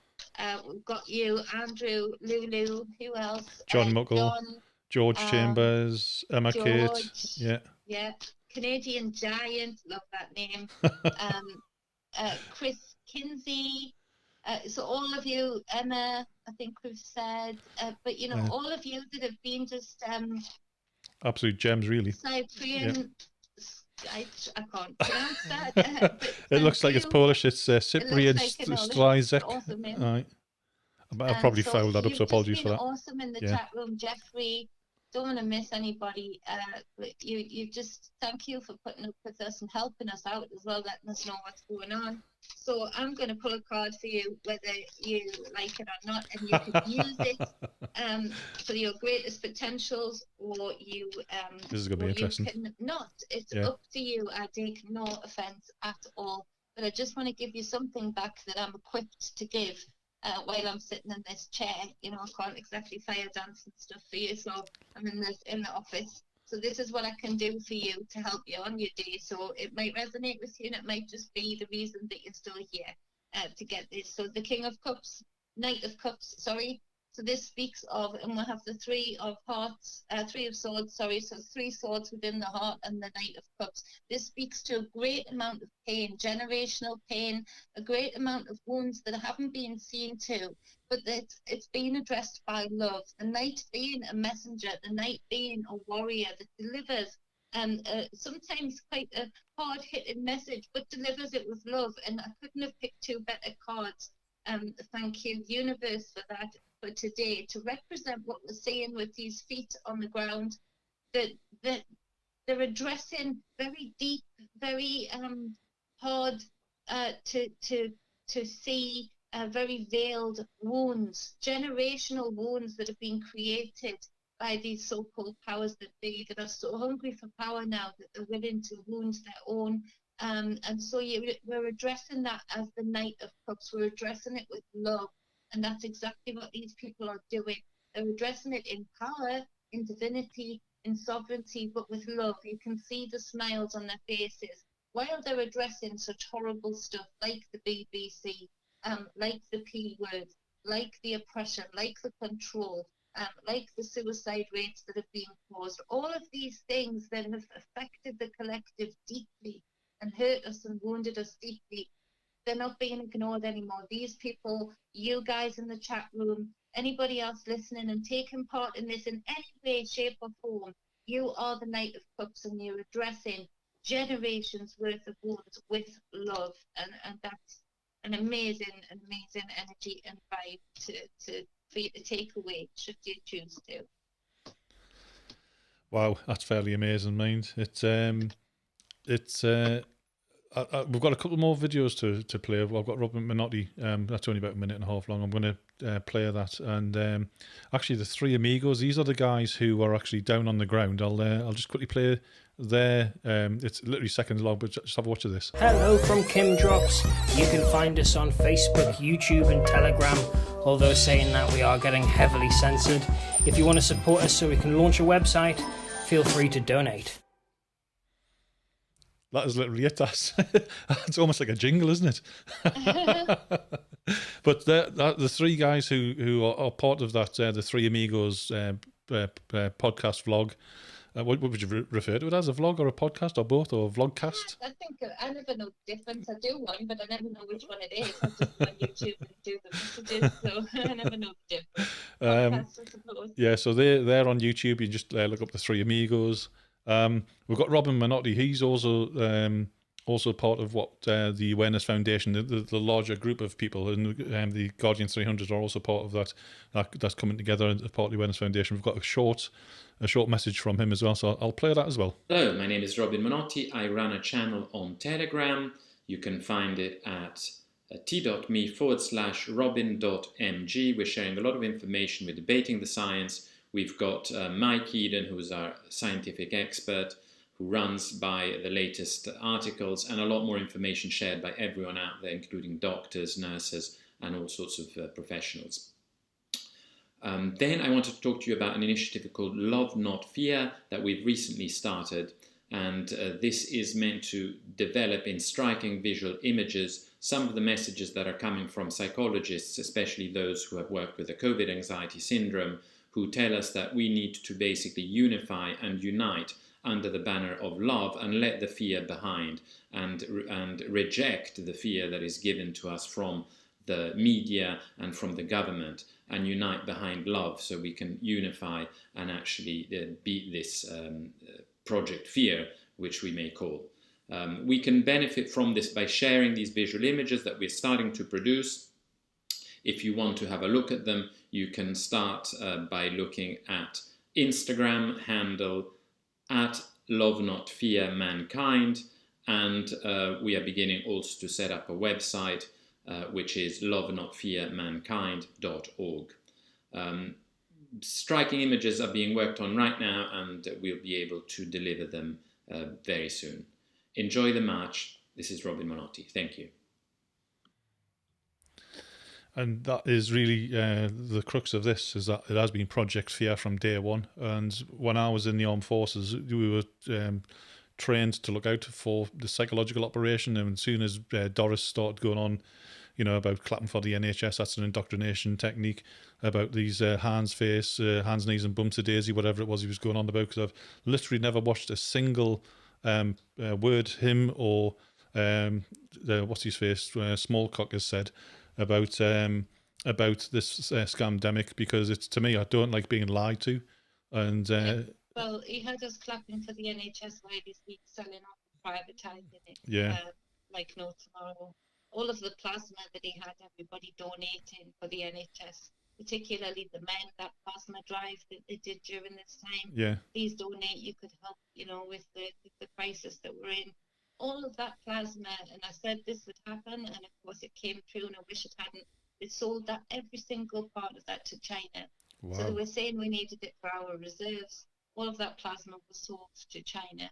we've got you, Andrew, Lulu, who else? John Muckle, John, George Chambers, Emma George, Kate. Yeah, Canadian Giant, love that name. Chris Kinsey. So all of you, Emma, I think we've said, but all of you that have been just absolute gems, really. Cyprian. I can't pronounce that. It looks like it's Polish. It's Cyprian Stryzek. Awesome name. Right. I probably fouled that up, so apologies for that. Awesome in the chat room, Jeffrey. Don't want to miss anybody. You just thank you for putting up with us and helping us out as well, letting us know what's going on. So I'm going to pull a card for you, whether you like it or not, and you can use it for your greatest potentials, or you this is going to be interesting. You can not. It's up to you. I take no offense at all, but I just want to give you something back that I'm equipped to give. While I'm sitting in this chair, I can't exactly fire dance and stuff for you, so I'm in the office. So this is what I can do for you to help you on your day. So it might resonate with you, and it might just be the reason that you're still here to get this. So the King of Cups, Knight of Cups, sorry. So this speaks of, and we'll have the Three of Swords, sorry. So 3 swords within the heart and the Knight of Cups. This speaks to a great amount of pain, generational pain, a great amount of wounds that haven't been seen to, but it's being addressed by love. The Knight being a messenger, the Knight being a warrior that delivers sometimes quite a hard-hitting message, but delivers it with love. And I couldn't have picked 2 better cards. Thank you, universe, for that. For today, to represent what we're seeing with these feet on the ground, that they're addressing very deep, very hard to see very veiled wounds, generational wounds that have been created by these so-called powers that are so hungry for power now that they're willing to wound their own. And so we're addressing that as the Knight of Cups. We're addressing it with love. And that's exactly what these people are doing. They're addressing it in power, in divinity, in sovereignty, but with love. You can see the smiles on their faces while they're addressing such horrible stuff like the BBC, like the P word, like the oppression, like the control, like the suicide rates that have been caused. All of these things that have affected the collective deeply and hurt us and wounded us deeply. they're not being ignored anymore. These people, you guys in the chat room, anybody else listening and taking part in this in any way, shape or form, you are the Knight of Cups, and you're addressing generations worth of wounds with love, and that's an amazing energy and vibe for you to take away, should you choose to. Wow, that's fairly amazing, mind. We've got a couple more videos to play. I've got Robin Manotti. That's only about a minute and a half long. I'm going to play that. And actually, the three amigos. These are the guys who are actually down on the ground. I'll just quickly play their. It's literally seconds long, but just have a watch of this. Hello from Kim Drops. You can find us on Facebook, YouTube, and Telegram. Although saying that, we are getting heavily censored. If you want to support us so we can launch a website, feel free to donate. That is literally it. It's almost like a jingle, isn't it? But the three guys who are part of that, the Three Amigos podcast vlog. What would you refer to it as? A vlog or a podcast or both, or a vlogcast? I think I never know the difference. I do one, but I never know which one it is. I just go on YouTube and do the messages, so I never know the difference. Podcast, I suppose. Yeah, so they're on YouTube. You just look up the Three Amigos. We've got Robin Manotti. He's also part of what the Awareness Foundation, the larger group of people, and the Guardian 300 are also part of that's coming together as part of the Awareness Foundation. We've got a short message from him as well, so I'll play that as well. Hello, my name is Robin Manotti. I run a channel on Telegram. You can find it at t.me/robin.mg. We're sharing a lot of information. We're debating the science. We've got Mike Eden, who's our scientific expert, who runs by the latest articles, and a lot more information shared by everyone out there, including doctors, nurses, and all sorts of professionals. Then I wanted to talk to you about an initiative called Love Not Fear that we've recently started. And this is meant to develop in striking visual images some of the messages that are coming from psychologists, especially those who have worked with the COVID anxiety syndrome, who tell us that we need to basically unify and unite under the banner of love and let the fear behind and reject the fear that is given to us from the media and from the government, and unite behind love so we can unify and actually beat this Project Fear, which we may call. We can benefit from this by sharing these visual images that we're starting to produce. If you want to have a look at them, you can start by looking at Instagram handle at Love Not Fear Mankind, and we are beginning also to set up a website which is lovenotfearmankind.org. Striking images are being worked on right now, and we'll be able to deliver them very soon. Enjoy the march. This is Robin Manotti. Thank you. And that is really the crux of this, is that it has been Project Fear from day one. And when I was in the armed forces, we were trained to look out for the psychological operation. And as soon as Doris started going on, about clapping for the NHS, that's an indoctrination technique, about these hands, face, hands, knees and bumps of daisy, whatever it was he was going on about, because I've literally never watched a single word him or what's his face, Smallcock has said about this scamdemic, because it's, to me, I don't like being lied to. And well, he had us clapping for the NHS while he's been selling off and privatising it. Yeah. Like no tomorrow. All of the plasma that he had, everybody donating for the NHS, particularly the men, that plasma drive that they did during this time. Yeah. Please donate, you could help, with the crisis that we're in. All of that plasma, and I said this would happen, and of course it came true, and I wish it hadn't. It sold that, every single part of that, to China. Wow. So they were saying we needed it for our reserves. All of that plasma was sold to China.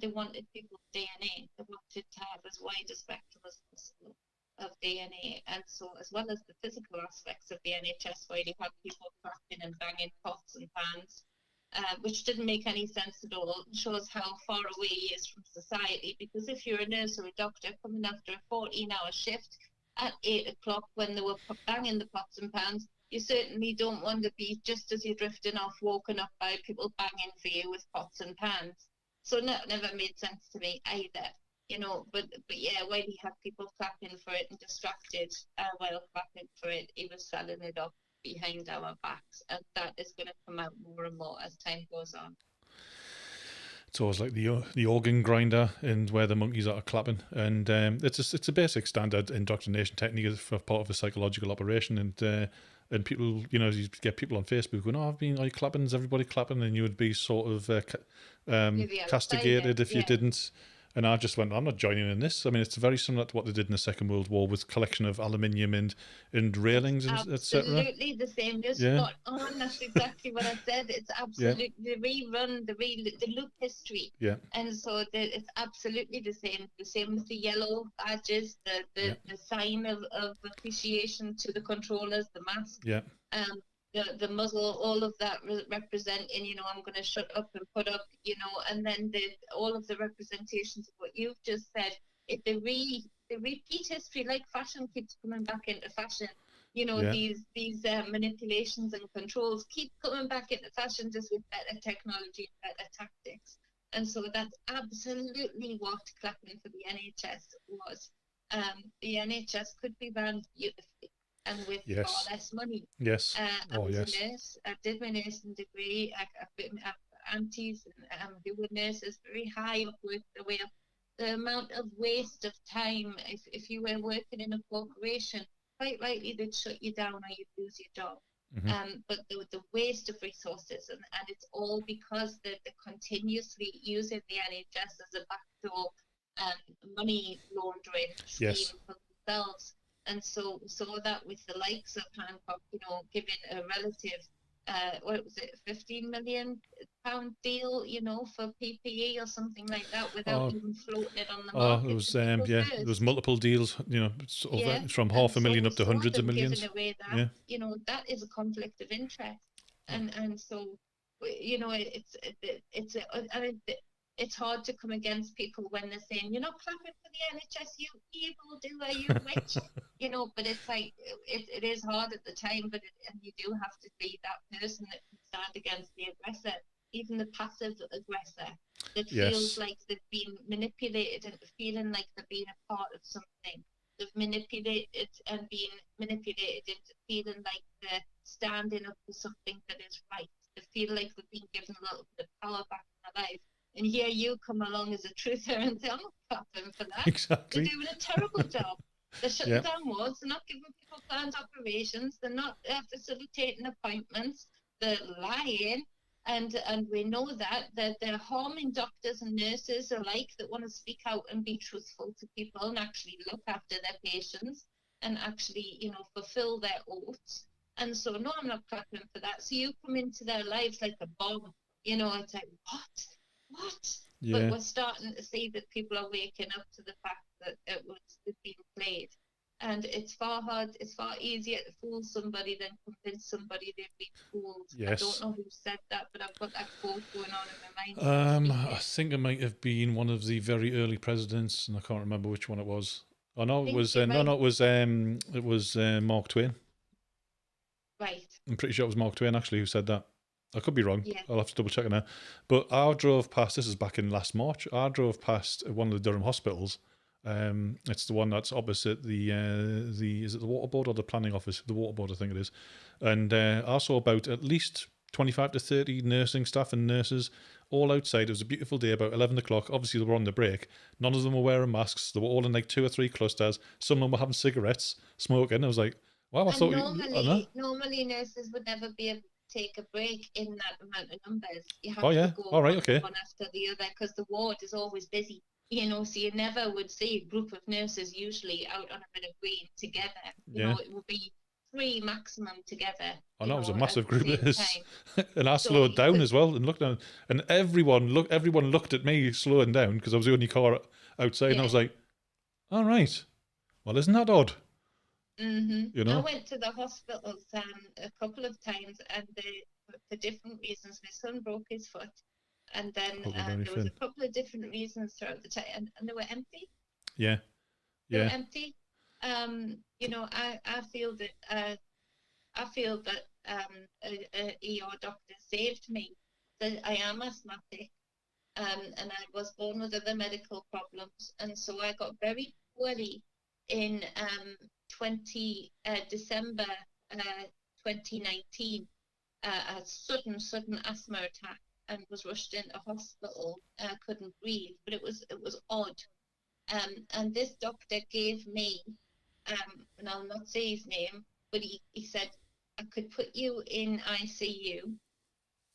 They wanted people's DNA. They wanted to have as wide a spectrum as possible of DNA, and so as well as the physical aspects of the NHS, where you had people cracking and banging pots and pans, which didn't make any sense at all. It shows how far away he is from society, because if you're a nurse or a doctor coming after a 14-hour shift at 8 o'clock when they were banging the pots and pans, you certainly don't want to be, just as you're drifting off, woken up by people banging for you with pots and pans. So that never made sense to me either. you know, but yeah, while he had people clapping for it and distracted while clapping for it, he was selling it up behind our backs, and that is going to come out more and more as time goes on. It's always like the organ grinder and where the monkeys are clapping, and it's a basic standard indoctrination technique for part of a psychological operation, and people, you know, you get people on Facebook going, "Oh, are you clapping? Is everybody clapping?" And you would be sort of castigated if you didn't. And I just went, I'm not joining in this. I mean, it's very similar to what they did in the Second World War with collection of aluminium and railings, and etc. Absolutely the same. You're spot on. That's exactly what I said. It's absolutely the rerun, the loop history. Yeah. And so it's absolutely the same. The same with the yellow badges, the sign of appreciation to the controllers, the mask. Yeah. The muzzle, all of that representing, you know, I'm going to shut up and put up, you know, and then all of the representations of what you've just said. The repeat history, like fashion keeps coming back into fashion. You know, these manipulations and controls keep coming back into fashion, just with better technology and better tactics. And so that's absolutely what clapping for the NHS was. The NHS could be run beautifully and with far less money. Yes. I was a nurse. I did my nursing degree. I've aunties who were nurses very high up, with the way up. The amount of waste of time, if you were working in a corporation, quite likely they'd shut you down or you'd lose your job. But the waste of resources, and it's all because they're continuously using the NHS as a backdoor money laundering scheme for themselves. And so that with the likes of Hancock, you know, giving a relative, what was it, £15 million deal, you know, for PPE or something like that, without even floating it on the market. There was multiple deals, you know, from $500,000 up to hundreds of millions. Giving away that, you know, that is a conflict of interest, and so, you know, it's hard to come against people when they're saying, you're not clapping for the NHS, you evil doer, you witch, you know, but it's like, it is hard at the time, and you do have to be that person that can stand against the aggressor, even the passive aggressor that feels like they've been manipulated into feeling like they're being a part of something. They've manipulated and being manipulated into feeling like they're standing up for something that is right. They feel like they've been given a little bit of power back in their life. And here you come along as a truther and say, I'm not clapping for that. Exactly. They're doing a terrible job. They're shutting down wards. They're not giving people planned operations. They're not facilitating appointments. They're lying. And we know that they're harming doctors and nurses alike that want to speak out and be truthful to people and actually look after their patients and actually, you know, fulfill their oaths. And so, no, I'm not clapping for that. So you come into their lives like a bomb. You know, it's like, what? But we're starting to see that people are waking up to the fact that it's being played, and it's far easier to fool somebody than convince somebody they've been fooled. I don't know who said that, but I've got that quote going on in my mind. I think it might have been one of the very early presidents, and I can't remember which one it was. Oh no, it was it was Mark Twain. Right. I'm pretty sure it was Mark Twain actually who said that. I could be wrong. I'll have to double check it now. But I drove past, this is back in last March, I drove past one of the Durham hospitals. It's the one that's opposite the is it the water board or the planning office? The water board, I think it is. And I saw about at least 25 to 30 nursing staff and nurses all outside. It was a beautiful day, about 11 o'clock. Obviously, they were on the break. None of them were wearing masks. They were all in like 2 or 3 clusters. Some of them were having cigarettes, smoking. I was like, wow, I thought normally nurses would never be able take a break in that amount of numbers. You have to go one after the other because the ward is always busy, you know, so you never would see a group of nurses usually out on a bit of green together. You know, it would be 3 maximum together. I know, it was a massive group. And I slowed down as well and looked down, and everyone looked at me slowing down because I was the only car outside, and I was like, all right, well, isn't that odd? You know? I went to the hospitals a couple of times, and for different reasons. My son broke his foot, and then there was a couple of different reasons throughout the time, and they were empty. They were empty. You know, I feel that a ER doctor saved me. That I am asthmatic, and I was born with other medical problems, and so I got very poorly in December 2019, a sudden asthma attack, and was rushed into hospital. Couldn't breathe, but it was odd. And this doctor gave me, and I'll not say his name, but he said I could put you in ICU.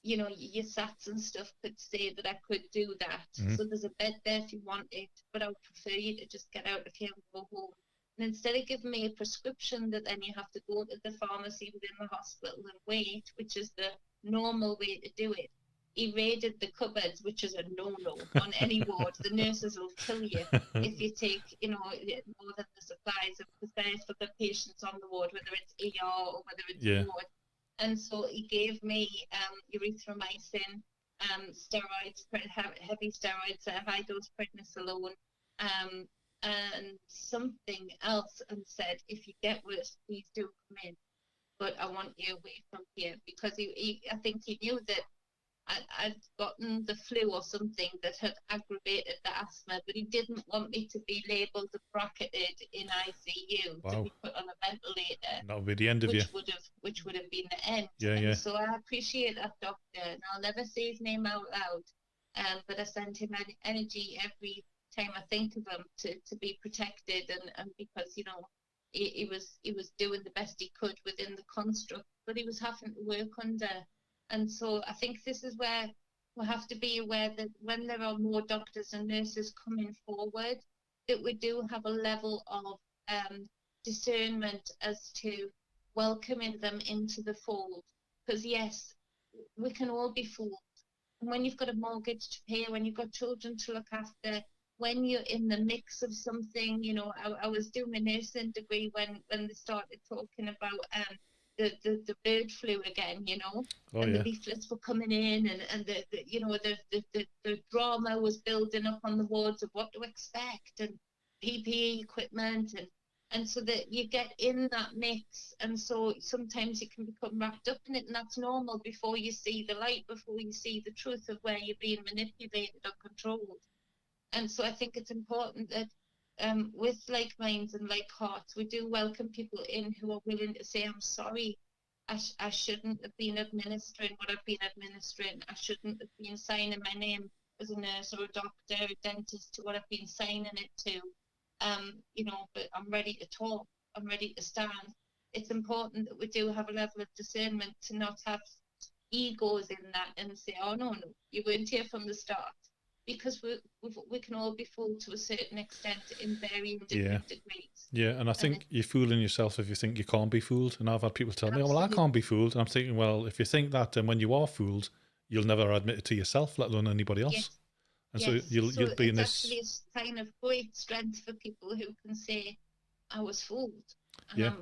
You know, your SATs and stuff could say that I could do that. So there's a bed there if you want it, but I would prefer you to just get out of here and go home. And instead of giving me a prescription that then you have to go to the pharmacy within the hospital and wait, which is the normal way to do it, he raided the cupboards, which is a no-no on any ward. The nurses will kill you if you take, you know, more than the supplies, because they're for the patients on the ward, whether it's ER or whether it's ward. And so he gave me erythromycin, steroids, heavy steroids, high-dose prednisolone, and something else, and said, if you get worse, please do come in. But I want you away from here, because I think he knew that I'd gotten the flu or something that had aggravated the asthma, but he didn't want me to be labelled and bracketed in ICU to be put on a ventilator. That would be the end of you. Which would have been the end. Yeah. So I appreciate that doctor, and I'll never say his name out loud. But I send him energy every time I think of him to be protected, and because, you know, he was doing the best he could within the construct, but he was having to work under. And so I think this is where we have to be aware that when there are more doctors and nurses coming forward, that we do have a level of discernment as to welcoming them into the fold. Because yes, we can all be fooled. And when you've got a mortgage to pay, when you've got children to look after, when you're in the mix of something, you know, I was doing a nursing degree when they started talking about the bird flu again, you know, the leaflets were coming in, and the you know, the drama was building up on the wards of what to expect, and PPE equipment, and so that you get in that mix, and so sometimes you can become wrapped up in it, and that's normal before you see the light, before you see the truth of where you're being manipulated or controlled. And so I think it's important that with like minds and like hearts, we do welcome people in who are willing to say, I'm sorry, I shouldn't have been administering what I've been administering. I shouldn't have been signing my name as a nurse or a doctor or a dentist to what I've been signing it to. You know, but I'm ready to talk. I'm ready to stand. It's important that we do have a level of discernment to not have egos in that and say, oh, no, you weren't here from the start. Because we can all be fooled to a certain extent in varying different degrees. Yeah, and I think you're fooling yourself if you think you can't be fooled. And I've had people tell me, oh, well, I can't be fooled. And I'm thinking, well, if you think that, then when you are fooled, you'll never admit it to yourself, let alone anybody else. Yes. And so you'll be in this... It's actually a sign of great strength for people who can say, I was fooled. And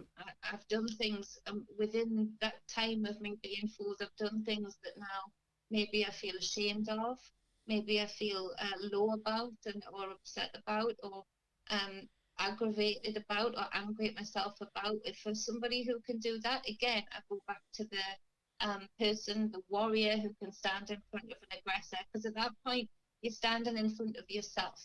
I've done things within that time of me being fooled. I've done things that now maybe I feel ashamed of. Maybe I feel low about or upset about or aggravated about or angry at myself about. If for somebody who can do that, again, I go back to the person, the warrior who can stand in front of an aggressor, because at that point, you're standing in front of yourself.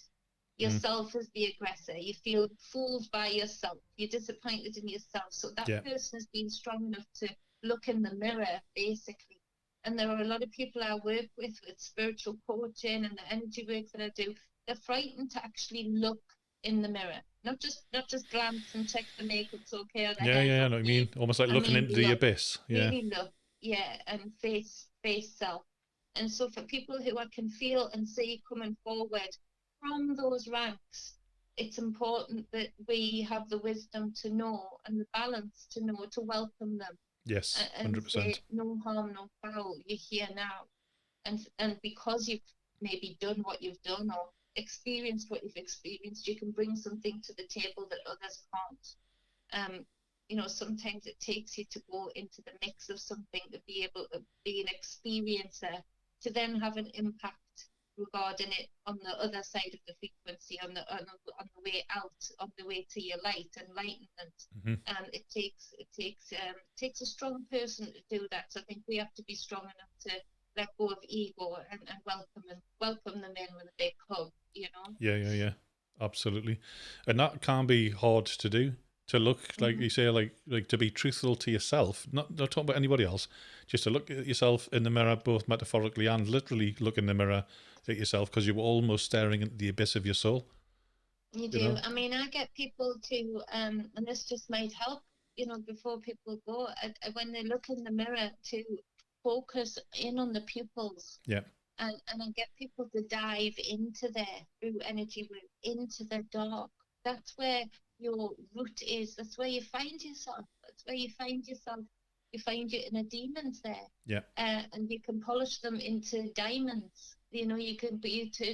Yourself is the aggressor. You feel fooled by yourself. You're disappointed in yourself. So that person has been strong enough to look in the mirror, basically. And there are a lot of people I work with spiritual coaching and the energy work that I do. They're frightened to actually look in the mirror, not just glance and check the makeup's okay. Or the I know what you mean. Almost like looking into the abyss. Really look, and face self. And so for people who I can feel and see coming forward from those ranks, it's important that we have the wisdom to know and the balance to know to welcome them. Yes, 100%. And say, no harm, no foul, you're here now. And because you've maybe done what you've done or experienced what you've experienced, you can bring something to the table that others can't. You know, sometimes it takes you to go into the mix of something to be able to be an experiencer, to then have an impact regarding it on the other side of the frequency, on the way out, on the way to your light, enlightenment. And it takes a strong person to do that. So I think we have to be strong enough let go of ego and welcome them in with a big hug, Yeah. Absolutely. And that can be hard to do. To look, like you say, like to be truthful to yourself, not talking about anybody else, just to look at yourself in the mirror, both metaphorically and literally look in the mirror at yourself, because you're almost staring into the abyss of your soul. You do. I mean, I get people to, and this just might help, before people go, when they look in the mirror, to focus in on the pupils. Yeah. And I get people to dive into their through energy room, into the dark. That's where your root is. That's where you find yourself. That's where you find yourself. You find your inner demons there. Yeah. And you can polish them into diamonds. You can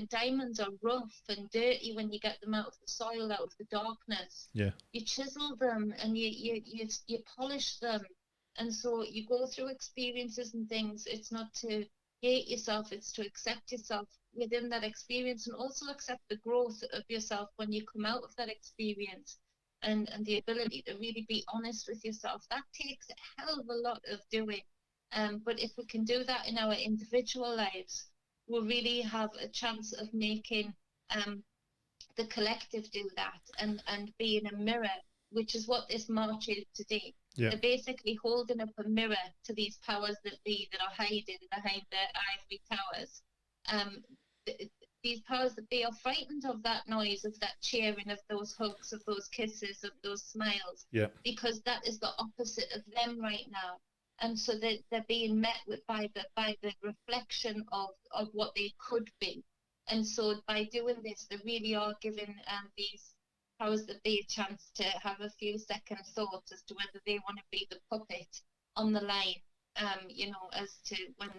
diamonds are rough and dirty when you get them out of the soil, out of the darkness. Yeah. You chisel them and you polish them. And so you go through experiences and things. It's not to hate yourself, it's to accept yourself within that experience, and also accept the growth of yourself when you come out of that experience, and the ability to really be honest with yourself. That takes a hell of a lot of doing, but if we can do that in our individual lives, we'll really have a chance of making the collective do that, and be in a mirror, which is what this march is today. Yeah. They're basically holding up a mirror to these powers that be that are hiding behind their ivory towers. These powers that be are frightened of that noise, of that cheering, of those hugs, of those kisses, of those smiles. Yeah. Because that is the opposite of them right now. And so they're being met with by the reflection of what they could be. And so by doing this, they really are giving these powers that be a chance to have a few second thoughts as to whether they want to be the puppet on the line, as to when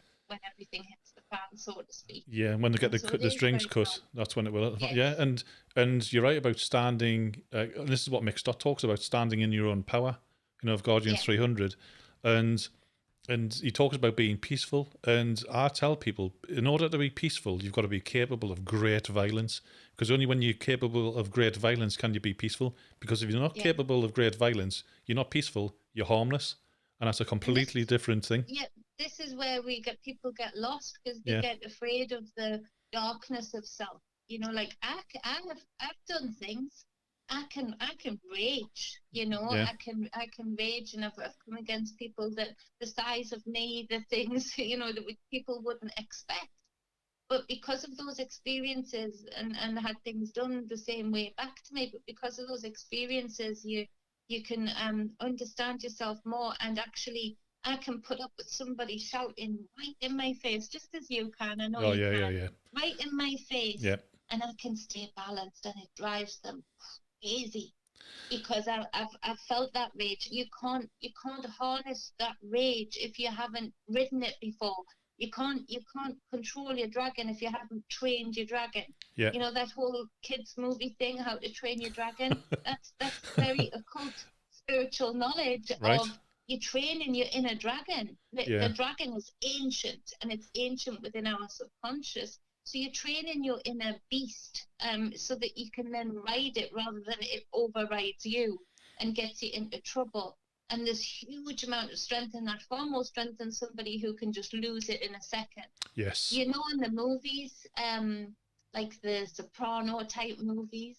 everything hits the fan, so to speak. Yeah, when they get the strings cut, that's when it will. Yes. Yeah, and you're right about standing. And this is what Mick Stott talks about: standing in your own power. Of Guardians 300, and he talks about being peaceful. And I tell people, in order to be peaceful, you've got to be capable of great violence. Because only when you're capable of great violence can you be peaceful. Because if you're not capable of great violence, you're not peaceful. You're harmless, and that's a completely different thing. Yeah, this is where people get lost, because they get afraid of the darkness of self. Like I've done things. I can rage. I can rage, and I've come against people that the size of me, the things that people wouldn't expect. But because of those experiences, and had things done the same way back to me, but because of those experiences, you can understand yourself more, and actually I can put up with somebody shouting right in my face, just as you can. I know you can. Yeah. Right in my face. Yeah. And I can stay balanced, and it drives them crazy, because I've felt that rage. You can't harness that rage if you haven't ridden it before. You can't control your dragon if you haven't trained your dragon. Yeah. That whole kids movie thing, How to Train Your Dragon. That's very occult spiritual knowledge of you training your inner dragon. The dragon is ancient, and it's ancient within our subconscious. So you're training your inner beast, so that you can then ride it rather than it overrides you and gets you into trouble. And there's huge amount of strength in that, far more strength than somebody who can just lose it in a second. Yes. In the movies, like the Soprano type movies,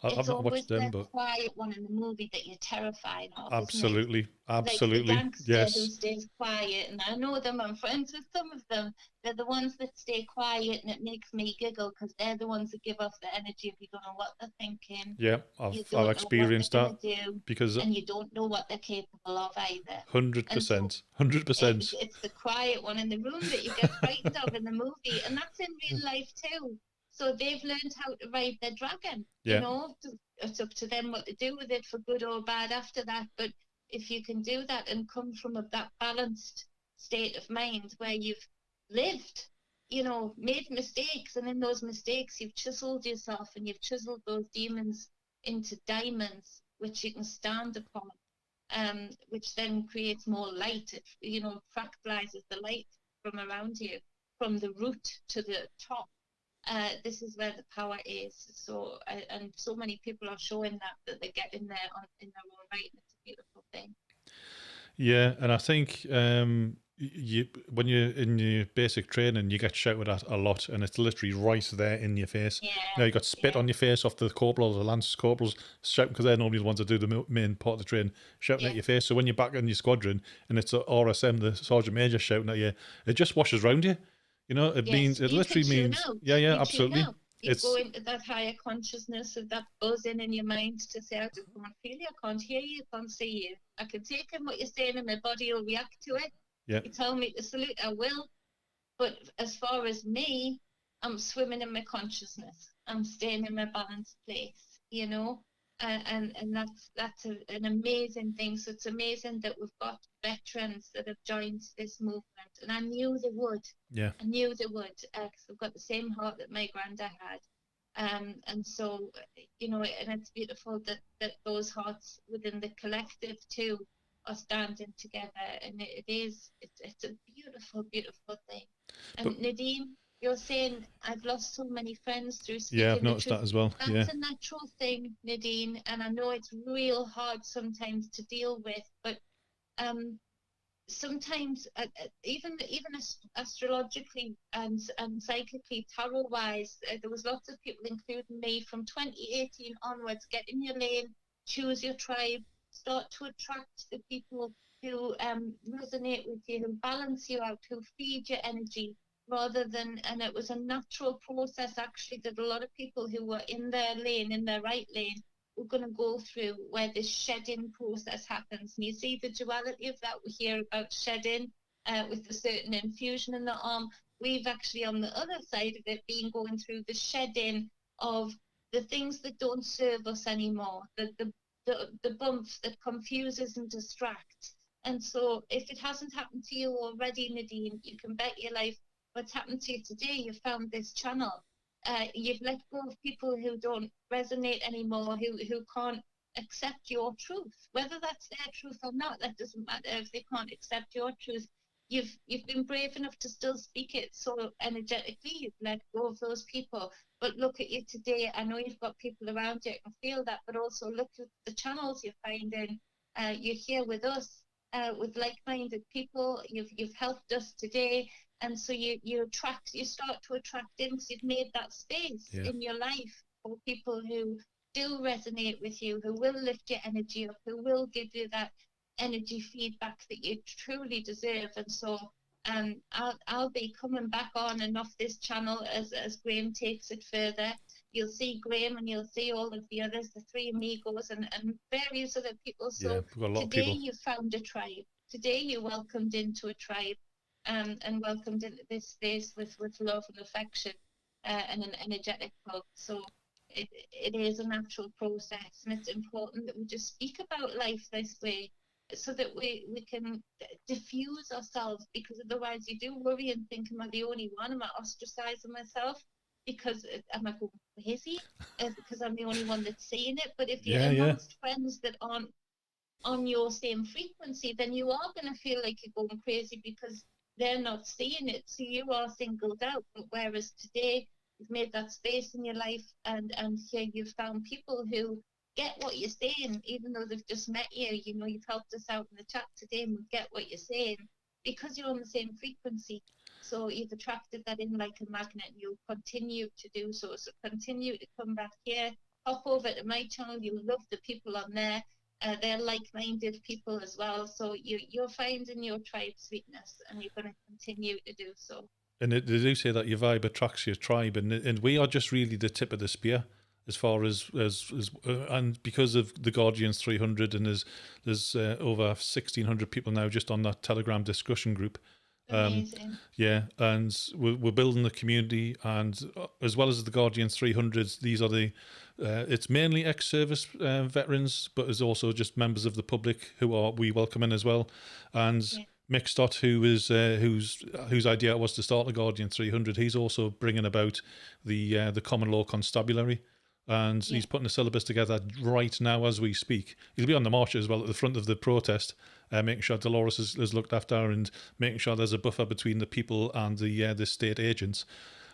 I've not watched them, but quiet one in the movie that you're terrified of. Absolutely. Like the gangster who stays quiet, and I know them. I'm friends with some of them. They're the ones that stay quiet, and it makes me giggle, because they're the ones that give off the energy of you don't know what they're thinking. Yeah, I've experienced that, because and you don't know what they're capable of either. 100%, 100%. It's the quiet one in the room that you get frightened of in the movie, and that's in real life too. So they've learned how to ride their dragon. It's up to them what to do with it, for good or bad after that. But if you can do that and come from that balanced state of mind where you've lived, made mistakes, and in those mistakes you've chiseled yourself, and you've chiseled those demons into diamonds which you can stand upon, which then creates more light. It, fractalizes the light from around you, from the root to the top. This is where the power is. So, and so many people are showing that they get in there in their own right, and it's a beautiful thing. Yeah, and I think when you're in your basic training, you get shouted at a lot, and it's literally right there in your face. Yeah. You know, you got spit on your face off the corporals, the lance corporals shouting, because they're normally the ones that do the main part of the training, shouting at your face. So when you're back in your squadron and it's a RSM, the sergeant major, shouting at you, it just washes around you. You know, it means, it you literally can tune means, out. yeah, You absolutely. tune out. You go into that higher consciousness of that buzzing in your mind to say, I can't feel you, I can't hear you, I can't see you. I can take in what you're saying and my body will react to it. Yeah. You tell me to salute, I will. But as far as me, I'm swimming in my consciousness. I'm staying in my balanced place, you know? And that's an amazing thing. So it's amazing that we've got veterans that have joined this movement. And I knew they would. Yeah. I knew they would, because they've got the same heart that my granddad had. And so, you know, and it's beautiful that those hearts within the collective too are standing together, and it's a beautiful, beautiful thing. And Nadine, you're saying I've lost so many friends through speaking. Yeah, I've noticed that as well. That's a natural thing, Nadine, and I know it's real hard sometimes to deal with, but sometimes even astrologically and psychically, tarot wise, there was lots of people, including me, from 2018 onwards, get in your lane, choose your tribe, start to attract the people who resonate with you, who balance you out, who feed your energy, rather than, and it was a natural process actually that a lot of people who were in their lane, in their right lane, we're going to go through, where this shedding process happens. And you see the duality of that. We hear about shedding with a certain infusion in the arm. We've actually, on the other side of it, been going through the shedding of the things that don't serve us anymore, the bumps that confuse us and distract. And so if it hasn't happened to you already, Nadine, you can bet your life what's happened to you today. You found this channel. You've let go of people who don't resonate anymore, who can't accept your truth, whether that's their truth or not. That doesn't matter. If they can't accept your truth, you've been brave enough to still speak it so energetically. You've let go of those people. But look at you today. I know you've got people around you that can feel that, but also look at the channels you're finding. You're here with us, with like-minded people. You've helped us today. And so you start to attract in, because you've made that space in your life for people who do resonate with you, who will lift your energy up, who will give you that energy feedback that you truly deserve. And so I'll be coming back on and off this channel as Graham takes it further. You'll see Graham and you'll see all of the others, the three amigos and various other people. So we've got a lot today of people. you found a tribe. Today you welcomed into a tribe. And welcomed into this space with love and affection and an energetic hug. So it is a natural process, and it's important that we just speak about life this way, so that we can diffuse ourselves, because otherwise you do worry and think, am I the only one? Am I ostracizing myself? Because am I going crazy? Because I'm the only one that's seeing it. But if you're amongst friends that aren't on your same frequency, then you are going to feel like you're going crazy, because they're not seeing it, so you are singled out. But whereas today you've made that space in your life, and here you've found people who get what you're saying, even though they've just met you. You know, you've helped us out in the chat today, and we get what you're saying because you're on the same frequency. So you've attracted that in like a magnet, and you'll continue to do so. So continue to come back here, hop over to my channel. You'll love the people on there. They're like-minded people as well. So you're finding your tribe sweetness, and you're going to continue to do so. And they do say that your vibe attracts your tribe, and we are just really the tip of the spear as far as and because of the Guardians 300, and there's over 1,600 people now just on that Telegram discussion group. Amazing. Yeah, and we're building the community, and as well as the Guardians 300s, these are the it's mainly ex-service veterans, but there's also just members of the public we welcome in as well. And Mick Stott, whose idea it was to start the Guardian 300, he's also bringing about the common law constabulary. And he's putting a syllabus together right now as we speak. He'll be on the march as well at the front of the protest, making sure Dolores is looked after, and making sure there's a buffer between the people and the state agents.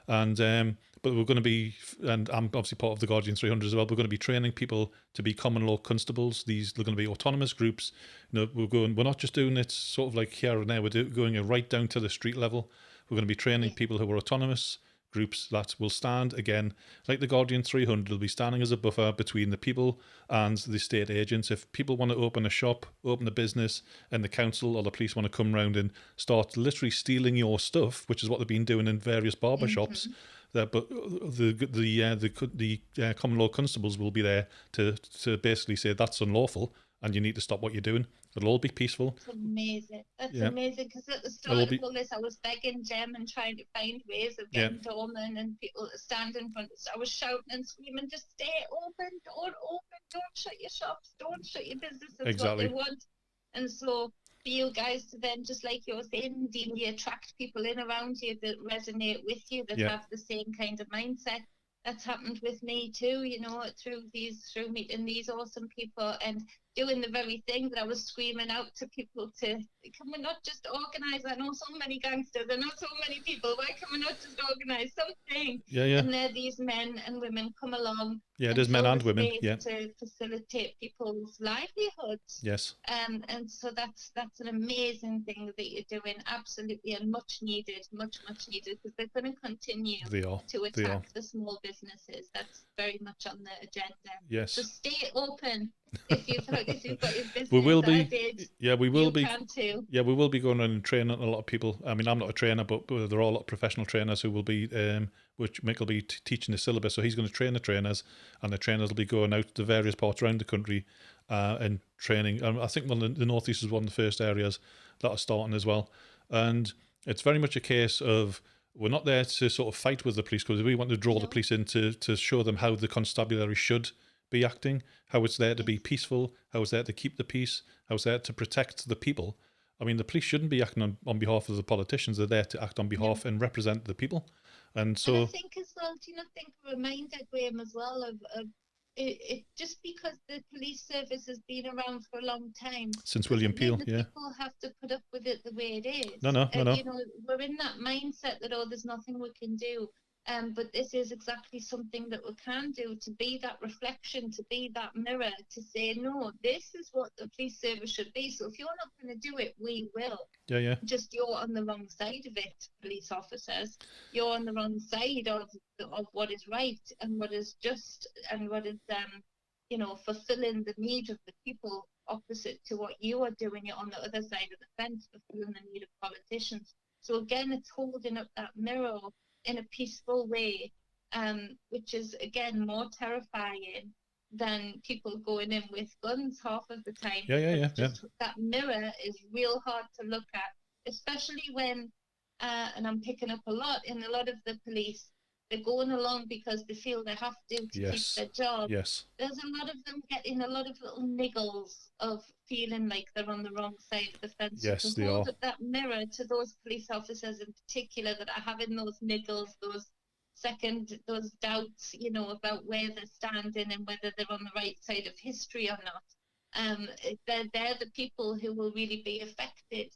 And but we're going to be, and I'm obviously part of the Guardian 300 as well, we're going to be training people to be common law constables. These are going to be autonomous groups. We're not just doing it sort of like here and there, we're going right down to the street level. We're going to be training people who are autonomous groups that will stand, again, like the Guardian 300, will be standing as a buffer between the people and the state agents. If people want to open a shop, open a business, and the council or the police want to come round and start literally stealing your stuff, which is what they've been doing in various barber shops, but the common law constables will be there to basically say that's unlawful and you need to stop what you're doing. It'll all be peaceful. That's amazing. That's amazing, because at the start of all this, I was begging Jem and trying to find ways of getting doormen and people to stand in front. I was shouting and screaming, just stay open, don't open, don't shut your shops, don't shut your business. That's what they want. And so for you guys to then, just like you're saying, Dean, you attract people in around you that resonate with you, that have the same kind of mindset. That's happened with me too, through meeting these awesome people and doing the very thing that I was screaming out to people to, can we not just organise? I know so many gangsters, I know so many people, why can we not just organise something? And there these men and women come along. Yeah, there's men and women, to facilitate people's livelihoods. Yes. And so that's an amazing thing that you're doing, absolutely, and much needed, much needed, because they're going to continue to attack the small businesses. That's very much on the agenda. Yes. So stay open. If you've got your business, we will be. We will be going around and training a lot of people. I mean, I'm not a trainer, but there are a lot of professional trainers who will be, which Mick will be teaching the syllabus. So he's going to train the trainers, and the trainers will be going out to various parts around the country and training. I think the Northeast is one of the first areas that are starting as well. And it's very much a case of, we're not there to sort of fight with the police, because we want to draw the police in to show them how the constabulary should be acting, how it's there to be peaceful, how it's there to keep the peace, how it's there to protect the people. I mean, the police shouldn't be acting on behalf of the politicians. They're there to act on behalf and represent the people. And so, and I think as well, do you not think a reminder, Graham, as well, of it just because the police service has been around for a long time, since William Peel, people have to put up with it the way it is. No. We're in that mindset that, there's nothing we can do. But this is exactly something that we can do, to be that reflection, to be that mirror, to say, no, this is what the police service should be. So if you're not going to do it, we will. Yeah. Just you're on the wrong side of it, police officers. You're on the wrong side of what is right and what is just and what is, fulfilling the need of the people, opposite to what you are doing. You're on the other side of the fence, fulfilling the need of politicians. So again, it's holding up that mirror in a peaceful way, which is, again, more terrifying than people going in with guns half of the time. That mirror is real hard to look at, especially when, and I'm picking up a lot, in a lot of the police, they're going along because they feel they have to keep their job. Yes. There's a lot of them getting a lot of little niggles of feeling like they're on the wrong side of the fence. Yes, to they hold are. up that mirror to those police officers in particular that are having those niggles, those doubts, about where they're standing and whether they're on the right side of history or not. They're the people who will really be affected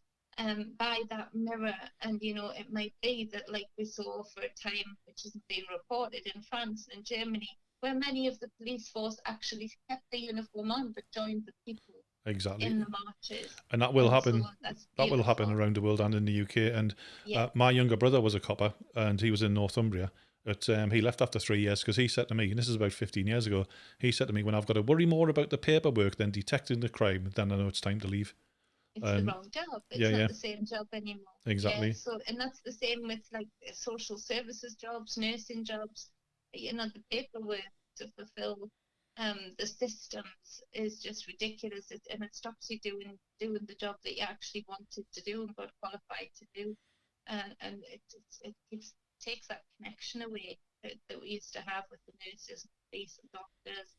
by that mirror. And it might be that, like we saw for a time, which hasn't been reported, in France and Germany, where many of the police force actually kept the uniform on but joined the people in the marches. And that will happen. So that will happen around the world and in the UK. And my younger brother was a copper, and he was in Northumbria. But he left after 3 years, because he said to me, and this is about 15 years ago, he said to me, when I've got to worry more about the paperwork than detecting the crime, then I know it's time to leave. It's the wrong job. It's not the same job anymore. Exactly. Yeah, so, and that's the same with like social services jobs, nursing jobs. The paperwork to fulfill the systems is just ridiculous, and it stops you doing the job that you actually wanted to do and got qualified to do, and it takes that connection away that we used to have with the nurses, police, and doctors,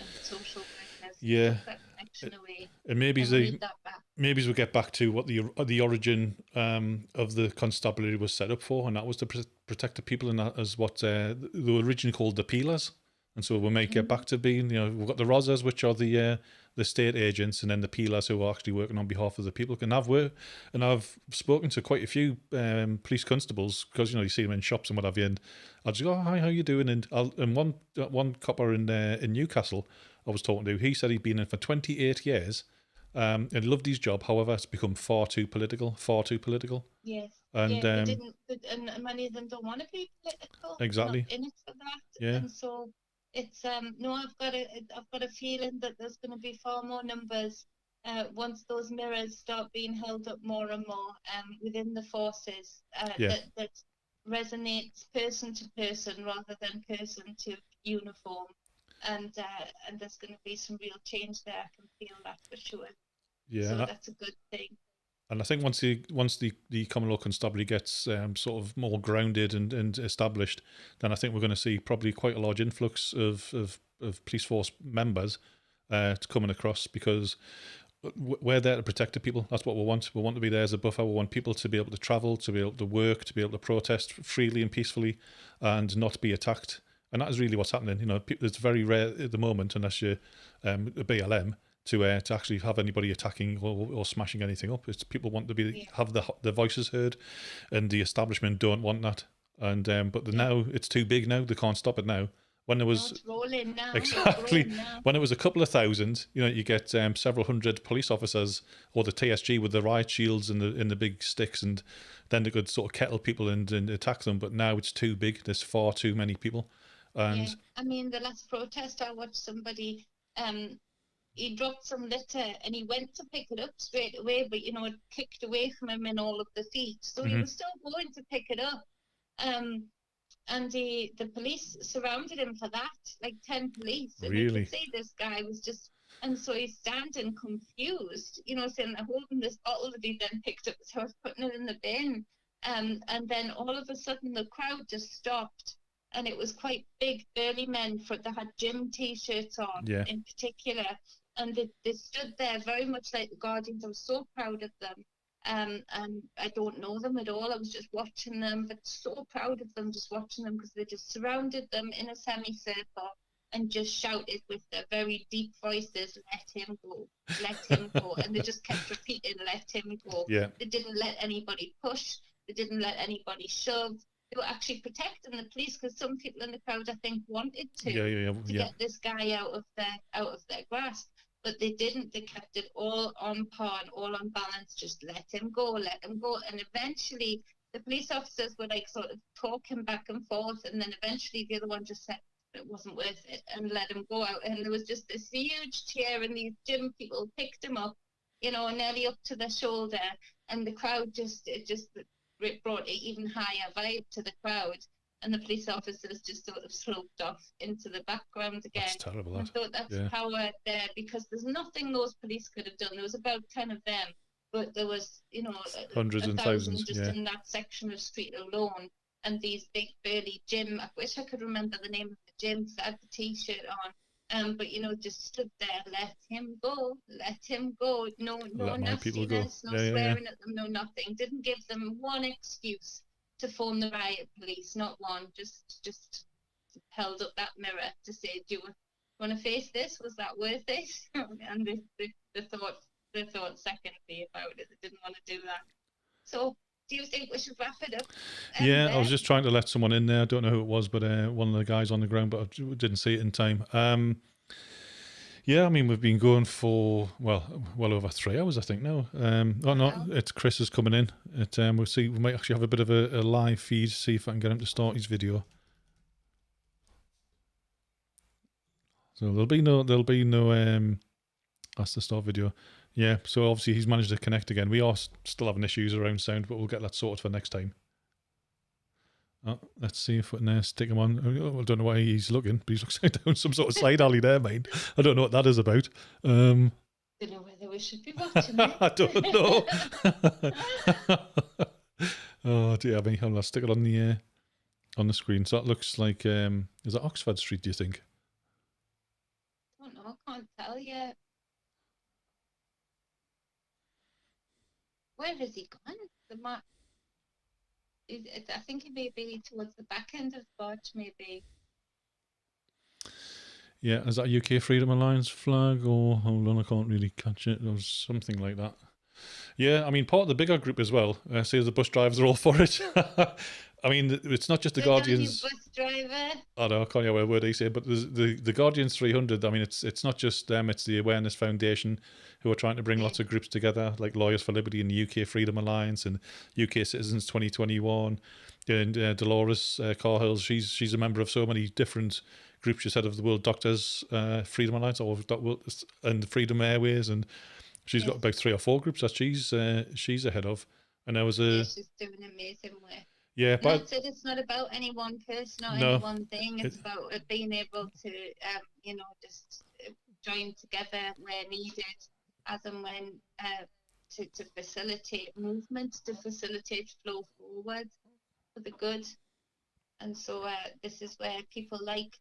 and social workers. Yeah. That connection away. And maybe we'll get back to what the origin of the constabulary was set up for, and that was to protect the people, and that is what they were originally called the peelers. And so we might get back to being, we've got the Rozzers, which are the state agents, and then the peelers who are actually working on behalf of the people. And I've spoken to quite a few police constables, because you see them in shops and what have you. And I'll just go, oh, hi, how you doing? And one copper in Newcastle I was talking to, he said he'd been in for 28 years. And loved his job. However, it's become far too political. Yes. And they didn't, and many of them don't want to be political. Exactly. Not in it for that. Yeah. And so it's no, I've got a feeling that there's going to be far more numbers once those mirrors start being held up more and more within the forces that resonates person to person rather than person to uniform. And there's going to be some real change there. I can feel that for sure. Yeah, so that's a good thing. And I think once the common law constabulary gets sort of more grounded and established, then I think we're going to see probably quite a large influx of police force members coming across, because we're there to protect the people. That's what we want. We want to be there as a buffer. We want people to be able to travel, to be able to work, to be able to protest freely and peacefully, and not be attacked. And that is really what's happening. It's very rare at the moment, unless you're a BLM, to actually have anybody attacking or smashing anything up. It's people want to have their voices heard, and the establishment don't want that. And but now it's too big. Now they can't stop it now. When there was it's rolling now. exactly It's rolling now. when it was a couple of thousand, you get several hundred police officers or the TSG with the riot shields and the big sticks, and then they could sort of kettle people and attack them. But now it's too big. There's far too many people. And I mean, the last protest, I watched somebody. He dropped some litter and he went to pick it up straight away, but it kicked away from him in all of the feet. So he was still going to pick it up. And the police surrounded him for that, like 10 police. And you Really? could see this guy was just, and so he's standing confused, saying, holding this bottle that he then picked up, so I was putting it in the bin. And then all of a sudden the crowd just stopped. And it was quite big, burly men that had gym T-shirts on in particular. And they stood there very much like the Guardians. I was so proud of them. And I don't know them at all. I was just watching them, but so proud of them just watching them, because they just surrounded them in a semicircle and just shouted with their very deep voices, "Let him go, let him go." And they just kept repeating, "Let him go." Yeah. They didn't let anybody push. They didn't let anybody shove. They were actually protecting the police, because some people in the crowd, I think, wanted to get this guy out of their grasp, but they didn't. They kept it all on par and all on balance. Just let him go, let him go. And eventually, the police officers were like sort of talking back and forth, and then eventually the other one just said it wasn't worth it and let him go out. And there was just this huge cheer, and these gym people picked him up, nearly up to their shoulder, and the crowd it brought an even higher vibe to the crowd, and the police officers just sort of sloped off into the background again. That's terrible. I thought that's power there, because there's nothing those police could have done. There was about 10 of them, but there was, hundreds and thousands just in that section of street alone. And these big burly gym, I wish I could remember the name of the gyms that had the T-shirt on. But just stood there, let him go, no nastiness, no swearing at them, no nothing. Didn't give them one excuse to phone the riot police, not one. Just held up that mirror to say, "Do you want to face this? Was that worth it?" And they thought secondly about it. They didn't want to do that. So, do you think we should wrap it up? I was just trying to let someone in there. I don't know who it was, but one of the guys on the ground, but I didn't see it in time. I mean, we've been going for, well over 3 hours, I think now. It's Chris is coming in. We'll see. We might actually have a bit of a live feed, see if I can get him to start his video. So there'll be no that's the start video. Yeah, so obviously he's managed to connect again. We are still having issues around sound, but we'll get that sorted for next time. Let's see if we can stick him on. I don't know why he's looking, but he's looking down some sort of side alley there, mate. I don't know what that is about. Don't know whether we should be watching it. I don't know. Oh dear me, I'll stick it on the screen. So that looks like is that Oxford Street, do you think? I don't know, I can't tell yet. Where has he gone? I think he may be towards the back end of Barge, maybe. Yeah, is that UK Freedom Alliance flag, or hold on, I can't really catch it. There was something like that. Yeah, I mean, part of the bigger group as well. Say the bus drivers are all for it. I mean, it's not just the Good on you, Guardians. bus driver. I don't know, I can't hear what word they say, but the Guardians 300. I mean, it's not just them; it's the Awareness Foundation who are trying to bring lots of groups together, like Lawyers for Liberty and the UK Freedom Alliance and UK Citizens 2021. And Dolores Carhill, she's a member of so many different groups. She's head of the World Doctors Freedom Alliance, and Freedom Airways, and she's got about 3 or 4 groups that she's ahead of. And there was she's doing amazing work. Yeah, but That's it. It's not about any one person or No, any one thing. It's about being able to, just join together where needed, as and when, to facilitate movement, to facilitate flow forward for the good. And so this is where people like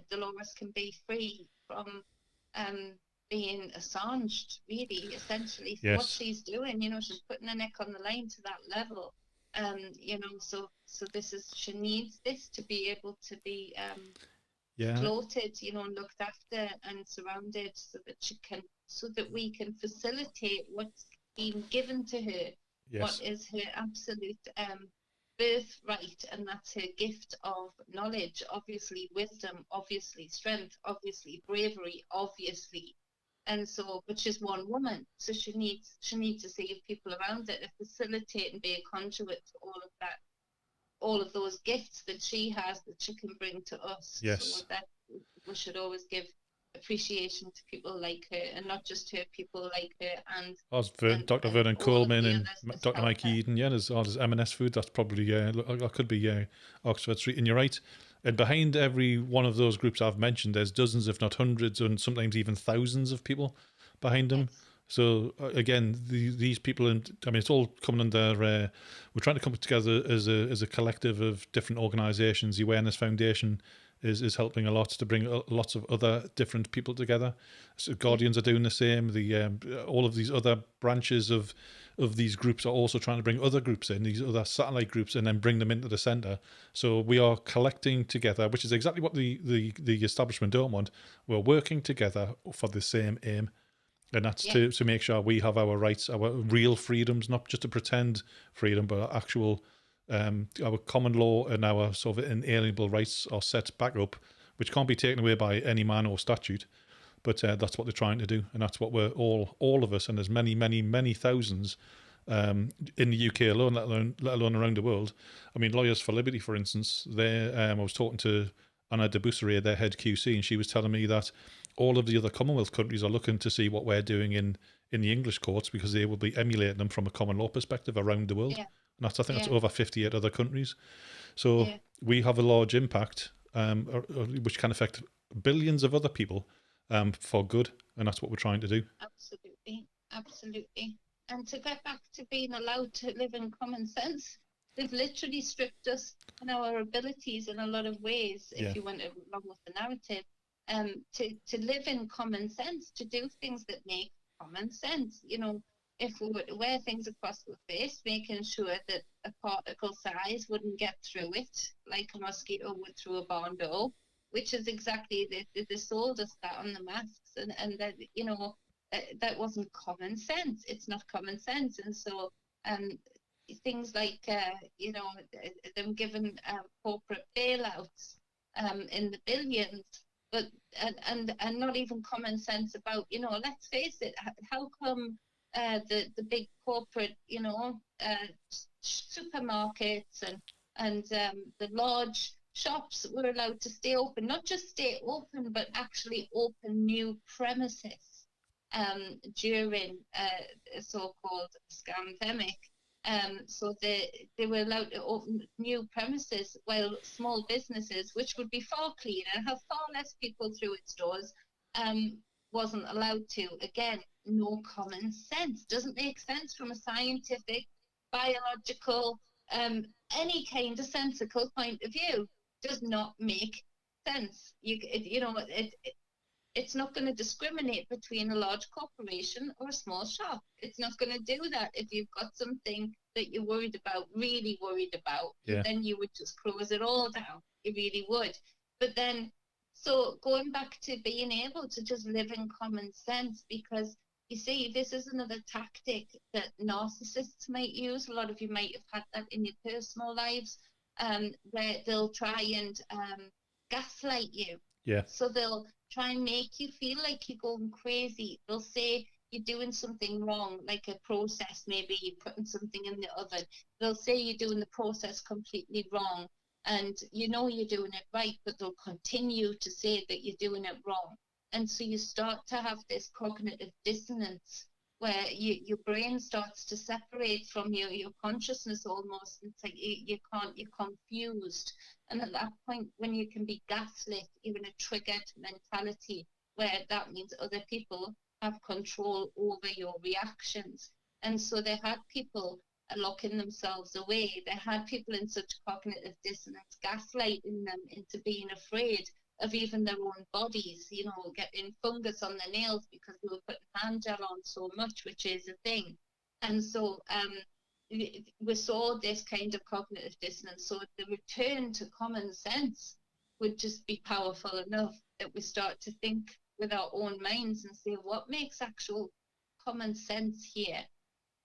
Dolores can be free from being Assanged, really, essentially, for what Yes. she's doing. She's putting her neck on the line to that level. So this is, she needs this to be able to be yeah, floated, and looked after and surrounded, so that we can facilitate what's been given to her, yes, what is her absolute birthright, and that's her gift of knowledge, obviously wisdom, obviously strength, obviously bravery, obviously. And so, but she's one woman, so she needs to see people around her to facilitate and be a conduit for all of that, all of those gifts that she has that she can bring to us. Yes. So that we should always give appreciation to people like her, and not just her, people like her, and Dr. Vernon all of Coleman the and others that's Dr. Mike helped her. Eden. Yeah, there's M&S Food. That's probably that could be Oxford Street. And you're right. And behind every one of those groups I've mentioned, there's dozens, if not hundreds, and sometimes even thousands of people behind them. Yes. So again, these people, and I mean, it's all coming under. We're trying to come together as a collective of different organisations. The Awareness Foundation is helping a lot to bring lots of other different people together. So Guardians are doing the same. All of these other branches of these groups are also trying to bring other groups in, these other satellite groups, and then bring them into the centre. So we are collecting together, which is exactly what the establishment don't want. We're working together for the same aim. And that's to make sure we have our rights, our real freedoms, not just a pretend freedom, but actual, our common law and our sort of inalienable rights are set back up, which can't be taken away by any man or statute. But that's what they're trying to do, and that's what we're all of us, and there's many, many, many thousands in the UK alone, let alone around the world. I mean, Lawyers for Liberty, for instance, I was talking to Anna de Bussery, their head QC, and she was telling me that all of the other Commonwealth countries are looking to see what we're doing in the English courts, because they will be emulating them from a common law perspective around the world. Yeah. And I think that's over 58 other countries. So we have a large impact, which can affect billions of other people for good, and that's what we're trying to do. Absolutely. And to get back to being allowed to live in common sense, they've literally stripped us in our abilities in a lot of ways, if you went along with the narrative. To live in common sense, to do things that make common sense. If we were to wear things across the face, making sure that a particle size wouldn't get through it, like a mosquito would through a barn door, which is exactly, they sold us that on the masks, and that, that wasn't common sense. It's not common sense. And so things like, them giving corporate bailouts in the billions, but and not even common sense about, let's face it, how come the big corporate, supermarkets and the large shops were allowed to stay open, not just stay open, but actually open new premises during a so-called scamdemic. So they were allowed to open new premises, while small businesses, which would be far cleaner and have far less people through its doors, wasn't allowed to. Again, no common sense. Doesn't make sense from a scientific, biological, any kind of sensical point of view. Does not make sense. It's not going to discriminate between a large corporation or a small shop. It's not going to do that. If you've got something that you're worried about, really worried about, then you would just close it all down. You really would. But then So going back to being able to just live in common sense, because you see, this is another tactic that narcissists might use. A lot of you might have had that in your personal lives, where they'll try and gaslight you. Yeah. So they'll try and make you feel like you're going crazy. They'll say you're doing something wrong, like a process, maybe you're putting something in the oven. They'll say you're doing the process completely wrong, and you know you're doing it right, but they'll continue to say that you're doing it wrong. And so you start to have this cognitive dissonance where your brain starts to separate from your consciousness almost. It's like you're confused. And at that point, when you can be gaslit, you're in a triggered mentality where that means other people have control over your reactions. And so they had people locking themselves away. They had people in such cognitive dissonance, gaslighting them into being afraid of even their own bodies, you know, getting fungus on their nails because they were putting hand gel on so much, which is a thing. And so we saw this kind of cognitive dissonance. So the return to common sense would just be powerful enough that we start to think with our own minds and say, what makes actual common sense here?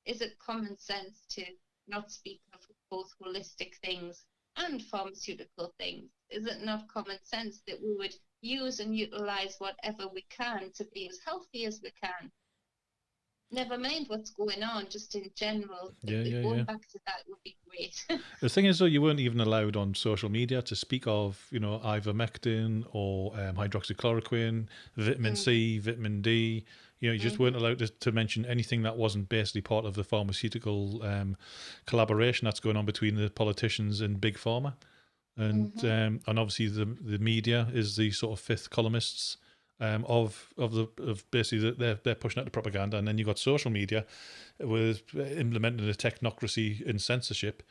Is it common sense to not speak of both holistic things and pharmaceutical things? Is it not common sense that we would use and utilize whatever we can to be as healthy as we can? Never mind what's going on, just in general. Going back to that would be great. The thing is, though, you weren't even allowed on social media to speak of, you know, ivermectin or hydroxychloroquine, vitamin C, vitamin D. You know, you just weren't allowed to mention anything that wasn't basically part of the pharmaceutical collaboration that's going on between the politicians and Big Pharma. And obviously the media is the sort of fifth columnists of basically they're pushing out the propaganda, and then you got social media with implementing a technocracy in censorship,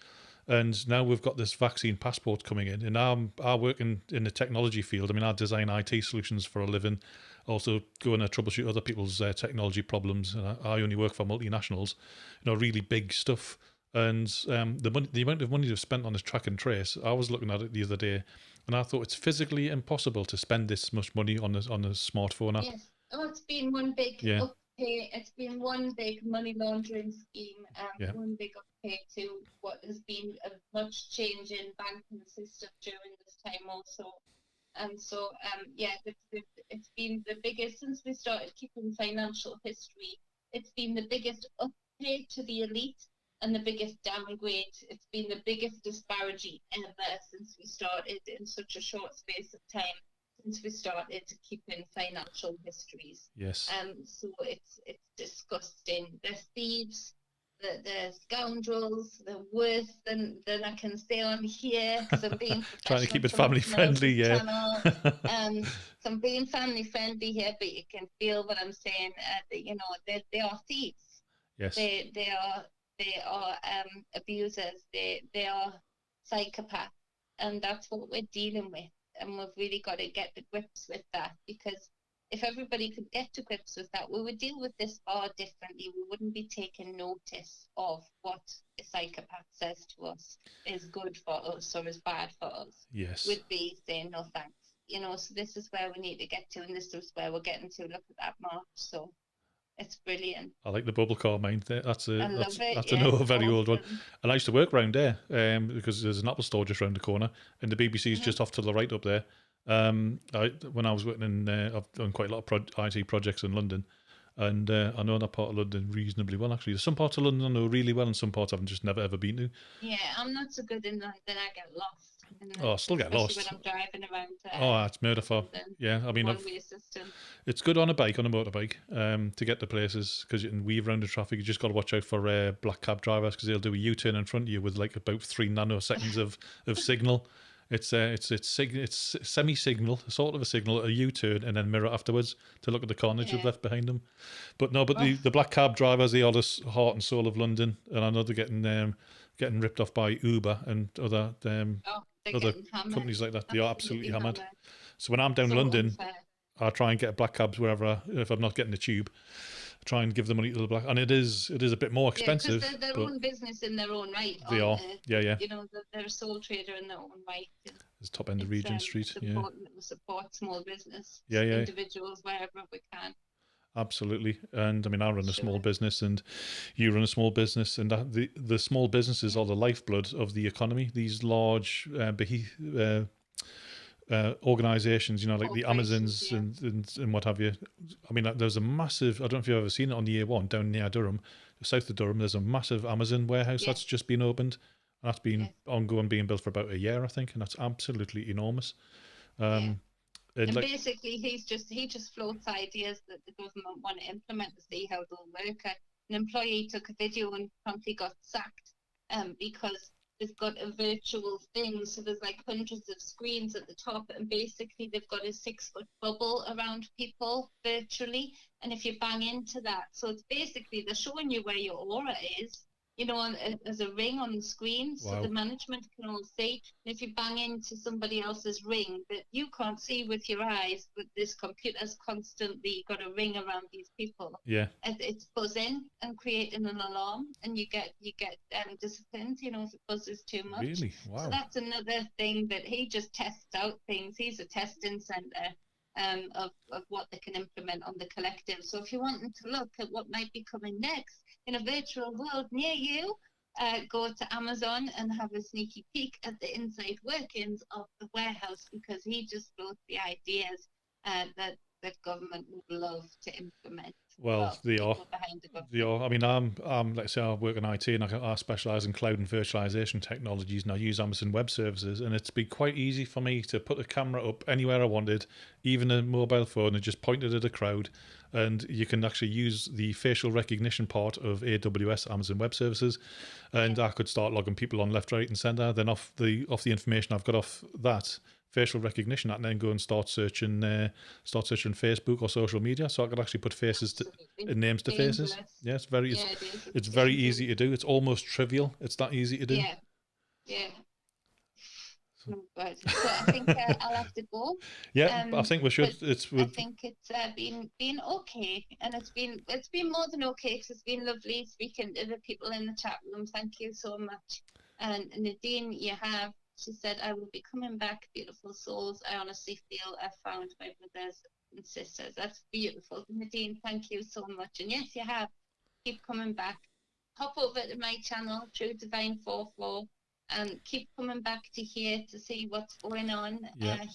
and now we've got this vaccine passport coming in. And I work in the technology field. I mean, I design IT solutions for a living, also go and troubleshoot other people's technology problems. And I only work for multinationals, you know, really big stuff. And the amount of money they've spent on this track and trace, I was looking at it the other day, and I thought it's physically impossible to spend this much money on a smartphone app. Yes. Oh, it's been one big uppay. It's been one big money laundering scheme, one big uppay to what has been a much change in banking system during this time also. And so, it's been the biggest since we started keeping financial history. It's been the biggest uppay to the elite and the biggest downgrade. It's been the biggest disparity ever since we started in such a short space of time, since we started keeping financial histories. Yes. So it's disgusting. The thieves, the scoundrels, the worse than I can say on here, because I'm being trying to keep it family friendly, yeah. So I'm being family friendly here, but you can feel what I'm saying. You know, they are thieves. Yes. They are abusers. They are psychopaths, and that's what we're dealing with. And we've really got to get to grips with that, because if everybody could get to grips with that, we would deal with this far differently. We wouldn't be taking notice of what a psychopath says to us is good for us or is bad for us. Yes. We'd be saying no thanks. You know, so this is where we need to get to, and this is where we're getting to. Look at that march. So it's brilliant. I like the bubble car mind there. That's a very awesome. old one. And I used to work around there because there's an Apple store just around the corner, and the BBC's just off to the right up there. When I was working I've done quite a lot of IT projects in London, and I know that part of London reasonably well. Actually, there's some parts of London I know really well, and some parts I've just never ever been to. Yeah, I'm not so good in London. I get lost. I still get lost when I'm driving around. It's murder for. Yeah, I mean, one-way system. It's good on a motorbike, to get to places, because you can weave around the traffic. You just got to watch out for black cab drivers, because they'll do a U-turn in front of you with like about 3 nanoseconds of signal. It's semi-signal, sort of a signal, a U-turn, and then mirror afterwards to look at the carnage they've left behind them. But the black cab drivers, they are the heart and soul of London, and I know they're getting ripped off by Uber and other companies like that. They are absolutely hammered. So when I'm down London, I try and get black cabs wherever. If I'm not getting the tube, I try and give the money to the black. And it is a bit more expensive. They're their own business in their own right. They are. Yeah. You know, they're a sole trader in their own right. It's top end of Regent Street. It's Yeah. important that we support small business, Yeah. individuals wherever we can. Absolutely. And I mean, I run a small Sure. business and you run a small business, and the small businesses are the lifeblood of the economy. These large organizations, like the Amazons and what have you. I mean, there's a massive, I don't know if you've ever seen it on the A1 down near Durham, south of Durham, there's a massive Amazon warehouse that's just been opened. That's been ongoing, being built for about a year, I think, and that's absolutely enormous. And basically, he just floats ideas that the government want to implement to see how they'll work. An employee took a video and promptly got sacked because they've got a virtual thing. So there's like hundreds of screens at the top, and basically they've got a 6-foot bubble around people virtually. And if you bang into that, so it's basically they're showing you where your aura is, as a ring on the screen, so the management can all see. And if you bang into somebody else's ring that you can't see with your eyes, but this computer's constantly got a ring around these people. Yeah. It's buzzing and creating an alarm, and you get disciplined, if it buzzes too much. Really? Wow. So that's another thing that he just tests out things. He's a testing centre of what they can implement on the collective. So if you want them to look at what might be coming next in a virtual world near you, go to Amazon and have a sneaky peek at the inside workings of the warehouse, because he just wrote the ideas that government would love to implement. Well, they are. I mean, I'm like I say, I work in IT and I specialise in cloud and virtualization technologies, and I use Amazon Web Services, and it's been quite easy for me to put a camera up anywhere I wanted, even a mobile phone, and just point it at a crowd, and you can actually use the facial recognition part of AWS, Amazon Web Services, and I could start logging people on left, right, and centre. Then off the information I've got off that facial recognition, and then go and start searching Facebook or social media. So I could actually put faces and names to faces. Yeah, it's very easy to do. It's almost trivial. It's that easy to do. Yeah. So I think I'll have to go. Yeah, I think we should. I think it's been okay, and it's been more than okay, because it's been lovely speaking to the people in the chat room. Thank you so much. And Nadine, she said, I will be coming back, beautiful souls. I honestly feel I found my brothers and sisters. That's beautiful. Nadine, thank you so much. And yes, you have. Keep coming back. Hop over to my channel, True Divine 44, and keep coming back to here to see what's going on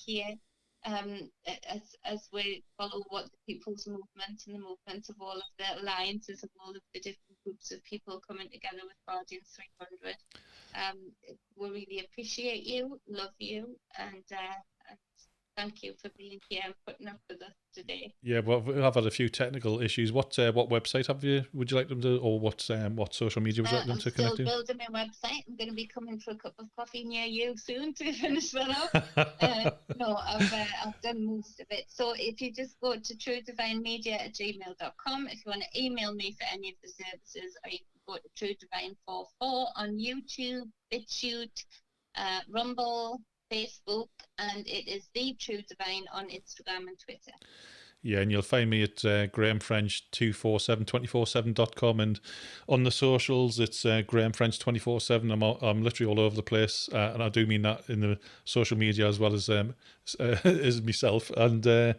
here. As we follow what the people's movement and the movement of all of the alliances of all of the different groups of people coming together with Guardians 300. We really appreciate you, love you, and thank you for being here and putting up with us today. Yeah, well, I've had a few technical issues. What website would you like them to, or what social media would you like them to connect to? I'm still building my website. I'm going to be coming for a cup of coffee near you soon to finish that up. No, I've done most of it. So if you just go to truedivinemedia@gmail.com, if you want to email me for any of the services, or you can go to True Divine 44 on YouTube, BitChute, Rumble, Facebook, and it is The True Divine on Instagram and Twitter. Yeah, and you'll find me at GrahamFrench24724/7.com, and on the socials it's GrahamFrench247. I'm literally all over the place, and I do mean that in the social media as well as myself. And I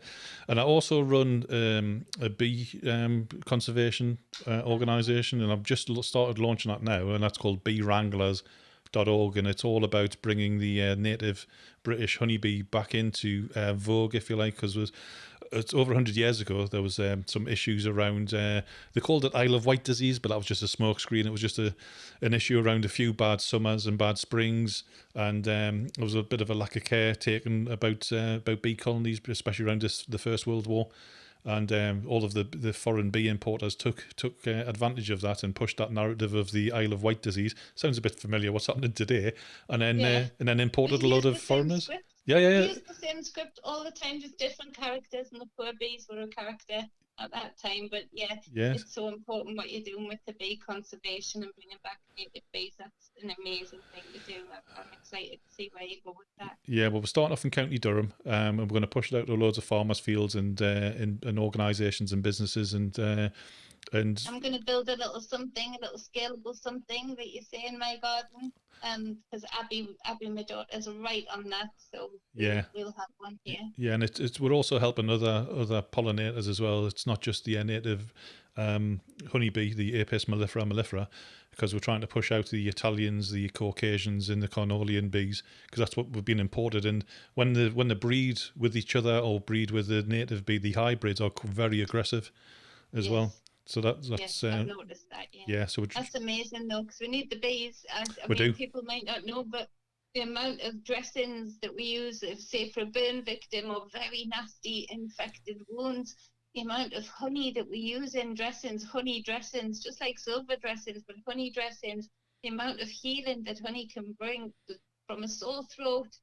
also run a bee conservation organisation, and I've just started launching that now, and that's called BeeWranglers.org, and it's all about bringing the native British honeybee back into vogue, if you like, because it's over 100 years ago there was some issues around, they called it Isle of Wight disease, but that was just a smokescreen. It was just an issue around a few bad summers and bad springs, and there was a bit of a lack of care taken about bee colonies, especially around the First World War. And all of the foreign bee importers took advantage of that and pushed that narrative of the Isle of Wight disease. Sounds a bit familiar what's happening today. And then imported a load of foreigners. Yeah. We used the same script all the time, just different characters, and the poor bees were a character at that time. But it's so important what you're doing with the bee conservation and bringing back native bees. That's an amazing thing to do. I'm excited to see where you go with that. Yeah, well, we're starting off in County Durham, and we're going to push it out to loads of farmers' fields and organisations and businesses, and And I'm going to build a little something, a little scalable something that you say in my garden. Because Abby, my daughter, is right on that. So we'll have one here. Yeah, and we're also helping other pollinators as well. It's not just the native honeybee, the Apis mellifera, because we're trying to push out the Italians, the Caucasians, and the Cornelian bees, because that's what we've been imported. And when they breed with each other or breed with the native bee, the hybrids are very aggressive as well. So that's I've noticed that. Yeah, so that's amazing though, because we need the bees. I we mean, do. People might not know, but the amount of dressings that we use, say for a burn victim or very nasty infected wounds, the amount of honey that we use in dressings, honey dressings, just like silver dressings, but honey dressings, the amount of healing that honey can bring from a sore throat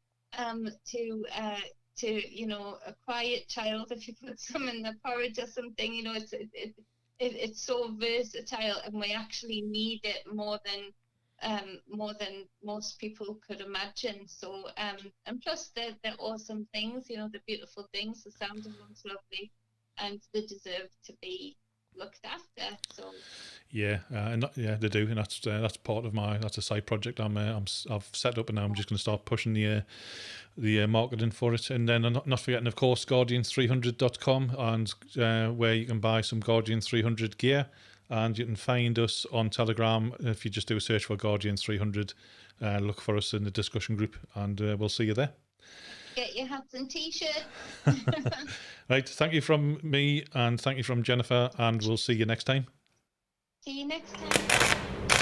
to a quiet child. If you put some in the porridge or something, it's so versatile, and we actually need it more than most people could imagine. So and plus they're awesome things, the beautiful things. The sound of them's lovely, and they deserve to be looked after. So they do, and that's part of that's a side project I've set up, and now I'm just going to start pushing the marketing for it. And then not forgetting, of course, Guardian300.com, and where you can buy some Guardian 300 gear. And you can find us on Telegram if you just do a search for Guardian 300. Look for us in the discussion group, and we'll see you there. Get your hats and t-shirts. Right, thank you from me, and thank you from Jennifer, and we'll see you next time. See you next time.